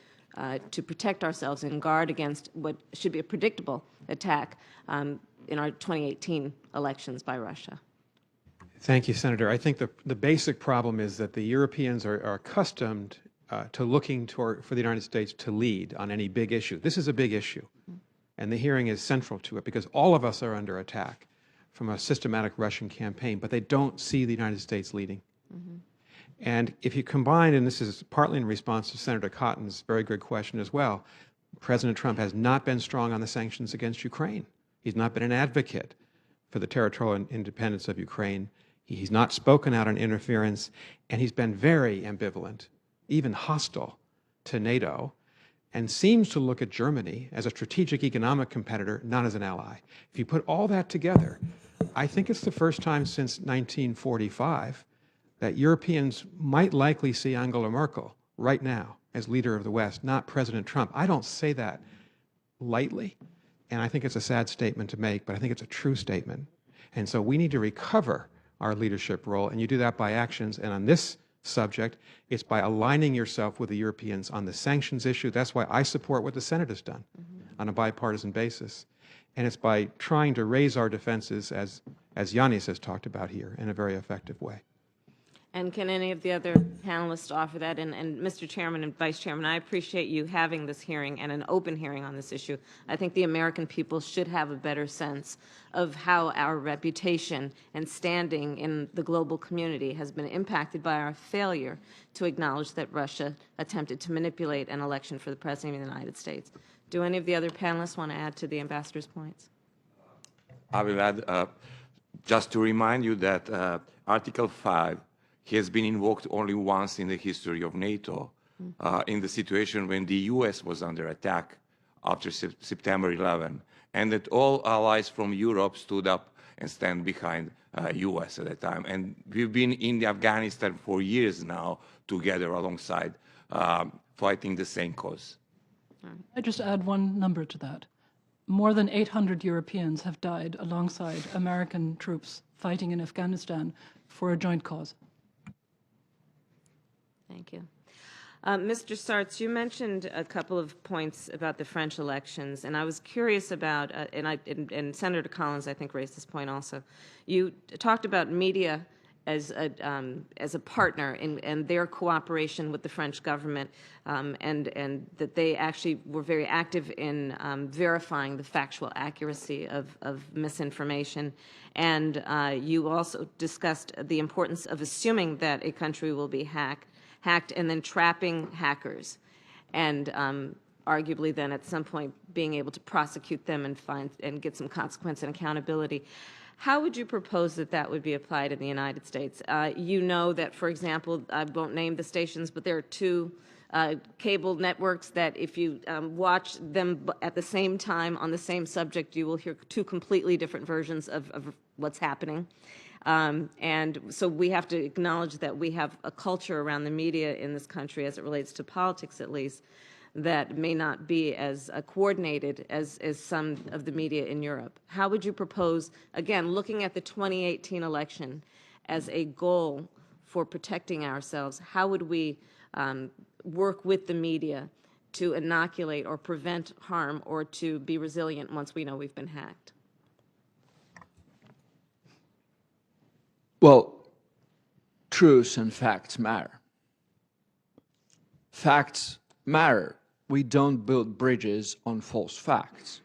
to protect ourselves and guard against what should be a predictable attack in our 2018 elections by Russia? Thank you, Senator. I think the basic problem is that the Europeans are accustomed to looking for the United States to lead on any big issue. This is a big issue, and the hearing is central to it because all of us are under attack from a systematic Russian campaign, but they don't see the United States leading. And if you combine, and this is partly in response to Senator Cotton's very good question as well, President Trump has not been strong on the sanctions against Ukraine. He's not been an advocate for the territorial independence of Ukraine. He's not spoken out on interference, and he's been very ambivalent, even hostile to NATO, and seems to look at Germany as a strategic economic competitor, not as an ally. If you put all that together, I think it's the first time since 1945 that Europeans might likely see Angela Merkel right now as leader of the West, not President Trump. I don't say that lightly, and I think it's a sad statement to make, but I think it's a true statement. And so we need to recover our leadership role, and you do that by actions. And on this subject, it's by aligning yourself with the Europeans on the sanctions issue. That's why I support what the Senate has done on a bipartisan basis. And it's by trying to raise our defenses, as Janis has talked about here, in a very effective way. And can any of the other panelists offer that? And Mr. Chairman and Vice Chairman, I appreciate you having this hearing and an open hearing on this issue. I think the American people should have a better sense of how our reputation and standing in the global community has been impacted by our failure to acknowledge that Russia attempted to manipulate an election for the President of the United States. Do any of the other panelists want to add to the ambassador's points? I will add, just to remind you that Article 5 has been invoked only once in the history of NATO, in the situation when the US was under attack after September 11, and that all allies from Europe stood up and stand behind US at that time. And we've been in Afghanistan for years now, together alongside, fighting the same cause. I just add one number to that. More than 800 Europeans have died alongside American troops fighting in Afghanistan for a joint cause. Thank you. Mr. Sarts, you mentioned a couple of points about the French elections, and I was curious about, and Senator Collins, I think, raised this point also. You talked about media as a partner in their cooperation with the French government, and that they actually were very active in verifying the factual accuracy of misinformation. And you also discussed the importance of assuming that a country will be hacked and then trapping hackers, and arguably then at some point being able to prosecute them and get some consequence and accountability. How would you propose that that would be applied in the United States? You know that, for example, I won't name the stations, but there are two cable networks that if you watch them at the same time on the same subject, you will hear two completely different versions of what's happening. And so we have to acknowledge that we have a culture around the media in this country, as it relates to politics at least, that may not be as coordinated as some of the media in Europe. How would you propose, again, looking at the 2018 election as a goal for protecting ourselves, how would we work with the media to inoculate or prevent harm or to be resilient once we know we've been hacked? Well, truths and facts matter. Facts matter. We don't build bridges on false facts.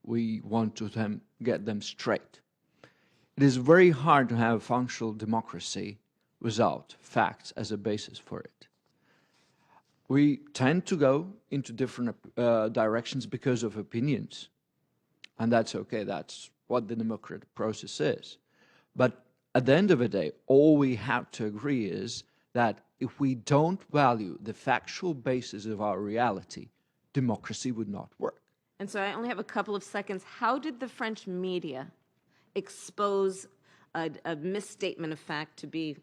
We want to get them straight. It is very hard to have functional democracy without facts as a basis for it. We tend to go into different directions because of opinions, and that's okay. That's what the democratic process is. But at the end of the day, all we have to agree is that if we don't value the factual basis of our reality, democracy would not work. And so I only have a couple of seconds. How did the French media expose a misstatement of fact to be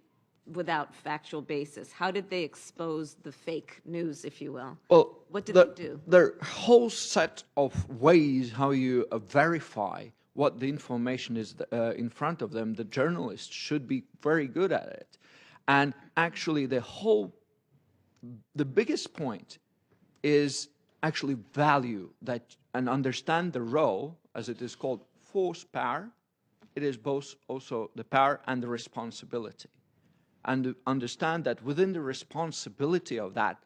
without factual basis? How did they expose the fake news, if you will? Well, what did they do? There are a whole set of ways how you verify what the information is in front of them. The journalists should be very good at it. And actually the biggest point is actually value that and understand the role, as it is called, force power. It is both also the power and the responsibility. And to understand that within the responsibility of that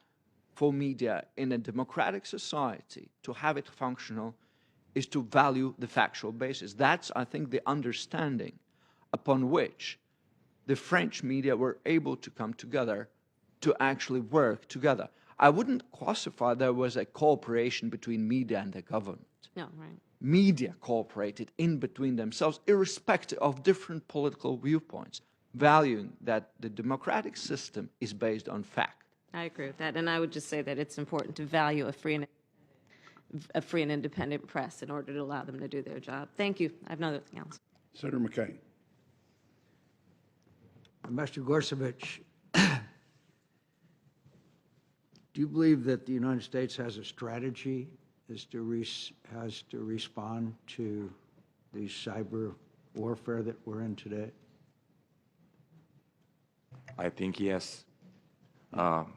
for media in a democratic society, to have it functional, is to value the factual basis. That's, I think, the understanding upon which the French media were able to come together to actually work together. I wouldn't classify there was a cooperation between media and the government. No, right. Media cooperated in between themselves, irrespective of different political viewpoints, valuing that the democratic system is based on fact. I agree with that, and I would just say that it's important to value a free and independent press in order to allow them to do their job. Thank you. I have nothing else. Senator McCain. Mr. Garcevic, do you believe that the United States has a strategy has to respond to the cyber warfare that we're in today? I think yes.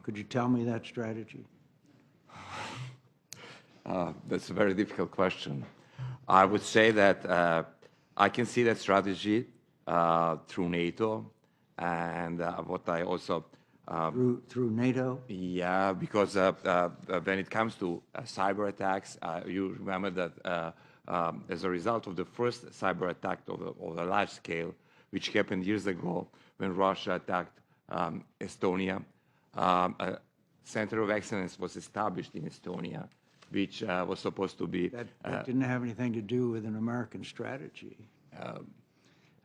Could you tell me that strategy? That's a very difficult question. I would say that I can see that strategy through NATO And what I also through NATO? Yeah, because when it comes to cyber attacks, you remember that as a result of the first cyber attack of a large scale, which happened years ago when Russia attacked Estonia, a center of excellence was established in Estonia, which was supposed to be... That didn't have anything to do with an American strategy.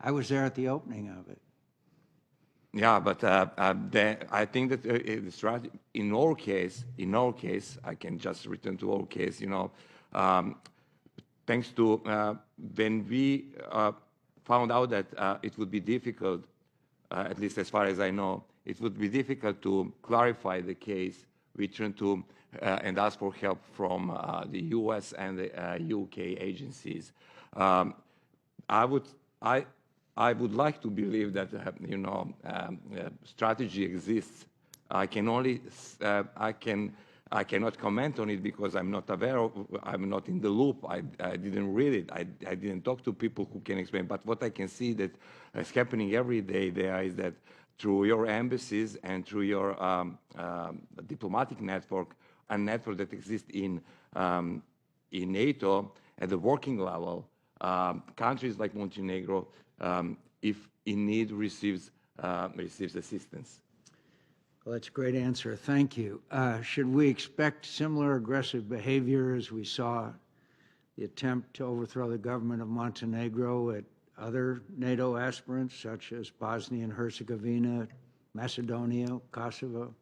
I was there at the opening of it. Yeah, but I think that the strategy, in our case, I can just return to our case, you know, thanks to when we found out that it would be difficult, at least as far as I know, it would be difficult to clarify the case. We turned to and asked for help from the U.S. and the U.K. agencies. I would like to believe that you know strategy exists. I cannot comment on it because I'm not aware of, I'm not in the loop. I didn't read it. I didn't talk to people who can explain. But what I can see that is happening every day there is that through your embassies and through your diplomatic network, a network that exists in NATO at the working level, countries like Montenegro, if in need, receives assistance. Well, that's a great answer. Thank you. Should we expect similar aggressive behavior as we saw the attempt to overthrow the government of Montenegro at other NATO aspirants, such as Bosnia and Herzegovina, Macedonia, Kosovo?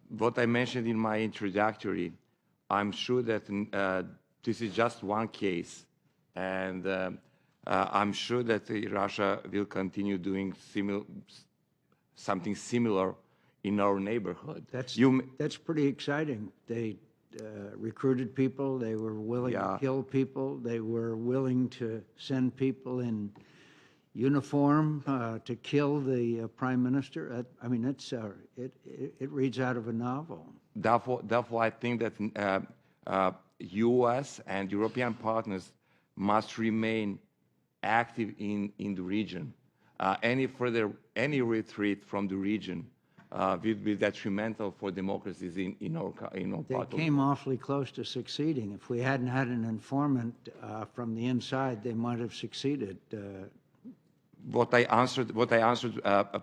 What I mentioned in my introductory, I'm sure that this is just one case, and I'm sure that Russia will continue doing something similar in our neighborhood. That's pretty exciting. They recruited people. They were willing to kill people. They were willing to send people in uniform to kill the prime minister. I mean, it reads out of a novel. Therefore, I think that U.S. and European partners must remain active in the region. Any retreat from the region will be detrimental for democracies in our part of the world. They came awfully close to succeeding. If we hadn't had an informant from the inside, they might have succeeded. What I answered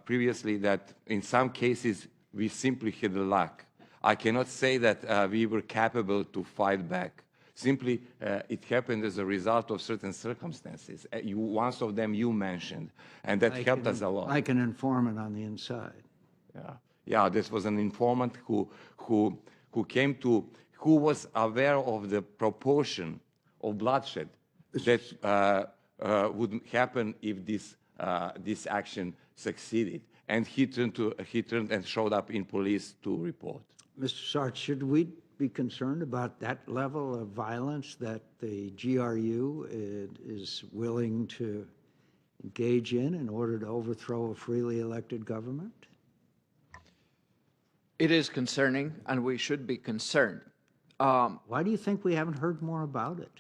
previously, that in some cases we simply had the luck. I cannot say that we were capable to fight back. Simply, it happened as a result of certain circumstances. One of them you mentioned, and that helped us a lot. Like an informant on the inside. Yeah. This was an informant who was aware of the proportion of bloodshed that would happen if this action succeeded, and he turned and showed up in police to report. Mr. Sarts, should we be concerned about that level of violence that the GRU is willing to engage in order to overthrow a freely elected government? It is concerning, and we should be concerned. Why do you think we haven't heard more about it?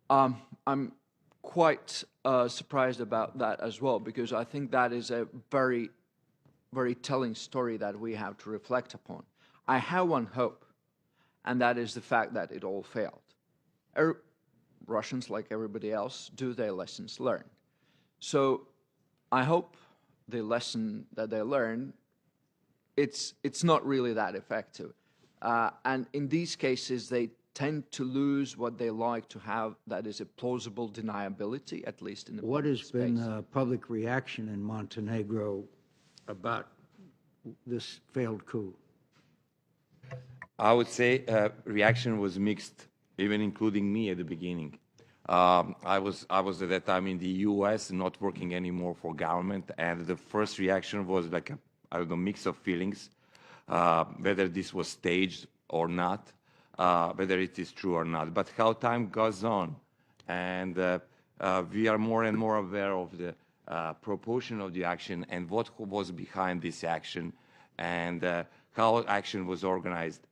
I'm quite surprised about that as well, because I think that is a very, very telling story that we have to reflect upon. I have one hope, and that is the fact that it all failed. Russians, like everybody else, do their lessons learned. So I hope the lesson that they learn, it's not really that effective. And in these cases, they tend to lose what they like to have, that is a plausible deniability, at least in the What public has been space. the public reaction in Montenegro about this failed coup? I would say reaction was mixed, even including me at the beginning. I was at that time in the U.S., not working anymore for government, and the first reaction was like a mix of feelings, whether this was staged or not, whether it is true or not. But how time goes on, and we are more and more aware of the proportion of the action and what was behind this action, and how action was organized.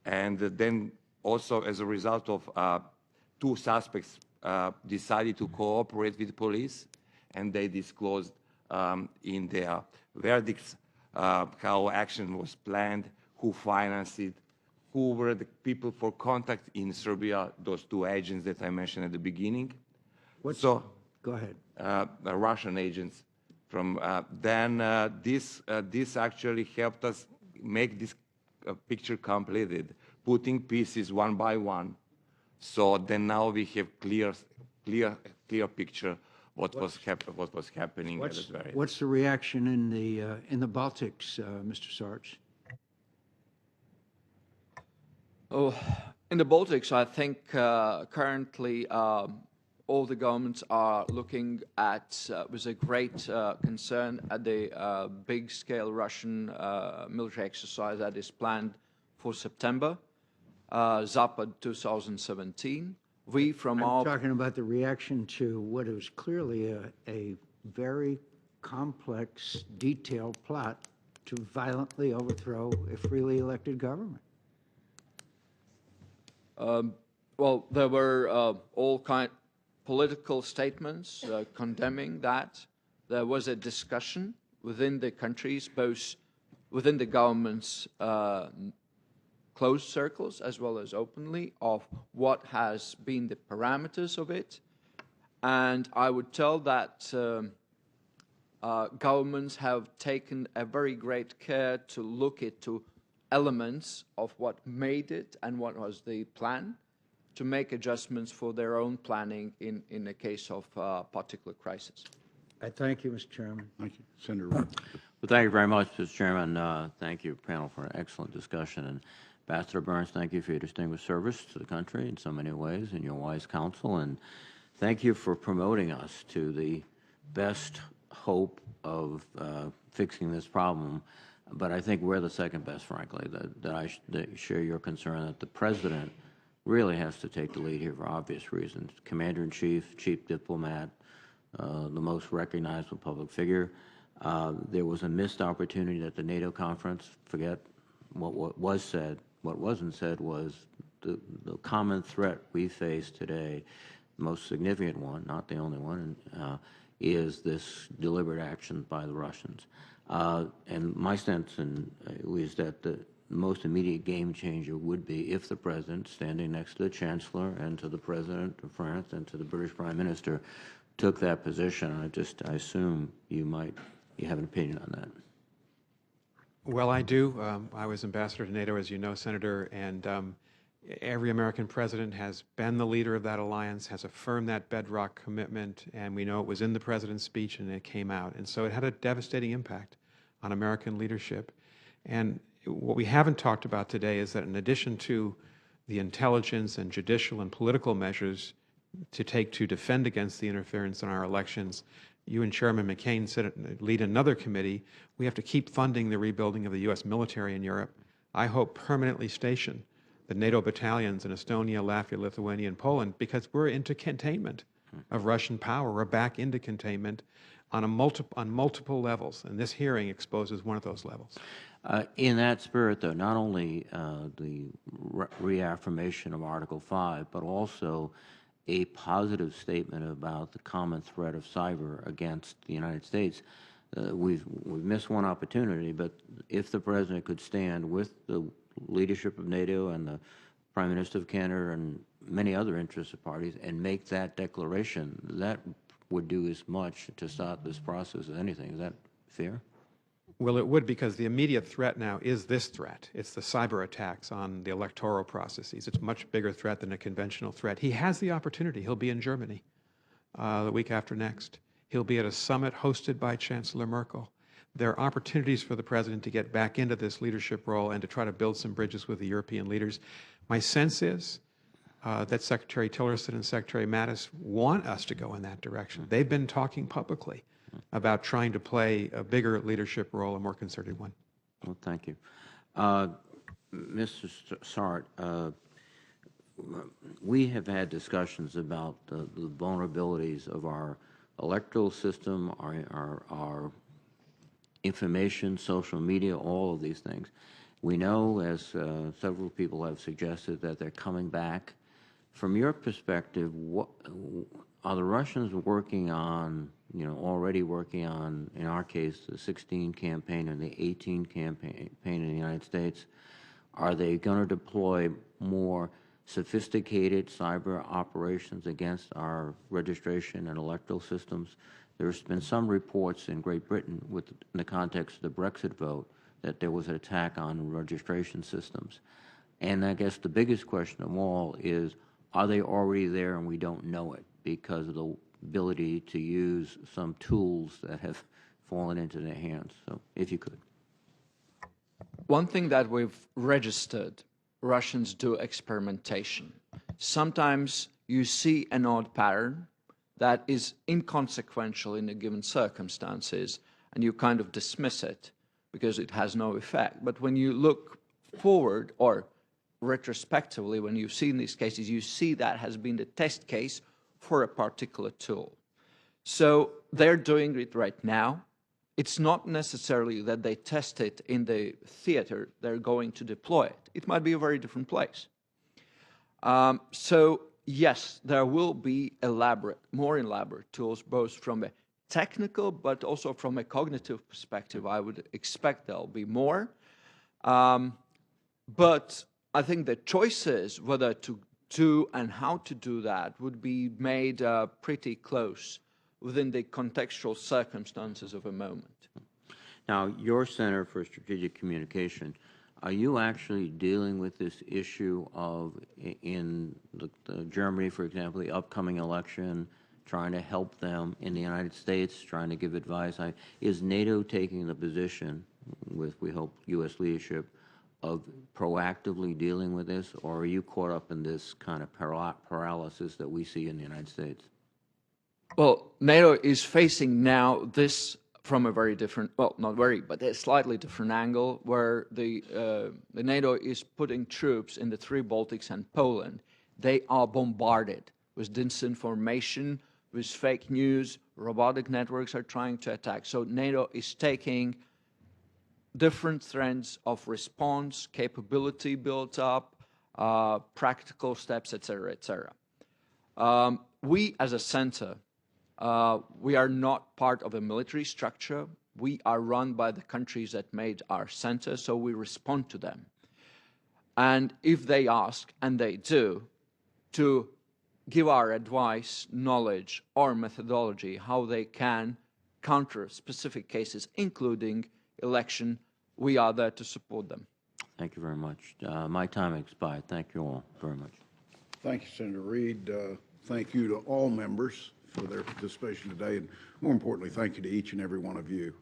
And then also as a result of two suspects decided to cooperate with police, and they disclosed in their verdicts how action was planned, who financed it, who were the people for contact in Serbia, those two agents that I mentioned at the beginning. Go ahead. The Russian agents. From this actually helped us make this picture completed, putting pieces one by one. So then now we have clear picture what was happening at this very. What's the reaction in the Baltics, Mr. Sarts? Oh, in the Baltics, I think currently all the governments are looking at, with a great concern, at the big-scale Russian military exercise that is planned for September, Zapad 2017. We, from I'm our talking about the reaction to what is clearly a very complex, detailed plot to violently overthrow a freely elected government. Well, there were all kind political statements condemning that. There was a discussion within the countries, both within the government's closed circles as well as openly, of what has been the parameters of it. And I would tell that governments have taken a very great care to look into elements of what made it and what was the plan, to make adjustments for their own planning in the case of particular crisis. I thank you, Mr. Chairman. Thank you. Senator Rudd. Well, thank you very much, Mr. Chairman. Thank you, panel, for an excellent discussion. And Ambassador Burns, thank you for your distinguished service to the country in so many ways and your wise counsel. And thank you for promoting us to the best hope of fixing this problem. But I think we're the second best, frankly, that I share your concern that the President really has to take the lead here for obvious reasons. Commander-in-Chief, chief diplomat, the most recognizable public figure. There was a missed opportunity at the NATO conference. Forget what was said. What wasn't said was the common threat we face today, the most significant one, not the only one, is this deliberate action by the Russians. And my sense is that the most immediate game changer would be if the President, standing next to the Chancellor and to the President of France and to the British Prime Minister, took that position. I assume you have an opinion on that. Well, I do. I was ambassador to NATO, as you know, Senator, and every American president has been the leader of that alliance, has affirmed that bedrock commitment, and we know it was in the president's speech and it came out. And so it had a devastating impact on American leadership. And what we haven't talked about today is that in addition to the intelligence and judicial and political measures to take to defend against the interference in our elections, you and Chairman McCain lead another committee. We have to keep funding the rebuilding of the U.S. military in Europe. I hope permanently station the NATO battalions in Estonia, Latvia, Lithuania, and Poland, because we're into containment of Russian power. We're back into containment on multiple levels, and this hearing exposes one of those levels. In that spirit, though, not only the reaffirmation of Article 5, but also a positive statement about the common threat of cyber against the United States. We've missed one opportunity, but if the President could stand with the leadership of NATO and the Prime Minister of Canada and many other interested parties and make that declaration, that would do as much to stop this process as anything. Is that fair? Well, it would, because the immediate threat now is this threat. It's the cyber attacks on the electoral processes. It's a much bigger threat than a conventional threat. He has the opportunity. He'll be in Germany the week after next. He'll be at a summit hosted by Chancellor Merkel. There are opportunities for the President to get back into this leadership role and to try to build some bridges with the European leaders. My sense is that Secretary Tillerson and Secretary Mattis want us to go in that direction. They've been talking publicly about trying to play a bigger leadership role, a more concerted one. Well, thank you. Mr. Sart, we have had discussions about the vulnerabilities of our electoral system, our information, social media, all of these things. We know, as several people have suggested, that they're coming back From your perspective, what are the Russians working on, already working on, in our case, the 16 campaign and the 18 campaign in the United States? Are they going to deploy more sophisticated cyber operations against our registration and electoral systems? There's been some reports in Great Britain in the context of the Brexit vote that there was an attack on registration systems. And I guess the biggest question of all is, are they already there and we don't know it because of the ability to use some tools that have fallen into their hands? So if you could. One thing that we've registered, Russians do experimentation. Sometimes you see an odd pattern that is inconsequential in a given circumstances, and you kind of dismiss it because it has no effect. But when you look forward or retrospectively, when you've seen these cases, you see that has been the test case for a particular tool. So they're doing it right now. It's not necessarily that they test it in the theater they're going to deploy it. It might be a very different place. So yes, there will be more elaborate tools, both from a technical but also from a cognitive perspective. I would expect there'll be more. But I think the choices whether to do and how to do that would be made pretty close within the contextual circumstances of a moment. Now, your Center for Strategic Communication, are you actually dealing with this issue of, in Germany, for example, the upcoming election, trying to help them in the United States, trying to give advice? Is NATO taking the position, with, we hope, U.S. leadership, of proactively dealing with this, or are you caught up in this kind of paralysis that we see in the United States? Well, NATO is facing now this from a very different, well, not very, but a slightly different angle, where the NATO is putting troops in the three Baltics and Poland. They are bombarded with disinformation, with fake news. Robotic networks are trying to attack. So NATO is taking different trends of response, capability built up, practical steps, et cetera, et cetera. We, as a center, we are not part of a military structure. We are run by the countries that made our center, so we respond to them. And if they ask, and they do, to give our advice, knowledge, or methodology, how they can counter specific cases, including election, we are there to support them. Thank you very much. My time expired. Thank you all very much. Thank you, Senator Reid. Thank you to all members for their participation today, and more importantly, thank you to each and every one of you.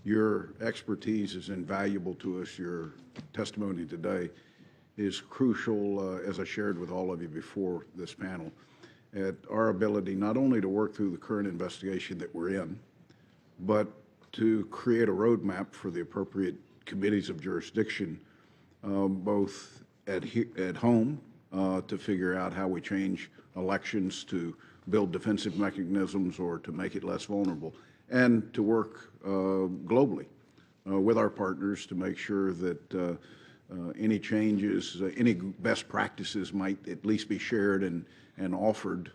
Your expertise is invaluable to us. Your testimony today is crucial, as I shared with all of you before this panel, at our ability not only to work through the current investigation that we're in, but to create a roadmap for the appropriate committees of jurisdiction, both at home to figure out how we change elections to build defensive mechanisms or to make it less vulnerable, and to work globally with our partners to make sure that any changes, any best practices might at least be shared and offered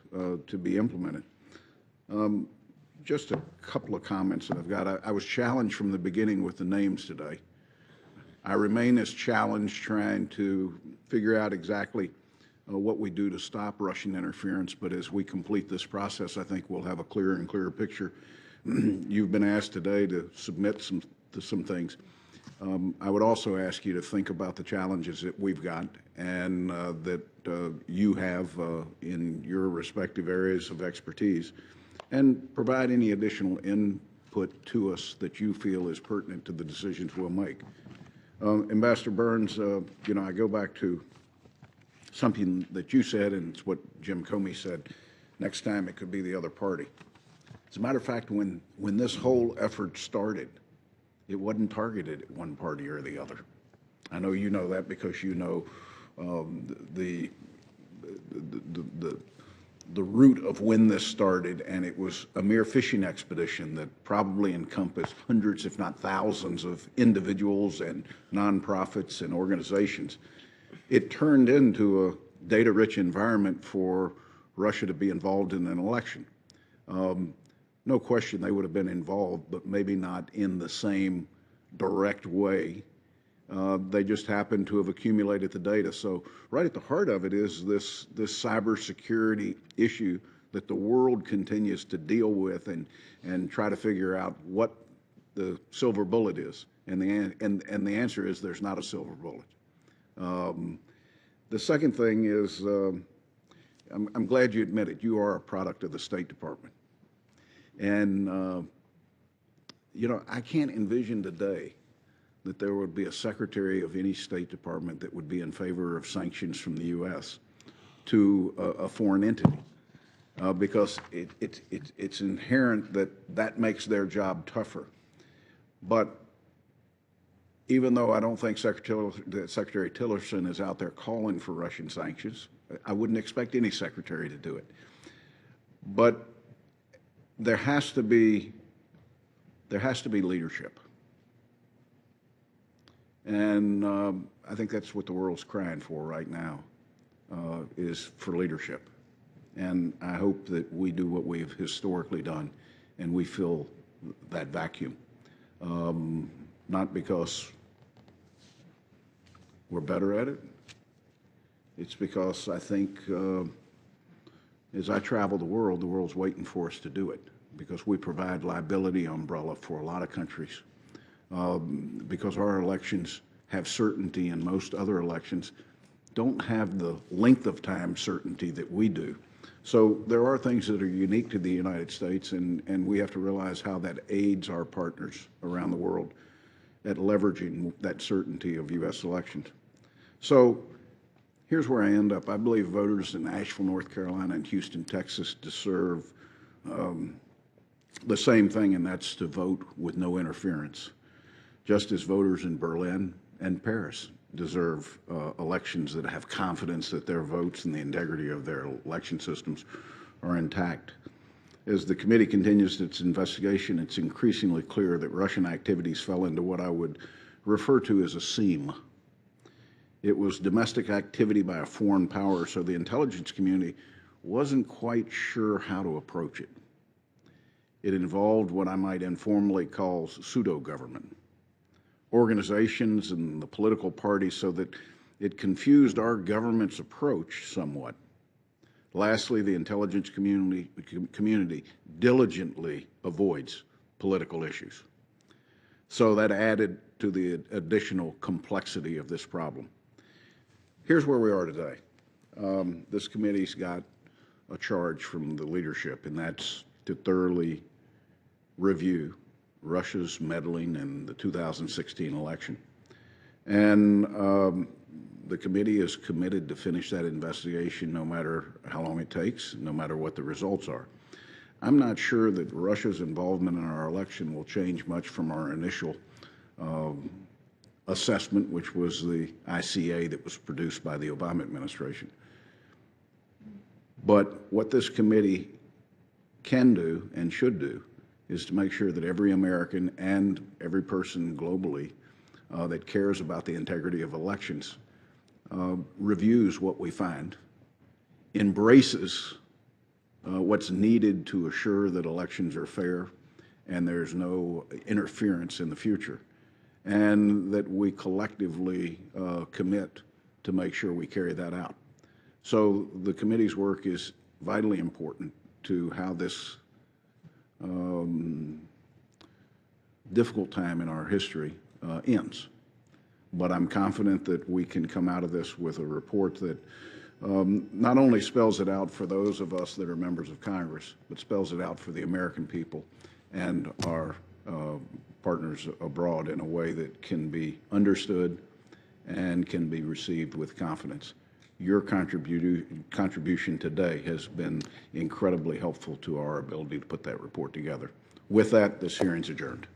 to be implemented. Just a couple of comments that I've got. I was challenged from the beginning with the names today. I remain as challenged trying to figure out exactly what we do to stop Russian interference, but as we complete this process, I think we'll have a clearer and clearer picture. You've been asked today to submit some things. I would also ask you to think about the challenges that we've got and that you have in your respective areas of expertise, and provide any additional input to us that you feel is pertinent to the decisions we'll make. Ambassador Burns, I go back to something that you said, and it's what Jim Comey said. Next time it could be the other party. As a matter of fact, when this whole effort started, it wasn't targeted at one party or the other. I know you know that because you know the root of when this started, and it was a mere fishing expedition that probably encompassed hundreds, if not thousands, of individuals and nonprofits and organizations. It turned into data-rich environment for Russia to be involved in an election. No question they would have been involved, but maybe not in the same direct way. They just happen to have accumulated the data. So right at the heart of it is this cybersecurity issue that the world continues to deal with and try to figure out what the silver bullet is. And the answer is there's not a silver bullet. The second thing is, I'm glad you admit it, you are a product of the State Department. And, you know, I can't envision today that there would be a secretary of any State Department that would be in favor of sanctions from the U.S. to a foreign entity, because it's inherent that makes their job tougher. But even though I don't think Secretary Tillerson is out there calling for Russian sanctions, I wouldn't expect any secretary to do it. But there has to be leadership. And I think that's what the world's crying for right now, is for leadership. And I hope that we do what we've historically done and we fill that vacuum. Not because we're better at it. It's because I think as I travel the world's waiting for us to do it, because we provide liability umbrella for a lot of countries. Because our elections have certainty and most other elections don't have the length of time certainty that we do. So there are things that are unique to the United States, and we have to realize how that aids our partners around the world at leveraging that certainty of U.S. elections. So here's where I end up. I believe voters in Asheville, North Carolina, and Houston, Texas deserve the same thing, and that's to vote with no interference, just as voters in Berlin and Paris deserve elections that have confidence that their votes and the integrity of their election systems are intact. As the committee continues its investigation, it's increasingly clear that Russian activities fell into what I would refer to as a seam. It was domestic activity by a foreign power, so the intelligence community wasn't quite sure how to approach it. It involved what I might informally call pseudo-government organizations and the political parties, so that it confused our government's approach somewhat. Lastly, the intelligence community diligently avoids political issues. So that added to the additional complexity of this problem. Here's where we are today. This committee's got a charge from the leadership, and that's to thoroughly review Russia's meddling in the 2016 election. And the committee is committed to finish that investigation no matter how long it takes, no matter what the results are. I'm not sure that Russia's involvement in our election will change much from our initial assessment, which was the ICA that was produced by the Obama administration. But what this committee can do and should do is to make sure that every American and every person globally that cares about the integrity of elections reviews what we find, embraces what's needed to assure that elections are fair and there's no interference in the future, and that we collectively commit to make sure we carry that out. So the committee's work is vitally important to how this difficult time in our history ends. But I'm confident that we can come out of this with a report that not only spells it out for those of us that are members of Congress, but spells it out for the American people and our partners abroad in a way that can be understood and can be received with confidence. Your contribution today has been incredibly helpful to our ability to put that report together. With that, this hearing's adjourned.